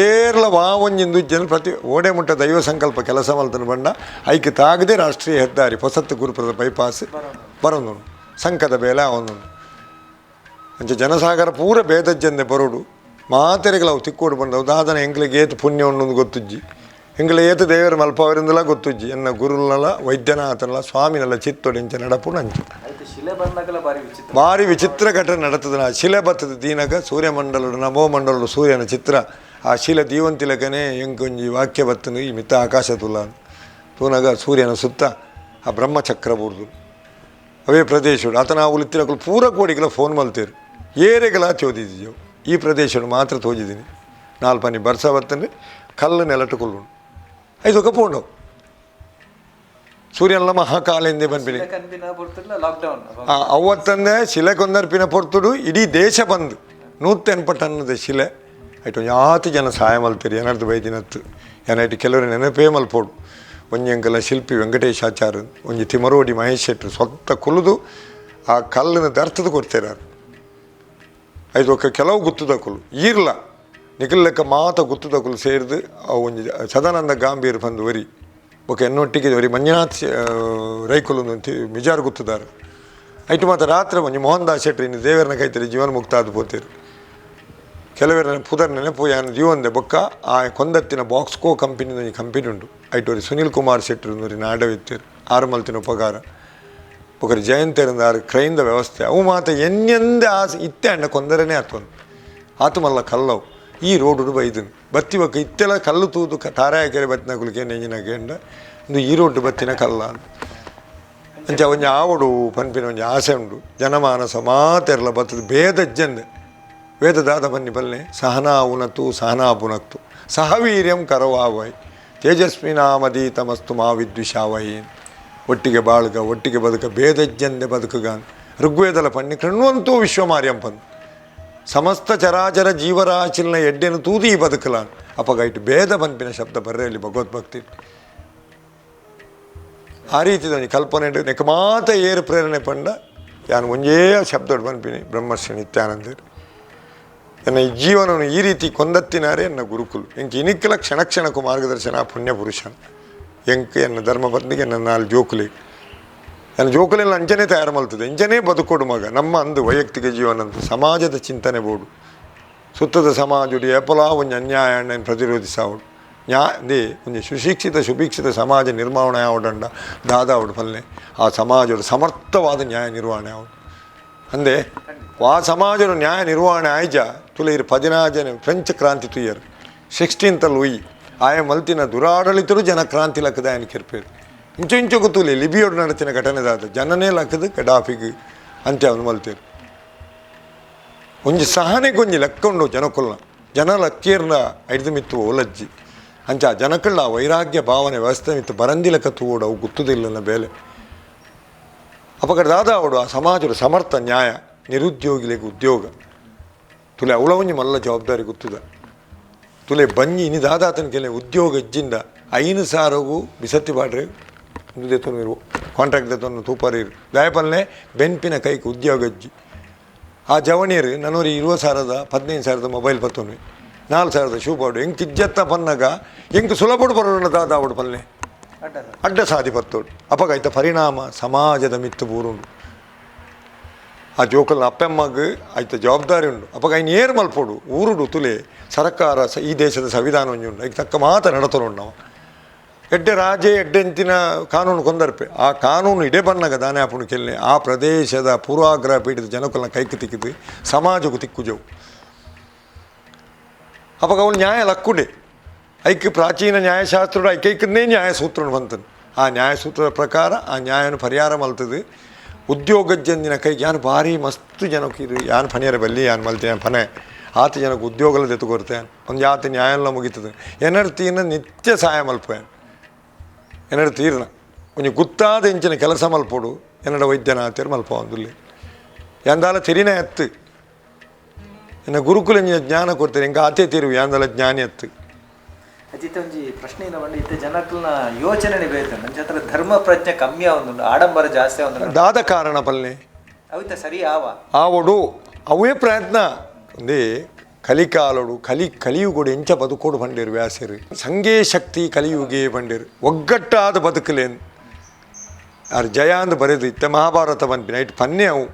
ಏರ್ಲ ಒಂಜಿಂದು ಜನ ಪ್ರತಿ ಓಡೆ ಮುಟ್ಟ ದೈವ ಸಂಕಲ್ಪ ಕೆಲಸ ಮಲ್ತನ ಬಂಡ ಐಕೆ ತಾಗದೆ ರಾಷ್ಟ್ರೀಯ ಹೆದ್ದಾರಿ ಹೊಸತ್ತು ಗುರುಪುರದ ಬೈಪಾಸ್ ಬರೋದು ಸಂಕದ ಬೇಲೆ ಅವನು ಅಂಚ ಜನಸಾಗರ ಪೂರ ಬೇದಜ್ಜಂದೆ ಬರೋಡು ಮಾತೆರೆಗಳು ಅವು ತಿಕ್ಕೋಡು ಬಂದವು ದಾದನ ಎಂಗ್ಲಿಗೆ ಏತು ಪುಣ್ಯ ಅನ್ನೋದು ಗೊತ್ತುಜ್ಜಿ ಎಂಗ್ಲ ಏತು ದೇವರ ಮಲ್ಪವರಿಂದಲ ಗೊತ್ತುಜ್ಜಿ ಎನ್ನ ಗುರುನಲ ವೈದ್ಯನಾಥನಲ ಸ್ವಾಮಿನಲ್ಲ ಚಿತ್ತೊಡಿ ಇಂಚ ನಡಪು ನಂಚು ಭಾರಿ ವಿಚಿತ್ರ ಘಟನೆ ನಡತದ ಶಿಲೆ ಬತ್ತದ ದೀನಗ ಸೂರ್ಯಮಂಡಲಡು ನಭೋಮಂಡಲಡು ಸೂರ್ಯನ ಚಿತ್ರ ಆ ಶಿಲೆ ದೀವಂತಿಲಕನೇ ಎಂಕೊಂಜಿ ವಾಕ್ಯ ಬತ್ತನು ಈ ಮಿತ್ತ ಆಕಾಶ ತೂನಗ ಸೂರ್ಯನ ಸುತ್ತ ಆ ಬ್ರಹ್ಮಚಕ್ರ ಬೂರ್ದು ಅವೇ ಪ್ರದೇಶಡು ಆತ ನಾವು ಉಳಿತಿರಕಲು ಪೂರ ಕೋಡಿಗಳ ಫೋನ್ ಮಲ್ತೇರು ಏರೆಗಳ ಚೋದಿದ್ದೀವು ಈ ಪ್ರದೇಶಡು ಮಾತ್ರ ತೋಜಿದ್ದೀನಿ 4 ಪನಿ ಬರ್ಸ ಬತ್ತಂದ್ರೆ ಕಲ್ಲು ನೆಲಟುಕೊಳ್ಳು 5 ಒಕ್ಕ ಪೋಂಡವು ಸೂರ್ಯನಲ್ಲ ಮಹಾಕಾಲೆಂದೇ ಬಂದ್ಬಿಡಿ ಅವತ್ತಂದೆ ಶಿಲೆ ಕೊಂದರ್ಪಿನ ಪೊರ್ತುಡು ಇಡೀ ದೇಶ ಬಂದು 180 ಟನ್ನದ ಶಿಲೆ ಆಯ್ತು ಯಾತಿ ಜನ ಸಹಾಯ ಮಲ್ತೀರಿ ಏನಾರ್ದು ಬೈದಿನತ್ತು ಏನಾಯ್ತು ಕೆಲವರು ನೆನಪೇ ಮಲ್ಪೋಡು ಒಂಜಿ ಅಂಕಲ ಶಿಲ್ಪಿ ವೆಂಕಟೇಶಾಚಾರ್ಯ ಒಂಜಿ ತಿಮರೋಡಿ ಮಹೇಶ್ ಶೆಟ್ರು ಸ್ವತ್ತ ಕುಲಿದು ಆ ಕಲ್ಲಿನ ದರ್ತದ ಕೊಡ್ತಾರೆ ಆಯ್ತು ಒಕ್ಕ ಕೆಲವು ಗುತ್ತುದ ಕುಲು ಈರ್ಲ ನಿಖಿಲ್ ಲೆಕ್ಕ ಮಾತ ಗುತ್ತುದ ಕುಲು ಸೇರಿದು ಒಂಜಿ ಸದಾನಂದ ಗಾಂಭೀರ್ ಬಂದು ವರಿ ಒಕ್ಕ ಎನ್ನೊಟ್ಟಿಗೆ ವರಿ ಮಂಜುನಾಥ್ ರೈಕುಲು ಮಿಜಾರ್ ಗುತ್ತುದಾರ ಐಟು ಮಾತ್ರ ರಾತ್ರಿ ಒಂಜಿ ಮೋಹನ್ ದಾಸ್ ಶೆಟ್ರಿ ಇನ್ನು ದೇವರನ್ನ ಕೈತರಿ ಜೀವನ ಮುಕ್ತ ಆದ ಪೋತೇರು ಕೆಲವರ ಪುದರ್ ನೆನಪು ಯಾನು ಜೀವನದೆ ಬೊಕ್ಕ ಆ ಕೊಂದತ್ತಿನ ಬಾಕ್ಸ್ಕೋ ಕಂಪನಿದ ಒಂಜಿ ಕಂಪನಿ ಉಂಡು ಐಟೋರಿ ಸುನೀಲ್ ಕುಮಾರ್ ಶೆಟ್ರು ನೋಡಿ ನಾಡವಿತ್ತೇರು 6 ಮಲ್ತಿನ ಉಪಕಾರ ఒకరి జయంతేరిందారు క్రైంద వ్యవస్థ అవు మాత ఎన్నెందే ఆశ ఇత్తే అండ కొందరనే ఆత్మను ఆత్మల్ల కల్లవు ఈ రోడ్డు బైదును బత్తి ఒక ఇత్తెల కళ్ళు తూదు తారాయకెರೆ బತ್ತಿನకుಲಿಗೆ ನೆಂಜಿನಗೆಂಡ ಇಂದು ಈ ರೋಡ್ ಬತ್ತಿನ ಕಲ್ಲ ಅಂಚ ಒಂಜಿ ಆವಡು ಪನ್ಪಿನ ಒಂಜಿ ಆಸೆ ಉಂಡು ಜನಮಾನಸ ಮಾತೆರ್ಲ ಬತ್ತದ ಭೇದಜ್ಜಂದೆ ವೇದದಾದ ಪನ್ನಿ ಬಲ್ಲೆ ಸಹನಾ ಉನತು ಸಹನಾ ಪುನಕ್ತು ಸಹವೀರ್ಯಂ ಕರವಾವೈ ತೇಜಸ್ವಿನಾಮದೀತಮಸ್ತು ಮಾ ವಿದ್ವಿಷಾವೈ ಒಟ್ಟಿಗೆ ಬಾಳ್ಗ ಒಟ್ಟಿಗೆ ಬದುಕ ಭೇದಜ್ಜಂದೆ ಬದುಕುಗಾನ್ ಋಗ್ವೇದಲ ಪನ್ನಿ ಕೃಣ್ವಂತೂ ವಿಶ್ವಮಾರ್ಯಂ ಪಂದು ಸಮಸ್ತ ಚರಾಚರ ಜೀವರಾಶಿಲ್ನ ಎಡ್ಡೆನು ತೂದಿ ಬದುಕಲಾನ್ ಅಪಗೈಟು ಭೇದ ಪನ್ಪಿನ ಶಬ್ದ ಬರ್ರೆಯಲ್ಲಿ ಭಗವದ್ಭಕ್ತಿ ಆ ರೀತಿ ಕಲ್ಪನೆ ನೆಕ ಮಾತ ಏರು ಪ್ರೇರಣೆ ಪಂಡ ಯಾನು ಒಂಜೇ ಶಬ್ದ ಪನ್ಪಿನಿ ಬ್ರಹ್ಮರ್ಷಿ ನಿತ್ಯಾನಂದರು ಎನ್ನ ಈ ಜೀವನವನ್ನು ಈ ರೀತಿ ಕೊಂದತ್ತಿನಾರೆ ಎನ್ನ ಗುರುಕುಲು ಎಂಕ್ ಇನಿಕ್ಕಲ ಕ್ಷಣ ಕ್ಷಣಕ್ಕೂ ಮಾರ್ಗದರ್ಶನ ಪುಣ್ಯ ಪುರುಷ ಎಂಕ್ ಎನ್ನ ಧರ್ಮಪತ್ನಿಗೆ ಎನ್ನ 4 ಜೋಕುಲಿ ನಾನು ಜೋಕುಲೆಲ್ಲ ಅಂಚನೆ ತಯಾರು ಮಾಡ್ತದೆ, ಇಂಚನೇ ಬದುಕೋಡು ಮಗ ನಮ್ಮ ಅಂದು ವೈಯಕ್ತಿಕ ಜೀವನ ಅಂತ ಸಮಾಜದ ಚಿಂತನೆ ಬೋಡು ಸುತ್ತದ ಸಮಾಜುಡಿ ಏಪಲ ಒಂದು ಅನ್ಯಾಯ ಪ್ರತಿರೋಧಿಸಾವಡು ದೇ ಒಂದು ಸುಶಿಕ್ಷಿತ ಸುಭಿಕ್ಷಿತ ಸಮಾಜ ನಿರ್ಮಾಣ ಆವಡಂಡ ದಾದಾವಡು ಪಲ್ಲೆ ಆ ಸಮಾಜದ ಸಮರ್ಥವಾದ ನ್ಯಾಯ ನಿರ್ವಹಣೆ ಆವಡು ಅಂದೆ ಆ ಸಮಾಜದ ನ್ಯಾಯ ನಿರ್ವಹಣೆ ಆಯ್ಜ ತುಲೇರು 16 ಫ್ರೆಂಚ್ ಕ್ರಾಂತಿ ತುಯ್ಯರು 16th ಲೂಯಿ ಆಯ ಮಲ್ತಿನ ದುರಾಡಳಿತರು ಜನ ಕ್ರಾಂತಿ ಲಕ್ಕದ ఆయన ಕೆರ್ಪೇರು ಇಂಚು ಇಂಚು ಗೊತ್ತೂಲಿ ಲಿಬಿಯೋಡು ನಡೆತಿನ ಘಟನೆದಾದ ಜನನೇ ಲಕ್ಕದು ಗಡಾಫಿಗೆ ಅಂತೆ ಅವನು ಮಲ್ತೇರು ಒಂಜಿ ಸಹನೆಗೆ ಒಂಜಿ ಲೆಕ್ಕ ಉಂಡು ಜನಕ್ಕುಲ್ಲ ಜನ ಲಕ್ಕೇರ್ನ ಐದು ಮಿತ್ತು ಓಲಜ್ಜಿ ಅಂಚ ಜನಕ್ಕಳ್ಳ ವೈರಾಗ್ಯ ಭಾವನೆ ವ್ಯವಸ್ಥೆ ಮಿತ್ತು ಬರಂದಿ ಲೆಕ್ಕ ತೂಡು ಅವು ಗೊತ್ತುದಿಲ್ಲ ಬೇಲೆ ಅಪಕಡದಾದ ಅವಡು ಆ ಸಮಾಜದ ಸಮರ್ಥ ನ್ಯಾಯ ನಿರುದ್ಯೋಗಿಲಿಗೆ ಉದ್ಯೋಗ ತುಲೆ ಅವಳ ಒಂಜಿ ಮಲ್ಲ ಜವಾಬ್ದಾರಿ ಗೊತ್ತದ ತುಲೆ ಬಂಜಿ ಇನಿ ದಾದಾತನ ಕೆಲ ಉದ್ಯೋಗ ಇಜ್ಜಿಂದ 5,000ಗೂ ಬಿಸತ್ತಿ ಬಾಡ್ರೆ ದೆತ್ತನು ಕಾಂಟ್ರಾಕ್ಟ್ ದೆತ್ತನು ತೂಪಾರಿರು ದಾಯಪಲ್ಲೆ ಬೆನ್ಪಿನ ಕೈಗೆ ಉದ್ಯೋಗ ಇಜ್ಜಿ ಆ ಜವಣಿಯರು ನನ್ನೂರು 20,000 15,000 ಮೊಬೈಲ್ ಪತ್ತೋನು 4,000 ಶೂ ಪಾಡು ಎಂಕ್ ಇಜ್ಜತ್ತ ಪನ್ನಗ ಎಂಕ್ ಸುಲಭಡು ಬರೋಣ ದಾದ ಅವಡು ಪಲ್ಲೆ ಅಡ್ಡ ಸಾಧಿ ಪತ್ತೋಡು ಅಪಗಾಯ್ತ ಪರಿಣಾಮ ಸಮಾಜದ ಮಿತ್ತು ಬೂರುಂಡು ಆ ಜೋಕಲ್ನ ಅಪ್ಪೆಮ್ಮಗೆ ಆಯ್ತ ಜವಾಬ್ದಾರಿ ಉಂಡು ಅಪಗ ಐನು ಏರು ಮಲ್ಪೋಡು ಊರುಡು ತುಲೆ ಸರ್ಕಾರ ಈ ದೇಶದ ಸಂವಿಧಾನ ಒಂಜಿ ಉಂಡು ಅದಕ್ಕೆ ತಕ್ಕ ಮಾತ ನಡತೋಡು ನಾವು ಎಡ್ಡೆ ರಾಜೆ ಎಡ್ಡೆಂತಿನ ಕಾನೂನು ಕೊಂದರ್ಪೆ ಆ ಕಾನೂನು ಇಡೇ ಬನ್ನಗ ದಾನೆ ಆಪುಣು ಕೆಲ್ನೆ ಆ ಪ್ರದೇಶದ ಪೂರ್ವಾಗ್ರಹ ಪೀಡಿತ ಜನಕ್ಕಲ್ನ ಕೈക്ക് ತಿಕ್ಕಿದ್ದು ಸಮಾಜಕ್ಕೂ ತಿಕ್ಕುಜವು ಅಪಗ ಅವಳು ನ್ಯಾಯ ಲಕ್ಕುಡೆ ಐಕ್ಯ ಪ್ರಾಚೀನ ನ್ಯಾಯಶಾಸ್ತ್ರದ ಐಕೈಕನ್ನೇ ನ್ಯಾಯಸೂತ್ರ ಬಂತನು ಆ ನ್ಯಾಯಸೂತ್ರದ ಪ್ರಕಾರ ಆ ನ್ಯಾಯನ ಪರಿಹಾರ ಮಲ್ತದೆ ಉದ್ಯೋಗಜ್ಜಂದಿನ ಕೈ ಯಾನು ಭಾರಿ ಮಸ್ತ್ ಜನಕ್ಕೆ ಇದು ಯಾನು ಪನಿಯರ ಬಲ್ಲಿ ಯಾನು ಮಲ್ತೇನೆ ಪನೆ ಆತ ಜನಕ್ಕೆ ಉದ್ಯೋಗಲ ತೆತ್ತುಕೊಡ್ತೇನೆ ಒಂದು ಯಾತ ನ್ಯಾಯಲ್ಲ ಮುಗಿತದೆ ಎನ್ನಡ ತೀರ್ನ ನಿತ್ಯ ಸಹಾಯ ಮಲ್ಪೇನೆ ಎನ್ನಡ ತೀರ್ನ ಒಂದು ಗುತ್ತಾದ ಇಂಚಿನ ಕೆಲಸ ಮಲ್ಪೋಡು ಎನ್ನಡ ವೈದ್ಯನಾಥರು ಮಲ್ಪ ಒಂದುಲ್ಲಿ ಎಂದಾಲ ತೆರಿನ ಎತ್ತು ಎನ್ನ ಗುರುಕುಲ ಜ್ಞಾನ ಕೊಡ್ತೇನೆ ಎಂಗ ಆತೆ ತೀರು ಎಂದಲ ಜ್ಞಾನಿ ಎತ್ತು ಅಜಿತ ಒಂಜಿ ಪ್ರಶ್ನೆಯಿಂದ ಬಂದು ಇತ್ತೆ ಜನಕ್ಕಲ್ನ ಯೋಚನೆ ಬೇಯ್ತಾನೆ ನನ್ನ ಹತ್ರ ಧರ್ಮ ಪ್ರಜ್ಞೆ ಕಮ್ಮಿ ಆವೊಂದುಂಡು ಆಡಂಬರ ಜಾಸ್ತಿ ಆವೊಂದುಂಡು ದಾದ ಕಾರಣ ಪಲ್ಲೆ ಅವಿತ ಸರಿ ಆವಡು ಅವೇ ಪ್ರಯತ್ನ ಒಂದೇ ಕಲಿಕಾಲಡು ಕಲಿಯುಗೋಡು ಎಂಚ ಬದುಕೋಡು ಬಂಡೇರು ವ್ಯಾಸರು ಸಂಘೇ ಶಕ್ತಿ ಕಲಿಯುಗೇ ಬಂಡೇರು ಒಗ್ಗಟ್ಟಾದ ಬದುಕಲೇನು ಅವ್ರು ಜಯ ಅಂದು ಬರೆದು ಇತ್ತೆ ಮಹಾಭಾರತ ಬಂದ್ಬಿನ ಇಟ್ಟು ಪನ್ನೆ ಅವು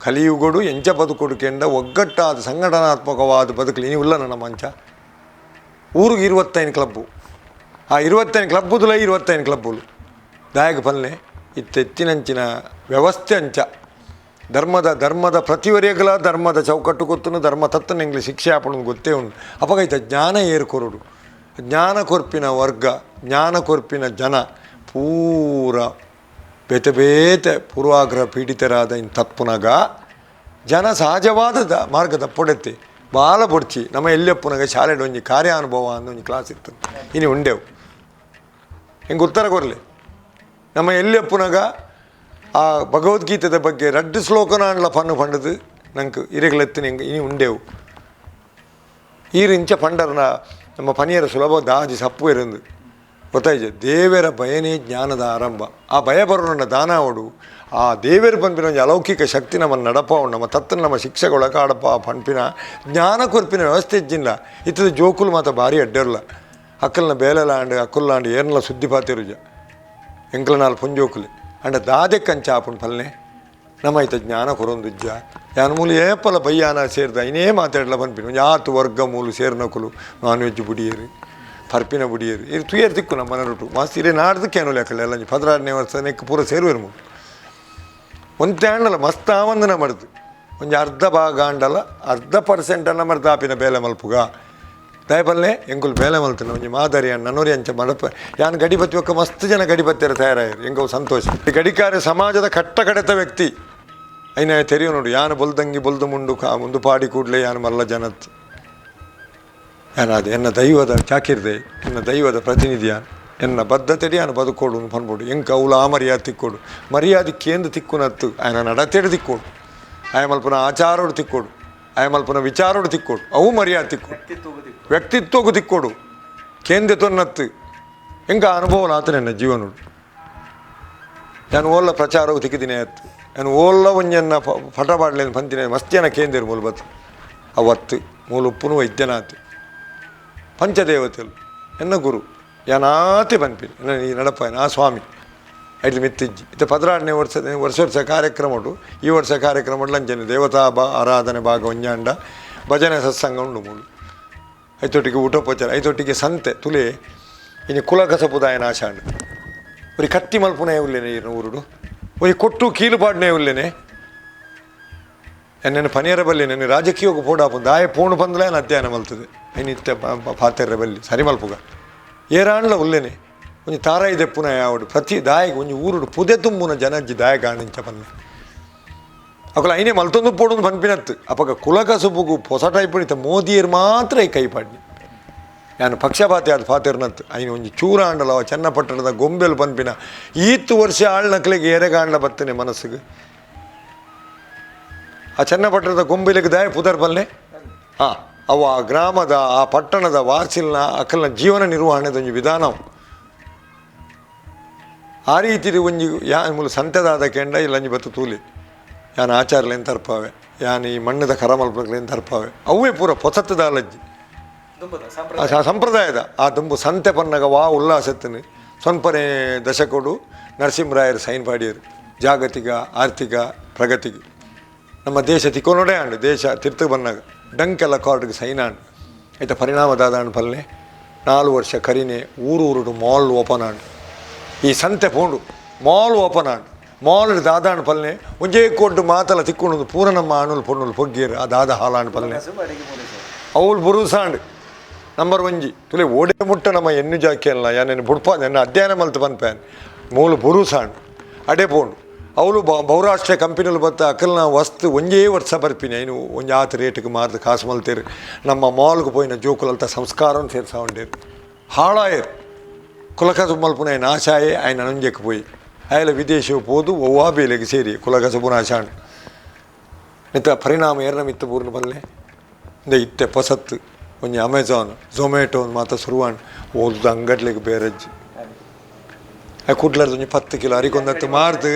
ಕಲಿಯುಗೋಡು ಎಂಚ ಬದುಕೋಡು ಕೆಂಡ ಒಗ್ಗಟ್ಟಾದ ಸಂಘಟನಾತ್ಮಕವಾದ ಬದುಕಲಿ ನೀವು ಇಲ್ಲ ನನ್ನ ಮಂಚ ಊರಿಗೆ 25 ಕ್ಲಬ್ಬು ಆ 25 ಕ್ಲಬ್ಬುದುಲ 25 ಕ್ಲಬ್ಬುಲು ದಾಯಕ ಪಲ್ಲೆ ಇತ್ತೆತ್ತಿನಂಚಿನ ವ್ಯವಸ್ಥೆ ಅಂಚ ಧರ್ಮದ ಪ್ರತಿವರೆಗಲ ಧರ್ಮದ ಚೌಕಟ್ಟು ಗೊತ್ತನು ಧರ್ಮ ತತ್ತನ ಎಂಗ್ಲಿ ಶಿಕ್ಷೆ ಆಪಣ ಗೊತ್ತೇ ಉಂಟು ಅಪಗೈತ ಜ್ಞಾನ ಏರ್ಕೊರಡು ಜ್ಞಾನ ಕೊರ್ಪಿನ ವರ್ಗ ಜ್ಞಾನ ಕೊರ್ಪಿನ ಜನ ಪೂರ ಬೇತೆ ಪೂರ್ವಾಗ್ರಹ ಪೀಡಿತರಾದ ಇನ್ನು ತಪ್ಪುನಗ ಜನ ಸಹಜವಾದ ಮಾರ್ಗ ತಪ್ಪೊಡೆತ್ತೆ ಬಾಲ ಬೊಡ್ಚಿ ನಮ್ಮ ಎಲ್ಲಿಯಪ್ಪನಾಗ ಶಾಲೆಡ್ ಒಂಜಿ ಕಾರ್ಯಾನುಭವ ಅನ್ನೋ ಒಂದು ಕ್ಲಾಸ್ ಇತ್ತು ಇನ್ನು ಉಂಡೆವು ಹೆಂಗೆ ಉತ್ತರ ಕೊರಲಿ ನಮ್ಮ ಎಲ್ಲಿಯಪ್ಪನಾಗ ಆ ಭಗವದ್ಗೀತೆದ ಬಗ್ಗೆ 2 ಶ್ಲೋಕನಾಂಡ್ಲ ಪನ್ನು ಪಂಡದು ನಂಗೆ ಇರೆಗಲೆತ್ತಿನ ಹೆಂಗೆ ಇನ್ನು ಉಂಡೆವು ಈರಿಂಚ ಪಂಡರ್ನ ನಮ್ಮ ಪನಿಯರ ಸುಲಭ ದಾಜಿ ಸಪ್ಪು ಇರಂದು ಗೊತ್ತಾಯ್ತು ದೇವರ ಭಯನೇ ಜ್ಞಾನದ ಆರಂಭ ಆ ಭಯ ಬರೋಣ ದಾನವಡು ಆ ದೇವರು ಪಂಪಿನ ಒಂದು ಅಲೌಕಿಕ ಶಕ್ತಿ ನಮ್ಮನ್ನು ನಡಪವು ನಮ್ಮ ತತ್ತನ ನಮ್ಮ ಶಿಕ್ಷೆಗೊಳಕ ಆಡಪ್ಪ ಪಂಪಿನ ಜ್ಞಾನ ಕೊರ್ಪಿನ ವ್ಯವಸ್ಥೆ ಇಜ್ಜಿಲ್ಲ ಇತ್ತದ ಜೋಕುಲು ಮಾತ ಭಾರಿ ಅಡ್ಡರ್ಲ ಅಕ್ಕಲ್ನ ಬೇಲೆಲಾಂಡು ಅಕ್ಕಲ್ಲಾಂಡು ಏನೆಲ್ಲ ಸುದ್ದಿ ಪಾತಿರುಜ ಎಂಕಲ ನಾಲ್ ಪುಂಜೋಕುಲಿ ಅಂಡ ದಾದೆ ಕಂಚ ಆಪುಂಡು ಪಲ್ಲೆ ನಮ್ಮ ಐತ ಜ್ಞಾನ ಕೊರೊಂದುಜ್ಜ ಯಾನ ಮೂಲು ಏಪಲ ಬಯ್ಯಾನ ಸೇರಿದ ಇನ್ನೇ ಮಾತಾಡಲ ಪಂಪಿನ ಒಂದು ಆತು ವರ್ಗ ಮೂಲು ಸೇರ್ನಕುಲು ನಾನ್ ವೆಜ್ ಬುಡಿಯೇರಿ ಪರ್ಪಿನ ಬುಡಿಯೇರಿ ಇದು ತುಯರ್ ತಿಕ್ಕು ನಮ್ಮ ಮನರುಟು ಮಾಸ್ತಿ ಇರೇ ನಾಡ್ದಕ್ಕೆ ಏನೋ ಲೆಕ್ಕಲ್ಲ ಎಲ್ಲ 16ನೇ ವರ್ಷ ನೆಕ್ಕು ಪೂರ ಸೇರುವೇರು ಮೂಲು ಒಂದು ತ್ಯಾಂಡಲ್ಲ ಮಸ್ತ್ ಆವಂದನ ಮರ್ದು ಒಂದು ಅರ್ಧ ಭಾಗ ಅಂಡಲ್ಲ %% ಅನ್ನ ಮರ್ದು ಆಪಿನ ಬೇಲೆ ಮಲ್ಪುಗ ದಯಪಲ್ಲೆ ಎಂಗುಲು ಬೇಲೆ ಮಲ್ತನ ಒಂಜಿ ಮಾದರಿ ನನ್ನೂರಿ ಅಂಚ ಮಡಪ ಯಾನು ಗಡಿಪತಿ ಒಕ್ಕ ಮಸ್ತ್ ಜನ ಗಡಿಪತ್ತಿಯರು ತಯಾರಾಯರು ಎಂಗವು ಸಂತೋಷ ಈ ಗಡಿಕಾರ್ಯ ಸಮಾಜದ ಕಟ್ಟಕಡೆತ ವ್ಯಕ್ತಿ ಐನ ತೆರಿಯು ನೋಡು ಯಾನು ಬೊಲ್ದಂಗಿ ಬೊಲ್ದು ಮುಂದು ಪಾಡಿ ಕೂಡಲೇ ಯಾನು ಮಲ್ಲ ಜನತ್ ಯಾನದು ಎನ್ನ ದೈವದ ಚಾಕಿರ್ದೆ ಎನ್ನ ದೈವದ ಪ್ರತಿನಿಧಿಯ ಎನ್ನ ಬದ್ಧತೆಡಿ ನಾನು ಬದುಕೋಡು ಪನ್ಬೋಡು ಎಂಕ ಅವಳು ಆ ಮರ್ಯಾದೆ ತಿಕ್ಕೋಡು ಮರ್ಯಾದೆ ಕೇಂದ್ರ ತಿಕ್ಕುನತ್ತು ఆయన ನಡತೆಡು ತಿಕ್ಕೋಡು ಆಯ ಮಲ್ಪನ ಆಚಾರೋಡು ತಿಕ್ಕೋಡು ಆಯ ಮಲ್ಪನ ವಿಚಾರೋಡು ತಿಕ್ಕೋಡು ಅವು ಮರ್ಯಾದೆ ತಿಕ್ಕೋಡು ವ್ಯಕ್ತಿತ್ವಗೂ ತಿಕ್ಕೋಡು ಕೇಂದ್ರ ತೊನ್ನತ್ತು ಎಂಕ ಅನುಭವ ಆತ ನನ್ನ ಜೀವನೋಡು ನಾನು ಓಲ್ಲ ಪ್ರಚಾರವು ತಿಕ್ಕಿದಿನೇ ಅತ್ತು ನಾನು ಓಲ್ಲ ಒಂಜನ್ನ ಪಟಪಾಡ್ಲೇನು ಪಂತಿನ ಮಸ್ತಿಯನ ಕೇಂದ್ರ ಮೂಲ ಬತ್ತು ಅವತ್ತು ಮೂಲ ಉಪ್ಪುನು ವೈದ್ಯನಾಥ್ ಪಂಚದೇವತೆಗಳು ಎನ್ನ ಗುರು ಯಾನಾತೆ ಪನ್ಪಿನಿ ಎನ್ನ ಈ ನಡಪಾಯನ ಆ ಸ್ವಾಮಿ ಐಟ್ಲು ಮಿತ್ತಿಜ್ಜಿ ಇತ್ತೆ 16ನೇ ವರ್ಷ ಕಾರ್ಯಕ್ರಮ ಉಂಟು. ಈ ವರ್ಷ ಕಾರ್ಯಕ್ರಮ ಲಂಚನೆ ದೇವತಾ ಆರಾಧನೆ ಭಾಗ ಒಂಜಾಂಡ ಭಜನೆ ಸತ್ಸಂಗ ಉಂಡು ಮೂಲು ಐತೊಟ್ಟಿಗೆ ಊಟೋಪಚಾರ ಐತೊಟ್ಟಿಗೆ ಸಂತೆ ತುಲೆ ಇನ್ನು ಕುಲಕಸಪುದಾಯ ನಾಶಾಂಡು ಒರಿ ಕತ್ತಿ ಮಲ್ಪುನೇ ಉಲ್ಲೇನೆ ಇನ್ನು ಊರುಡು ಒರಿ ಕೊಟ್ಟು ಕೀಲು ಪಾಡ್ನೇ ಉಲ್ಲೇನೆ ಎನ್ನೇನು ಪನಿಯರ ಬಲ್ಲಿ ನೆನೆ ರಾಜಕೀಯಕ್ಕೆ ಪೋಡಾಪು ದಾಯ ಪೋಣು ಬಂದಲೇ ಅಧ್ಯಯನ ಮಲ್ತದೆ ಐನಿತ್ಯ ಪಾತೆರ ಬಲ್ಲಿ ಸರಿ ಮಲ್ಪುಗ ಏರಾಂಡ್ಲ ಉಲ್ಲೇನೆ ಒಂಜಿ ತಾರಾಯಿ ದೆಪ್ಪುನ ಯಾವಡು ಪ್ರತಿ ದಾಯಿಗೆ ಒಂಜಿ ಊರುಡು ಪುದೆ ತುಂಬುನ ಜನಜ್ಜಿ ದಾಯ ಕಾಣಿಂಚ ಪನ್ನೆ ಅಕಲ ಐನೇ ಮಲ್ತೊಂದು ಪೋಡು ಪನ್ಪಿನತ್ತು ಅಪಗ ಕುಲಕಸುಬುಗು ಹೊಸ ಟೈಪ್ ಇತ್ತ ಮೋದಿಯರು ಮಾತ್ರ ಈ ಕೈಪಾಡ್ನಿ ನಾನು ಪಕ್ಷಪಾತಿ ಆದ ಪಾತಿರ್ನತ್ತು ಐನು ಒಂಜಿ ಚೂರಾಂಡಲವ ಚನ್ನಪಟ್ಟಣದ ಗೊಂಬೆಲು ಪನ್ಪಿನ ಈತ್ತು ವರ್ಷ ಆಳ್ನಕ್ಲಿಗೆ ಎರೆಗಾಂಡ್ಲ ಬತ್ತನೆ ಮನಸ್ಸಿಗೆ ಆ ಚನ್ನಪಟ್ಟಣದ ಗೊಂಬೆಲಿಗೆ ದಾಯ ಪುದರ್ ಬಲ್ಲೆ ಹಾಂ ಅವು ಆ ಗ್ರಾಮದ ಆ ಪಟ್ಟಣದ ವಾಸಿಲ್ನ ಅಕಲ್ನ ಜೀವನ ನಿರ್ವಹಣೆದ ಒಂಜಿ ವಿಧಾನ ಆ ರೀತಿ ಒಂಜಿ ಮೂಲ ಸಂತೆದಾದ ಕೆಂಡ ಇಲ್ಲಂಜಿ ಬತ್ತು ತೂಲಿ ಯಾನ್ ಆಚಾರಲೇನು ತರ್ಪಾವೆ ಯಾನ್ ಈ ಮಣ್ಣದ ಕರಮಲ್ಪಲೇನು ತರ್ಪಾವೆ ಅವೇ ಪೂರ ಪೊಸತ್ತದ ಅಲಜ್ಜಿ ಸಂಪ್ರದಾಯದ ಆ ದುಂಬು ಸಂತೆ ಪನ್ನಗ ವಾ ಉಲ್ಲಾಸತ್ತನು ಸೊನ್ಪನೆ ದಶಕಡು ನರಸಿಂಹರಾಯರು ಸೈನ್ ಪಾಡಿಯರು ಜಾಗತಿಕ ಆರ್ಥಿಕ ಪ್ರಗತಿಗೆ ನಮ್ಮ ದೇಶ ತಿಕ್ಕೊನೋಡೇ ಆಂಡು ದೇಶ ತಿರ್ತು ಬನ್ನಾಗ ಡಂಕೆಲ್ಲ ಕಾರ್ಡ್ಗೆ ಸೈನ್ ಆಂಡು ಆಯ್ತಾ ಪರಿಣಾಮದಾದಾಂಡು ಪಲ್ಲೆ 4 ವರ್ಷ ಕರಿನೆ ಊರುಡು ಮಾಲ್ ಓಪನ್ ಆಂಡು ಈ ಸಂತೆ ಪೋಂಡು ಮಾಲ್ ಓಪನ್ ಆಂಡು ಮಾಲ್ ದಾದಾಂಡು ಪಲ್ಲೆ ಒಂಜೇ ಕೊಟ್ಟು ಮಾತಲ್ಲ ತಿಕ್ಕೊಂಡು ಪೂರ ನಮ್ಮ ಅಣುಲು ಪೊಣ್ಣುಲು ಪೊಗ್ಗೀರು ಆ ದಾದ ಹಾಲಾಂಡು ಪಲ್ಲೆ ಅವಳು ಬುರುಸಾಂಡು ನಂಬರ್ 1 ತುಲೆ ಓಡೆ ಮುಟ್ಟ ನಮ್ಮ ಎನ್ನು ಜಾಕಿ ಅಲ್ಲ ಯಾನೇನು ಬುಡ್ಪ ನನ್ನ ಅಧ್ಯಯನ ಮಲ್ತು ಪನ್ಪೇನ್ ಮೂಲು ಬುರುಸಾಂಡು ಅಡೆ ಪೋಂಡು ಅವಳು ಬಹುರಾಷ್ಟ್ರೀಯ ಕಂಪನಿಗಳು ಬತ್ತ ಅಕಲ್ನ ವಸ್ತು ಒಂಜೇ ವರ್ಷ ಬರ್ಪಿನಿ ಐನು ಒಂಜಿ ಆತ ರೇಟಿಗೆ ಮಾರ್ದು ಕಾಸು ಮಲ್ತೇರು ನಮ್ಮ ಮಾಲ್ಗೆ ಪೋಯಿನ ಜೋಕುಲಂತ ಸಂಸ್ಕಾರವನ್ನು ಸೇರ್ಸಾ ಉಂಡೇರು ಹಾಳಾಯರು ಕುಲಕಸಬು ಮಲ್ಪುನ ನಾಶಾಯೇ ಆಯ್ನ ಅನಂಜಕ್ಕೆ ಪೋಯಿ ಆಯ್ಲ ವಿದೇಶವು ಪೋದು ಒವ್ವಾ ಬೇಲೆಗೆ ಸೇರಿ ಕುಲಕಸಬು ನಾಶಾಂಡು ನಿತ್ತ ಪರಿಣಾಮ ಏರ್ನ ಮಿತ್ತು ಪೂರ್ಣ ಬಲ್ಲೆ ಇಂದ ಇತ್ತೆ ಪೊಸತ್ತು ಒಂಜಿ ಅಮೆಝಾನ್ ಝೊಮ್ಯಾಟೊ ಮಾತ ಸುರುವಾಂಡು ಓದುದು ಅಂಗಡ್ಲಿಗೆ ಬೇರಜ್ಜಿ ಕುಡ್ಲರ್ದು ಒಂಜಿ 10 ಕಿಲೋ ಅರಿಗೊಂದತ್ತು ಮಾರ್ದು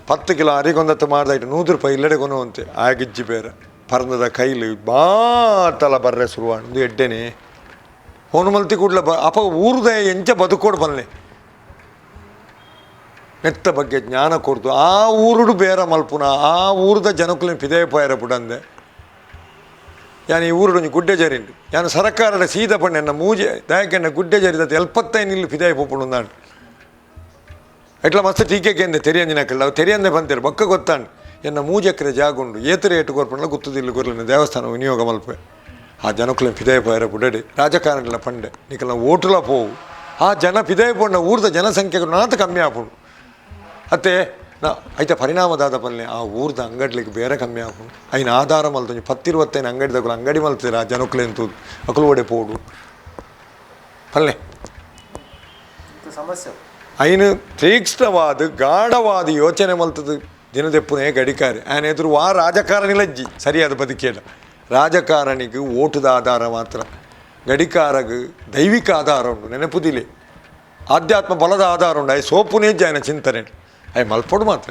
10 ಕಿಲೋ ಅರಿಗೊಂದತ್ತು ಮಾರ್ದಾಯ್ತು 100 ರೂಪಾಯಿ ಇಲ್ಲಡೆ ಕೊನುವಂತೆ ಆಗಿಜ್ಜಿ ಬೇರೆ ಪರಂದದ ಕೈಲಿ ಬಾತಲ ಬರ್ರೆ ಸುರುವಾಂಡು ಎಡ್ಡೆನೆ ಹೋನು ಮಲ್ತಿ ಕೂಡ್ಲ ಅಪ ಊರ್ದ ಎಂಚ ಬದುಕೋಡು ಬಲ್ಲೆ ನೆತ್ತ ಬಗ್ಗೆ ಜ್ಞಾನ ಕೊಡ್ತು ಆ ಊರುಡು ಬೇರೆ ಮಲ್ಪುನ ಆ ಊರ್ದ ಜನಕ್ಕುಲಿನ ಪಿದೇಯ ಪೋಯರ ಪುಡಂದೆ ಯಾನು ಈ ಊರುಡು ಒಂಜಿ ಗುಡ್ಡೆ ಜರಿಂಡು ಯಾನು ಸರಕಾರದ ಸೀದ ಪಣ್ಣೆ ಎನ್ನ ಮೂಜೆ ದಯಕೆಂಡ ಗುಡ್ಡೆ ಜರಿದತ್ತು 75 ಇಲ್ಲಿ ಪಿದೇಯ ಪೋಪುಂಡು ಅಂದಾಂಡು ಎಟ್ಲ ಮಸ್ತ್ ಟೀಕೆಗೆ ತೆರಿಯಂಜಿನ ಕಳ್ಳ ತೆರಿಯಂದೆ ಬಂತೇರು ಬೊಕ್ಕ ಗೊತ್ತಾಂಡು ಎನ್ನ 3 ಎಕರೆ ಜಾಗುಂಡು ಏತರೆ ಏಟು ಕೊರ್ಪಣ್ಣ ಗುತ್ತದಿಲ್ಲ ಗೊರ್ಲಿನ ದೇವಸ್ಥಾನ ವಿನಿಯೋಗ ಮಲ್ಪೆ ಆ ಜನಕ್ಕುಲಿನ ಪಿದೇಯ ಪೋಯರ ಪುಡಡೆ ರಾಜಕಾರಣಿಗಳ ಪಂಡೆ ನಿಕಲ್ನ ಓಟುಲ ಪೋವು ಆ ಜನ ಪಿದೇಯ ಪೋಂಡ ಊರ್ದ ಜನಸಂಖ್ಯೆಗಳು ನಾತ ಕಮ್ಮಿ ಆಪುಂಡು ಅತ್ತೆ ನಾ ಐತೆ ಪರಿಣಾಮದಾದ ಪಲ್ಲೆ ಆ ಊರ್ದ ಅಂಗಡ್ಲಿಗೆ ಬೇರೆ ಕಮ್ಮಿ ಆಪುಂಡು ಐನ ಆಧಾರ ಮಲ್ತು 10-25 ಅಂಗಡಿ ತಗೊಳ್ಳು ಅಂಗಡಿ ಮಲ್ತೀರ ಆ ಜನಕ್ಕುಲೆಂತುದು ಅಕಲು ಓಡೆ ಪೋಡು ಪಲ್ಲೆ ಸಮಸ್ಯೆ ಐನು ತೀಕ್ಷ್ಣವಾದ ಗಾಢವಾದ ಯೋಚನೆ ಮಲ್ತದು ದಿನದೆಪ್ಪುನೇ ಗಡಿಕಾರಿ ಆಯ್ನ ಎದುರು ಆ ರಾಜಕಾರಣಿಲಜ್ಜಿ ಸರಿಯಾದ ಬದುಕೇಡ ರಾಜಕಾರಣಿಗೆ ಓಟದ ಆಧಾರ ಮಾತ್ರ ಗಡಿಕಾರಗೆ ದೈವಿಕ ಆಧಾರ ಉಂಟು ನೆನಪುದಿಲೆ ಆಧ್ಯಾತ್ಮ ಬಲದ ಆಧಾರ ಉಂಡು ಅಯ್ಯ ಸೋಪುನೇಜ್ಜಿ ಆಯ್ನ ಚಿಂತನೆ ಅಯ್ಯ ಮಲ್ಪೊಡು ಮಾತ್ರ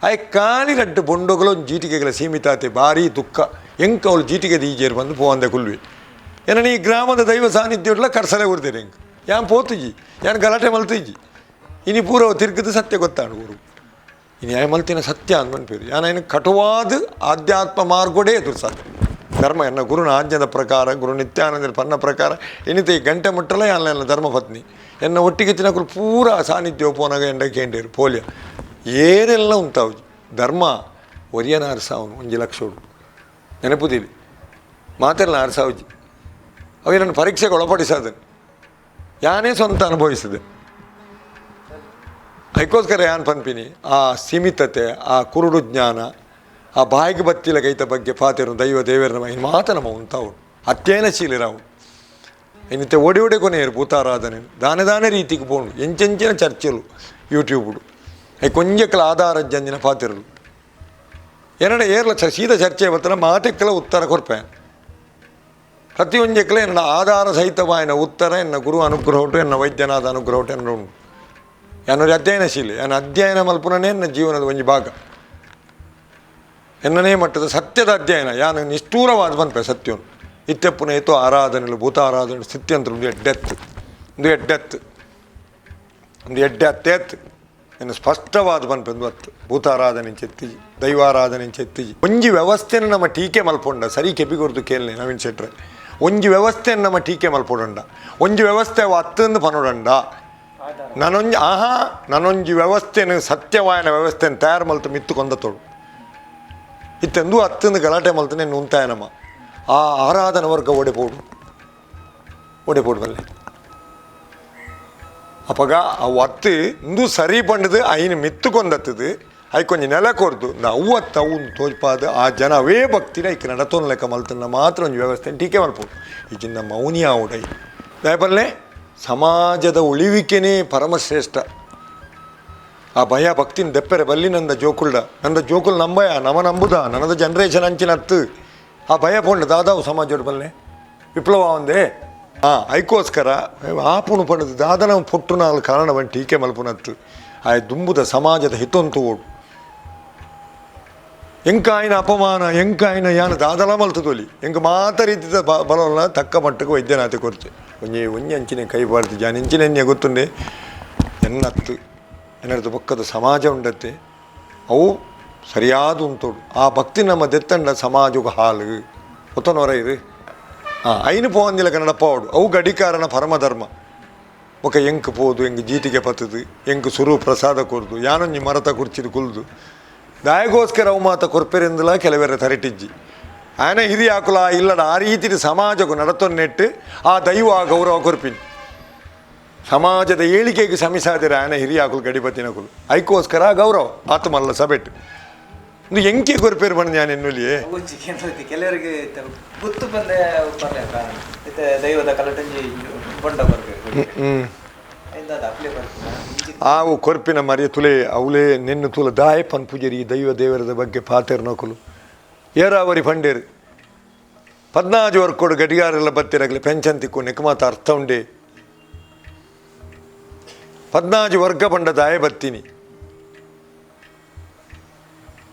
ಅಯ್ಯ ಕಾಲಿ ರಡ್ಡು ಬೊಂಡುಗಳು ಜೀಟಿಗೆಗಳ ಸೀಮಿತಾತೆ ಭಾರಿ ದುಃಖ ಎಂಕ ಅವಳು ಜೀಟಿಗೆ ದೀಜೇರು ಬಂದು ಪೋವಂದೆ ಕುಲ್ವಿ ಏನ ಈ ಗ್ರಾಮದ ದೈವ ಸಾನ್ನಿಧ್ಯ ಉಡ್ಲ ಕರ್ಸಲೆ ಉರ್ದೇರಿ ಹೆಂಗೆ ಯಾನ್ ಪೋತುಜಿ ಯಾನ್ ಗಲಾಟೆ ಮಲ್ತುಜಿ ಇನಿ ಪೂರವ ತಿರ್ಗದು ಸತ್ಯ ಗೊತ್ತಾಂಡು ಊರು ಇನ್ನು ಯಾಯ ಮಲ್ತಿನ ಸತ್ಯ ಅಂದ್ಪೇರು ಯಾನ ಕಟುವಾದ ಆಧ್ಯಾತ್ಮ ಮಾರ್ಗೋಡೆ ಎದುರು ಸಾಧ್ಯ ಧರ್ಮ ಎನ್ನ ಗುರುನ ಆಜ್ಞದ ಪ್ರಕಾರ ಗುರು ನಿತ್ಯಾನಂದ ಪನ್ನ ಪ್ರಕಾರ ಎನಿತೆ ಈ ಗಂಟೆ ಮುಟ್ಟಲ ಯಾನ ಧರ್ಮಪತ್ನಿ ಎನ್ನ ಒಟ್ಟಿಗೆ ತಿನ್ನಕಲು ಪೂರ ಸಾನ್ನಿಧ್ಯ ಪೋನಾಗ ಎಂಡ ಕೇಂಡೇರು ಪೋಲಿಯ ಏನೆಲ್ಲ ಉಂಟಾವು ಧರ್ಮ ಒರಿಯನ ಅರ್ಸಾವನು 1 ಲಕ್ಷ ನೆನಪುದಿಲಿ ಮಾತೆಲ್ಲ ಅರ್ಸಾವುಜಿ ಅವು ನನ್ನ ಪರೀಕ್ಷೆಗೆ ಒಳಪಡಿಸೋದನ್ನು ಯಾನೇ ಸ್ವಂತ ಅನುಭವಿಸಿದೆ ಅದಕ್ಕೋಸ್ಕರ ಯಾನ್ ಪನ್ಪಿನಿ ಆ ಸೀಮಿತತೆ ಆ ಕುರುಡು ಜ್ಞಾನ ಆ ಬಾಯಿಗೆ ಬತ್ತಿಲ ಕೈತ ಬಗ್ಗೆ ಪಾತೆರು ದೈವ ದೇವರ ಇನ್ನು ಮಾತ ನಮ್ಮ ಉಂತಾವು ಅಧ್ಯಯನಶೀಲರಾವು ಇನ್ನಿತ್ತೆ ಓಡಿ ಓಡಿ ಕೊನೆಯರು ಭೂತಾರಾಧನೆ ದಾನೆ ರೀತಿಗೆ ಪೋಂಡು ಎಂಚೆಂಚಿನ ಚರ್ಚೆಲು ಯೂಟ್ಯೂಬ್ಡು ಅವು ಕೊಂಜಕ್ಕಲ ಆಧಾರ ಜಂಜಿನ ಪಾತೆರಲು ಏನಡ ಏರ್ಲ ಸೀದ ಚರ್ಚೆ ಬತ್ತನ ಮಾತೆಕ್ಕಲ ಉತ್ತರ ಕೊರ್ಪೆ ಪ್ರತಿಯೊಂಜಕ್ಕಲ ಎನ್ನ ಆಧಾರ ಸಹಿತವಾಯಿನ ಉತ್ತರ ಎನ್ನ ಗುರು ಅನುಗ್ರಹ ಉಂಟು ಎನ್ನ ವೈದ್ಯನಾದ ಅನುಗ್ರಹ ಉಂಟು ಎನ್ನ ಉಂಟು ಯಾನೊರು ಅಧ್ಯಯನಶೀಲಿ ಯಾನ ಅಧ್ಯಯನ ಮಲ್ಪುನೇ ಎನ್ನ ಜೀವನದ ಒಂಜಿ ಭಾಗ ಎನ್ನನೇ ಮಟ್ಟದ ಸತ್ಯದ ಅಧ್ಯಯನ ಯಾನ ನಿಷ್ಠೂರವಾದ ಬಂಪೆ ಸತ್ಯವನ್ನು ಇತ್ತೆಪ್ಪುನ ಏತೋ ಆರಾಧನೆಗಳು ಭೂತ ಆರಾಧನೆ ಸ್ಥಿತಿ ಅಂತ ಒಂದು ಎಡ್ಡೆತ್ತು నేను ಸ್ಪಷ್ಟವಾದ ಪನ್ಪೆಂದು ಅತ್ತು ಭೂತಾರಾಧನೆ ಎತ್ತಿಜಿ ದೈವಾರಾಧನೆ ಎತ್ತಿಜಿ ಒಂಜಿ ವ್ಯವಸ್ಥೆನ ನಮ್ಮ ಟೀಕೆ ಮಲ್ಪೊಂಡ ಸರಿ ಕೆಪಿಗೊರ್ದು ಕೇಳನೆ ನವೀನ್ ಶೆಟ್ರೆ ಒಂಜಿ ವ್ಯವಸ್ಥೆನ ನಮ್ಮ ಟೀಕೆ ಮಲ್ಪೊಡಂಡ ಒಂಜಿ ವ್ಯವಸ್ಥೆ ಅತ್ತಂದು ಪನೊಡಂಡ ನನೊಂಜಿ ವ್ಯವಸ್ಥೆನ ಸತ್ಯವಾಯನ ವ್ಯವಸ್ಥೆನ ತಯಾರು ಮಲ್ತು ಮಿತ್ತು ಕೊಂದತೋಡು ಇತ್ತೆಂದು ಅತ್ತಂದು ಗಲಾಟೆ ಮಲ್ತನೆ ಉಂತಾಯನಮ್ಮ ಆ ಆರಾಧನ ವರ್ಗ ಓಡೆಪೋಡು ಬಲ್ಲೆ ಅಪ್ಪಗ ಅವು ಅತ್ತು ಇಂದು ಸರಿ ಪಂಡದು ಐನು ಮಿತ್ತು ಕೊಂದತ್ತದು ಐ ಕೊಂಚ ನೆಲ ಕೊರ್ದು ಅವು ಅತ್ತು ಅವು ತೋಜ್ಪಾದ ಆ ಜನ ಅವೇ ಭಕ್ತಿನ ಐಕ್ ನಡತೋನ್ ಲೆಕ್ಕ ಮಲ್ತನ್ನ ಮಾತ್ರ ಒಂದು ವ್ಯವಸ್ಥೆ ಟೀಕೆ ಮಲ್ಪೋಡು ಈಗಿನ ಮೌನಿ ಆವುಡೈ ದಯಪಲ್ಲೆ ಸಮಾಜದ ಉಳಿವಿಕೆನೇ ಪರಮಶ್ರೇಷ್ಠ ಆ ಭಯ ಭಕ್ತಿನ ದೆಪ್ಪರೆ ಬಲ್ಲಿ ನಂದ ಜೋಕುಲ್ ನಂಬಯ ನಮ ನಂಬುದ ನನ್ನದ ಜನ್ರೇಷನ್ ಅಂಚಿನ ಹತ್ತು ಆ ಭಯ ಪೋಂಡ ದಾದಾವು ಸಮಾಜೋಡು ಬಲ್ಲೆ ವಿಪ್ಲವ ಒಂದೇ ಐಕೋಸ್ಕರ ಆಪುಣು ಪಣದು ದಾದನ ಪೊಟ್ಟು ನಾಲ್ ಕಾರಣವನ್ನು ಟೀಕೆ ಮಲ್ಪುನತ್ತು ಆ ದುಂಬುದ ಸಮಾಜದ ಹಿತೊಂತು ಓಡು ಎಂಕಾಯಿನ ಅಪಮಾನ ಎಂಕಾಯಿನ ಯಾನ ದಾದಲ ಮಲ್ತದೊಲಿ ಎಂಕ ಮಾತ ರೀತಿಯ ಬಲವನ್ನ ತಕ್ಕ ಮಟ್ಟಕ್ಕೆ ವೈದ್ಯನಾಥೆ ಕೊರತೆ ಒಂಜಿ ಅಂಚಿನ ಕೈ ಬಾರ್ದು ಜಾನ ಇಂಚಿನ ಗೊತ್ತುಂಡೆ ಎನ್ನತ್ತು ಎನ್ನರ್ದು ಪಕ್ಕದ ಸಮಾಜ ಉಂಡತ್ತೆ ಅವು ಸರಿಯಾದ ಉಂಟೋಡು ಆ ಭಕ್ತಿ ನಮ್ಮ ದೆತ್ತಂಡ ಸಮಾಜಕ್ಕೆ ಹಾಲು ಒತ್ತನವರ ಇರು ಐನು ಪೋವಂದಿಲ್ಲ ನಡಪಾವಡು ಅವು ಗಡಿಕಾರನ ಪರಮಧರ್ಮ ಒಕ್ಕ ಎಂಕ್ ಪೋದು ಎಂಗ್ ಜೀತಿಗೆ ಪತ್ತದು ಎಂಕ್ ಸುರು ಪ್ರಸಾದ ಕೊರ್ದು ಯಾನೊಂಜಿ ಮರತ ಕುರ್ಚಿದು ಕುಲ್ದು ದಾಯಗೋಸ್ಕರ ಅವು ಮಾತ ಕೊರ್ಪೆರೆಂದಲ ಕೆಲವೆರ ತರಿಟಿಜ್ಜಿ ಆಯನ ಹಿರಿಯ ಆಕುಲ ಇಲ್ಲಡ ಆ ರೀತಿ ಸಮಾಜಕ್ಕೂ ನಡತೊನ್ನೆಟ್ಟು ಆ ದೈವ ಗೌರವ ಕೊರ್ಪಿನಿ ಸಮಾಜದ ಏಳಿಗೆಗೆ ಸಮಿಸಾದಿರ ಆಯನ ಹಿರಿಯ ಆಕುಲು ಗಡಿಪತಿನ ಕುಲು ಐಕೋಸ್ಕರ ಗೌರವ ಆತ್ಮಲ್ಲ ಸಬೆಟ್ಟು ಇದು ಎಂಕೆ ಕೊರ್ಪೇರು ಬಂದು ನಾನು ಎನ್ನುಲಿಯೇ ಕೆಲವರಿಗೆ ಗುತ್ತು ಬಂದ ದೈವದ ಕಲಟಂಜಿ ಬಂಡ ಆವು ಕೊರ್ಪಿನ ಮರಿಯ ತುಲೆ ಅವಲೇ ನೆನ್ನು ತುಲ ದಾಯ ಪನ್ ಪೂಜರಿ ದೈವ ದೇವರದ ಬಗ್ಗೆ ಪಾತೆರ್ ನೋಕಲು ಏರಾವರಿ ಫಂಡೇರು 14 ವರ್ಕೋಡು ಗಡಿಗಾರೆಲ್ಲ ಬತ್ತಿರಾಗಲಿ ಪೆನ್ಷನ್ ತಿಕ್ಕು ನೆಕ್ ಮಾತ ಅರ್ಥ ಉಂಡೆ 14 ವರ್ಗ ಬಂಡ ದಾಯ ಬತ್ತೀನಿ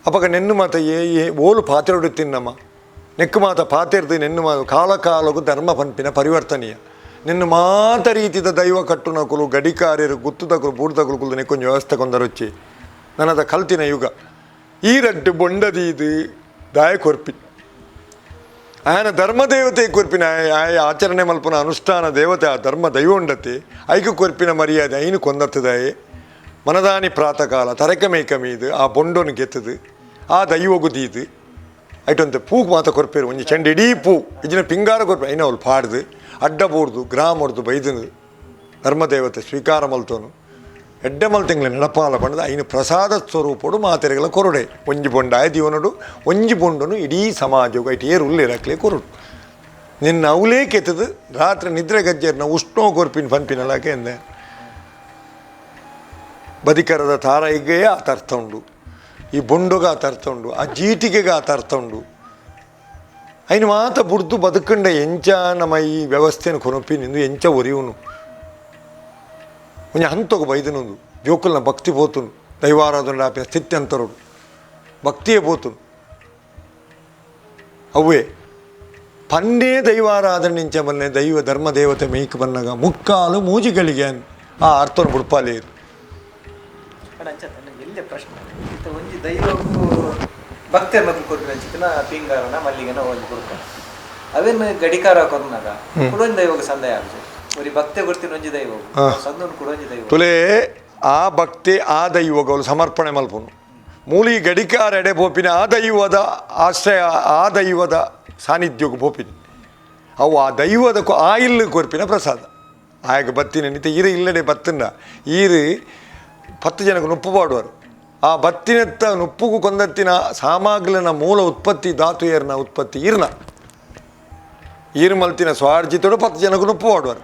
ಅಪ್ಪಗ ನೆನ್ನು ಮಾತ ಓಲು ಪಾತ್ರೆ ತಿನ್ನಮ್ಮ ನೆಕ್ಕು ಮಾತ ಪಾತೆರ್ದು ನೆನ್ನು ಮಾತ ಕಾಲ ಕಾಲಗೂ ಧರ್ಮ ಪಂಪಿನ ಪರಿವರ್ತನೀಯ ನಿನ್ನು ಮಾತ ರೀತಿದ ದೈವ ಕಟ್ಟುನಕುಲು ಗಡಿಕಾರ್ಯರು ಗುತ್ತುದಕುಲು ಬೂಡ್ದಕುಲು ಕುಲ್ದು ನೆಕ್ಕೊಂದು ವ್ಯವಸ್ಥೆ ಕೊಂದರೊಚ್ಚಿ ನನ್ನದ ಕಲ್ತಿನ ಯುಗ ಈ ರಡ್ಡು ಬೊಂಡದೀದು ದಾಯ ಕೊರ್ಪಿ ಆಯನ ಧರ್ಮ ದೇವತೆ ಕೊರ್ಪಿನ ಆಯ ಆಚರಣೆ ಮಲ್ಪನ ಅನುಷ್ಠಾನ ದೇವತೆ ಆ ಧರ್ಮ ದೈವ ಉಂಡತೆ ಐಕು ಕೊರ್ಪಿನ ಮರ್ಯಾದೆ ಐನು ಕೊಂದತ್ತದಾಯೆ ಮನದಾನಿ ಪ್ರಾತಕಾಲ ತರಕ ಮೇಕಮೀದು ಆ ಬೊಂಡೋನು ಗೆತ್ತದು ಆ ದೈವಗು ದೀದು ಐಟೊಂತೆ ಪೂಗ್ ಮಾತ ಕೊರ್ಪೇರು ಒಂಜಿ ಚೆಂಡು ಇಡೀ ಪೂ ಇಜಿನ ಪಿಂಗಾರ ಕೊರ್ಪೆ ಐನ ಅವಳು ಪಾಡ್ದು ಅಡ್ಡ ಬೋಡ್ದು ಗ್ರಾಮ ಹೊಡ್ದು ಬೈದನು ಧರ್ಮದೇವತೆ ಸ್ವೀಕಾರ ಮಲ್ತೋನು ಎಡ್ಡೆ ಮಲ್ತಿಂಗ್ಲ ನಡಪಾಲ ಪಂಡದ ಐನು ಪ್ರಸಾದ ಸ್ವರೂಪಡು ಮಾತೆರೆಗಳ ಕೊರಡೆ ಒಂಜಿ ಬೊಂಡಾಯ ದೀವನಡು ಒಂಜಿ ಬೊಂಡನು ಇಡೀ ಸಮಾಜವು ಐಟು ಏರು ಉಲ್ಲೇರಕ್ಲೆ ಕೊರಡು ನಿನ್ನ ಅವಲೇ ಕೆತ್ತದು ರಾತ್ರಿ ನಿದ್ರೆ ಗಜ್ಜೆರ್ನ ಉಷ್ಣೋ ಕೊರ್ಪಿನ ಪಂಪಿನಲಾಕೆ ಎಂದೆ ಬದಿಕರದ ತಾರೈಗೆ ಆತ ಅರ್ಥ ಉಂಡು ಈ ಬೊಂಡುಗ ಆತ ಅರ್ಥ ಉಂಡು ಆ ಜೀಟಿಗೆಗೆ ಆತ ಅರ್ಥ ಉಂಡು ಐನು ಮಾತ ಬುಡ್ದು ಬದುಕಂಡ ಎಂಚ ನಮ್ಮ ಈ ವ್ಯವಸ್ಥೆನ ಕೊನೊಪ್ಪಿನಿಂದು ಎಂಚ ಒರಿಯುನು ಒಂಜ ಹಂತೋಗ ಬೈದನೊಂದು ಜೋಕುಲ್ನ ಭಕ್ತಿ ಪೋತುನು ದೈವಾರಾಧನೆ ಆಪೆ ಸ್ಥಿತಿ ಅಂತರೋಡು ಭಕ್ತಿಯೇ ಪೋತುನು ಅವೇ ಪಂಡೇ ದೈವಾರಾಧನೆ ಇಂಚ ಬನ್ನೆ ದೈವ ಧರ್ಮ ದೇವತೆ ಮೇಯ್ಕ್ ಬನ್ನಾಗ ಮುಕ್ಕಾಲು ಮೂಜಿಗಳಿಗೆ ಆ ಅರ್ಥವನ್ನು ಬುಡ್ಪಾಲೇ ಇರು ಪ್ರಶ್ನೆ ಒಂಜಿ ದೈವಕ್ಕೂ ಭಕ್ತಿಯ ಮದ್ದು ಕೊಟ್ಟಿನ ಪಿಂಗಾರನ ಮಲ್ಲಿಗೆನ ಒಂದು ಕೊಡ್ಕ ಅವೇನು ಗಡಿಕಾರ ಕೊರ್ನಾಗ ಕುಡೊಂದು ದೈವಗ ಸಂದೇಹ ಆಗುತ್ತೆ ಬರೀ ಭಕ್ತಿ ಕೊಡ್ತೀನಿ ಒಂಜಿ ದೈವ ಸಂದೂನು ಕುಡೊಂಜಿ ದೈವ ತುಲೇ ಆ ಭಕ್ತಿ ಆ ದೈವಗಳು ಸಮರ್ಪಣೆ ಮಲ್ಪುನು ಮೂಲಿ ಗಡಿಕಾರ ಎಡೆ ಬೋಪಿನ ಆ ದೈವದ ಆಶ್ರಯ ಆ ದೈವದ ಸಾನ್ನಿಧ್ಯಕ್ಕೆ ಬೋಪಿನಿ ಅವು ಆ ದೈವದ ಆ ಇಲ್ಲು ಕೊರ್ಪಿನ ಪ್ರಸಾದ ಆಗ ಬತ್ತಿನ ನಿತ್ಯ ಈರು ಇಲ್ಲಡೆ ಬತ್ತನ್ನ ಈರು 10 ಜನಕ್ಕೆ ನುಪ್ಪು ಪಾಡುವರು ಆ ಬತ್ತಿನೆತ್ತ ನುಪ್ಪುಗು ಕೊಂದತ್ತಿನ ಸಾಮಗ್ರಿನ ಮೂಲ ಉತ್ಪತ್ತಿ ಧಾತು ಏರ್ನ ಉತ್ಪತ್ತಿ ಈರು ಮಲ್ತಿನ ಸ್ವಾರ್ಜಿತೋಡು 10 ಜನಕ್ಕೆ ನುಪ್ಪು ಪಾಡುವರು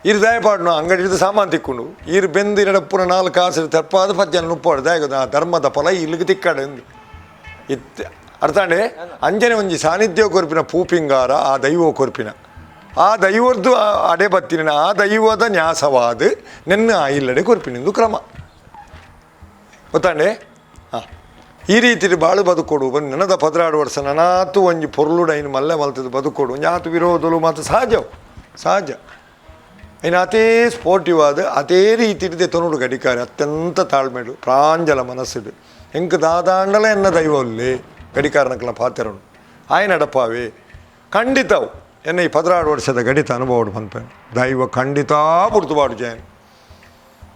ಈರು ದಯಪಾಡ್ನು ಅಂಗಡಿ ಹಿಡಿದು ಸಾಮಾನು ತಿಕ್ಕೊಂಡು ಈರು ಬೆಂದು ನಡಪುನ 4 ಕಾಸು ತಪ್ಪಾದ 10 ಜನ ನುಪ್ಪು ಪಾಡು ದಯ ಆ ಧರ್ಮದ ಫಲ ಇಲ್ಲಿಗೆ ತಿಕ್ಕಾಡು ಎಂದು ಇತ್ತು ಅರ್ಥಾಂಡೆ ಅಂಜನೆ ಒಂಜಿ ಸಾನ್ನಿಧ್ಯ ಕೊರ್ಪಿನ ಪೂಪಿಂಗಾರ ಆ ದೈವ ಕೊರ್ಪಿನ ಆ ದೈವದ್ದು ಅಡೆ ಬತ್ತಿನ ಆ ದೈವದ ನ್ಯಾಸವಾದ ನೆನ್ನ ಆ ಇಲ್ಲಡೆ ಕೊರ್ಪಿನಿಂದು ಕ್ರಮ ಗೊತ್ತಾಂಡೆ ಈ ರೀತಿ ಬಾಳು ಬದುಕೊಡು ಬಂದು ನನದ 16 ವರ್ಷ ನನಾತು ಒಂಜಿ ಪೊರ್ಲುಡ ಐನು ಮಲ್ಲೆ ಮಲ್ತದ್ದು ಬದುಕೊಡು ಒಂಜಿ ಆತು ವಿರೋಧಲು ಮಾತು ಸಹಜ ಇನ್ನು ಅದೇ ಸ್ಪೋರ್ಟಿವ್ ಆದ ಅದೇ ರೀತಿ ಇಡದೆ ತೊನೋಡು ಗಡಿಕಾರೆ ಅತ್ಯಂತ ತಾಳ್ಮೆಡು ಪ್ರಾಂಜಲ ಮನಸ್ಸಿಡು ಎಂಕ್ ದಾದಾಂಡಲ ಎನ್ನ ದೈವಲ್ಲಿ ಗಡಿಕಾರನಕ್ಲ ಪಾತೆರನು ಆಯ್ನ ಅಡಪಾವೆ ಖಂಡಿತವು ಎನ್ನ ಈ 16 ವರ್ಷದ ಗಣಿತ ಅನುಭವ ಬಂದ್ಪೇನು ದೈವ ಖಂಡಿತ ಪುಡ್ತುಬಾಡು ಜಯನ್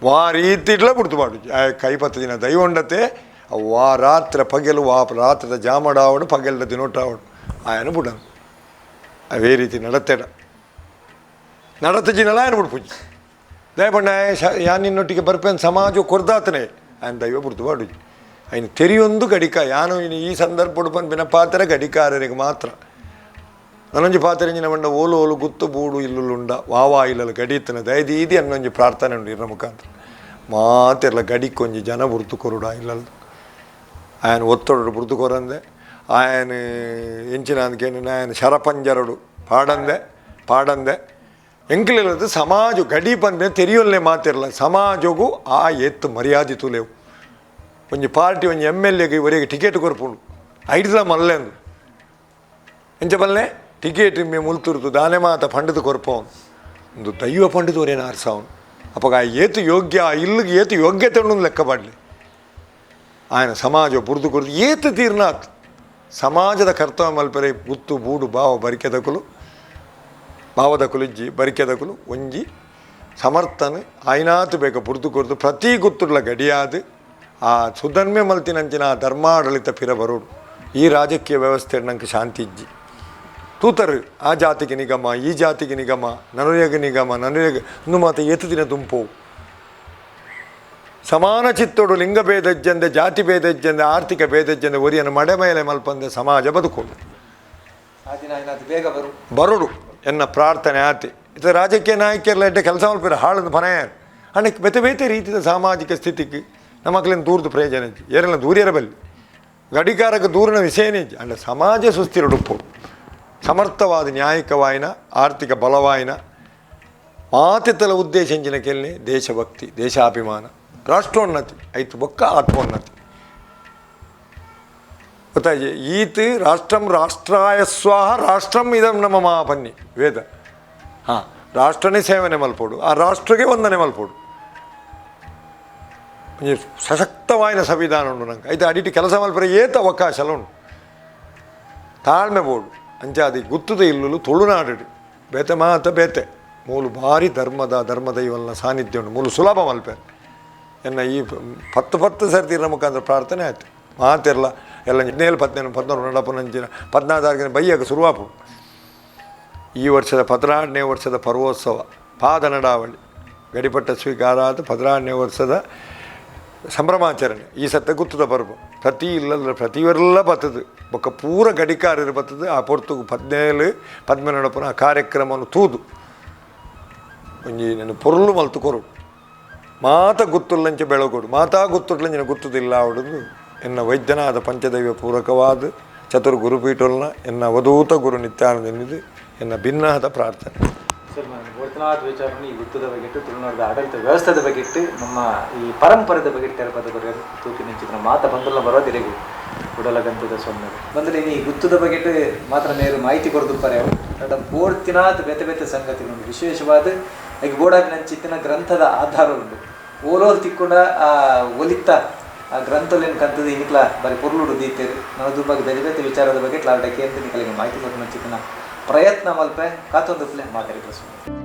ವಾ ರೀತಿಡ್ಲ ಪುಡ್ತುಬಾಡು ಕೈಪತ್ತು ದಿನ ದೈವ ಉಂಡತೆ ವಾ ರಾತ್ರಿ ಪಗೆಲು ವಾ ರಾತ್ರದ ಜಾಮಡಾವಡು ಪಗೆಲ್ದ ದಿನೊಟ್ಟಾವಡು ಆಯನು ಬುಡನು ಅವೇ ರೀತಿ ನಡತೆಡ ನಡತಜಿನಲ್ಲ ఆయన ಪುಡ್ಪುಜಿ ದಯಪಂಡ ಯಾನ್ ನಿನ್ನೊಟ್ಟಿಗೆ ಬರ್ಪೇನು ಸಮಾಜ ಕೊರ್ದಾತನೇ ఆయన ದೈವ ಪುಡ್ತುಬಾಡು ఆయన ತೆರಿಯೊಂದು ಗಡಿಕ ಯಾನು ಈ ಸಂದರ್ಭ ಪುಡ್ಪನ್ ಬಿನ ಪಾತ್ರ ಗಡಿಕಾರರಿಗೆ ಮಾತ್ರ ನನೊಂಜಿ ಪಾತ್ರೆಂಜಿನ ಬಂಡ ಓಲು ಓಲು ಗುತ್ತು ಬೂಡು ಇಲ್ಲುಂಡ ವಾವಾ ಇಲ್ಲಲ್ಲ ಗಡಿತನ ದಯದೀದಿ ಅನ್ನೊಂಜಿ ಪ್ರಾರ್ಥನೆ ಉಂಡು ಇರ ಮುಖಾಂತರ ಮಾತೆಲ್ಲ ಗಡಿಕೊಂಜಿ ಜನ ಬುರ್ತು ಕೊರುಡ ಇಲ್ಲಲ್ಲ ఆయన ಒತ್ತೊಡು ಬುರ್ತು ಕೊರಂದೆ ఆయన ಎಂಚಿನ ಅಂದ್ಕೇನು ఆయన ಶರಪಂಜರಡು ಪಾಡಂದೆ ಎಂಕ್ಲಿಲ್ಲದು ಸಮಾಜ ಗಡಿ ಬಂದ್ರೆ ತೆರಿಯೊಲ್ಲೇ ಮಾತಿರಲ್ಲ ಸಮಾಜಗೂ ಆ ಎತ್ತು ಮರ್ಯಾದೆ ತುಲೇವು ಒಂಜಿ ಪಾರ್ಟಿ ಒಂಜಿ MLAಗೆ ಇವರಿಗೆ ಟಿಕೆಟ್ ಕೊರ್ಪುಂಡು ಐಡ್ಲ ಮಲ್ಲೆಂದು ಎಂಚ ಬಲ್ಲೆ ಟಿಕೆಟ್ ಮೇ ಮುಲ್ತುರ್ತು ದಾನೆ ಮಾತ ಪಂಡಿತ ಕೊರ್ಪವನು ಒಂದು ದೈವ ಪಂಡಿತವರೇನು ಆರ್ಸವನು ಅಪ್ಪಾಗ ಆ ಏತು ಯೋಗ್ಯ ಇಲ್ಲಿಗೆ ಏತು ಯೋಗ್ಯತೆ ಉಂಡು ಲೆಕ್ಕ ಪಾಡ್ಲಿ ఆయన ಸಮಾಜ ಬುರ್ದು ಕೊರ್ದು ಏತು ತೀರ್ನಾತ್ ಸಮಾಜದ ಕರ್ತವ್ಯ ಮಲ್ಪರೆ ಗುತ್ತು ಬೂಡು ಭಾವದಕುಲಿಜ್ಜಿ ಬರಿಕೆದಕುಲು ಒಂಜಿ ಸಮರ್ಥನೆ ಆಯ್ನಾತು ಬೇಗ ಬುರ್ದು ಕೊರ್ದು ಪ್ರತಿ ಗುತ್ತುಡ್ಲ ಗಡಿಯಾದು ಆ ಸುಧನ್ಮೆ ಮಲ್ತಿನಂಚಿನ ಆ ಧರ್ಮಾಡಳಿತ ಪಿರ ಬರೋಡು ಈ ರಾಜಕೀಯ ವ್ಯವಸ್ಥೆ ನಂಗೆ ಶಾಂತಿ ಇಜ್ಜಿ ತೂತರು ಆ ಜಾತಿಗೆ ನಿಗಮ ಈ ಜಾತಿಗೆ ನಿಗಮ ನನಗೆ ನಿಗಮ ನನಗೆ ಇನ್ನು ಮಾತು ಏತು ದಿನ ತುಂಪು ಸಮಾನ ಚಿತ್ತೋಡು ಲಿಂಗ ಭೇದಜ್ಜಂದೆ ಜಾತಿ ಭೇದಜ್ಜಂದೆ ಆರ್ಥಿಕ ಭೇದಜ್ಜಂದೆ ಒರಿಯನ್ನು ಮಡೆ ಮೇಲೆ ಮಲ್ಪಂದೆ ಸಮಾಜ ಬದುಕೋಡು ಬೇಗ ಬರೋಡು ಎನ್ನ ಪ್ರಾರ್ಥನೆ ಆತಿ ಇದು ರಾಜಕೀಯ ನಾಯಕರೆಲ್ಲ ಎಡ್ಡೆ ಕೆಲಸ ಮಲ್ಪಿರ ಹಾಳದು ಮನೆಯಾರು ಅಣ್ಣಕ್ಕೆ ಬೇತೆ ರೀತಿಯ ಸಾಮಾಜಿಕ ಸ್ಥಿತಿಗೆ ನಮ್ಮಕ್ಲಿಂದ ದೂರದು ಪ್ರಯೋಜನ ಇಜ್ಜಿ ಏರೆಲ್ಲ ದೂರ ಇರಬಲ್ಲಿ ಗಡಿಕಾರಕ್ಕೆ ದೂರಿನ ವಿಷಯನೇ ಇಜ್ಜಿ ಅಂಡ ಸಮಾಜ ಸುಸ್ಥಿರಡುಪ್ಪು ಸಮರ್ಥವಾದ ನ್ಯಾಯಿಕವಾಯಿನ ಆರ್ಥಿಕ ಬಲವಾಯಿನ ಮಾತಿತ್ತಲ ಉದ್ದೇಶ ಎಂಚಿನ ಕೆಲ್ನೆ ದೇಶಭಕ್ತಿ ದೇಶಾಭಿಮಾನ ರಾಷ್ಟ್ರೋನ್ನತಿ ಐತು ಬೊಕ್ಕ ಆತ್ಮೋನ್ನತಿ ಗೊತ್ತಾಯ್ತು ಈತ್ ರಾಷ್ಟ್ರಂ ರಾಷ್ಟ್ರಾಯ ಸ್ವಾಹ ರಾಷ್ಟ್ರಂ ಇದಂ ನಮ್ಮ ಮಹಾಪನ್ನಿ ವೇದ ಹಾಂ ರಾಷ್ಟ್ರನೇ ಸೇವನೆ ಮಲ್ಪೋಡು ಆ ರಾಷ್ಟ್ರಗೆ ವಂದನೆ ಮಲ್ಪೋಡು ಸಶಕ್ತವಾಯಿನ ಸಂವಿಧಾನ ಉಂಡು ನಂಗೆ ಐತೆ ಅಡಿಟಿ ಕೆಲಸ ಮಲ್ಪರೆ ಏತ ಅವಕಾಶ ಎಲ್ಲ ಉಂಟು ತಾಳ್ಮೆ ಬೋಡು ಅಂಚಾದಿ ಗುತ್ತುದ ಇಲ್ಲುಲು ತುಳುನಾಡು ಬೇತೆ ಮಾತ ಬೇತೆ ಮೂಲು ಭಾರಿ ಧರ್ಮದ ಇವಲ್ಲ ಸಾನ್ನಿಧ್ಯ ಉಂಟು ಮೂಲು ಸುಲಭ ಮಲ್ಪೆ ಎನ್ನ ಈ 10 ಸರ್ತಿ ಇರೋ ಮುಖಾಂತರ ಪ್ರಾರ್ಥನೆ ಆಯ್ತು ಮಾತಿರಲ್ಲ ಎಲ್ಲ 17 ನಡಪನಂಚಿನ 14 ತಾರೀಕಿನ ಬೈಯಕ್ಕೆ ಶುರುವಾಪು ಈ ವರ್ಷದ 16ನೇ ವರ್ಷದ ಪರ್ವೋತ್ಸವ ಪಾದ ನಡಾವಳಿ ಗಡಿಪಟ್ಟ ಸ್ವೀಕಾರ ಆದ 16ನೇ ವರ್ಷದ ಸಂಭ್ರಮಾಚರಣೆ ಈ ಸತ್ತ ಗುತ್ತುದ ಪರ್ವ ಪ್ರತಿಯವರೆಲ್ಲ ಬರ್ತದೆ ಬೊಕ್ಕ ಪೂರ ಗಡಿಕಾರರು ಬರ್ತದೆ ಆ ಪೊರ್ತುಗು 17 ನಡಪನ ಆ ಕಾರ್ಯಕ್ರಮವನ್ನು ತೂದು ಒಂಜಿ ನಾನು ಪೊರ್ಲು ಮಲ್ತು ಕೊರು ಮಾತ ಗುತ್ತುಲ್ಲಂಚೆ ಬೆಳಗೋಡು ಮಾತಾ ಗುತ್ತುಡ್ಲಂಚಿನ ಗುತ್ತುದಿಲ್ಲ ಅವಡದು ಎನ್ನ ವೈದ್ಯನಾದ ಪಂಚದೈವ ಪೂರಕವಾದ ಚತುರ್ ಗುರುಪೀಠಲ್ನ ಎನ್ನ ಅವಧೂತ ಗುರು ನಿತ್ಯಾನಂದನಿದು ಎನ್ನ ಭಿನ್ನಹದ ಪ್ರಾರ್ಥನೆ ಸರ್ ನಾನು ಗೋರ್ತನಾಥ ವಿಚಾರಣೆ ಈ ಗುತ್ತದ ಬಗೆಟ್ಟು ತುಳುನಾಡದ ಆಡಳಿತ ವ್ಯವಸ್ಥೆದ ಬಗೆಟ್ಟು ನಮ್ಮ ಈ ಪರಂಪರೆದ ಬಗೆಟ್ಟು ತೆರಪದ ಬಗೆ ತೂಕಿ ನಿಂಚಿನ ಮಾತ ಬಂದಲ್ಲ ಬರೋದಿರೆಗು ಕುಡಲಗಂತದ ಸೊನ್ನೆ ಬಂದರೆ ಈ ಗುತ್ತದ ಬಗೆಟ್ಟು ಮಾತ್ರ ನೇರು ಮಾಹಿತಿ ಕೊರದುಪ್ಪಾರೆ ಅವು ಅಡ ಬೋರ್ತಿನಾಥ ಬೇತೆ ಸಂಗತಿಗಳು ವಿಶೇಷವಾದ ಈಗ ಬೋಡಾಗಿ ನಂಚಿತ್ತಿನ ಗ್ರಂಥದ ಆಧಾರ ಉಂಟು ಓಲೋರು ತಿಕ್ಕೊಂಡ ಆ ಒಲಿತ ಆ ಗ್ರಂಥಲೇನು ಕಂತದ್ದು ಇನಿಕ್ಲ ಬರೀ ಪುರ್ಲುಡು ದೀತೇರು ನನ್ನದು ಬಗ್ಗೆ ಬೇತೆ ವಿಚಾರದ ಬಗ್ಗೆ ಕ್ಲಾರ್ಡಕ್ಕೆ ಅಂತ ನಿಕಲಿಗೆ ಮಾಹಿತಿ ಕೊಟ್ಟು ನಂಚಿತ್ತಿನ ಪ್ರಯತ್ನ ಮಲ್ಪೆ ಕಾತೊಂದು ಮಾತಾಡಿದ್ರು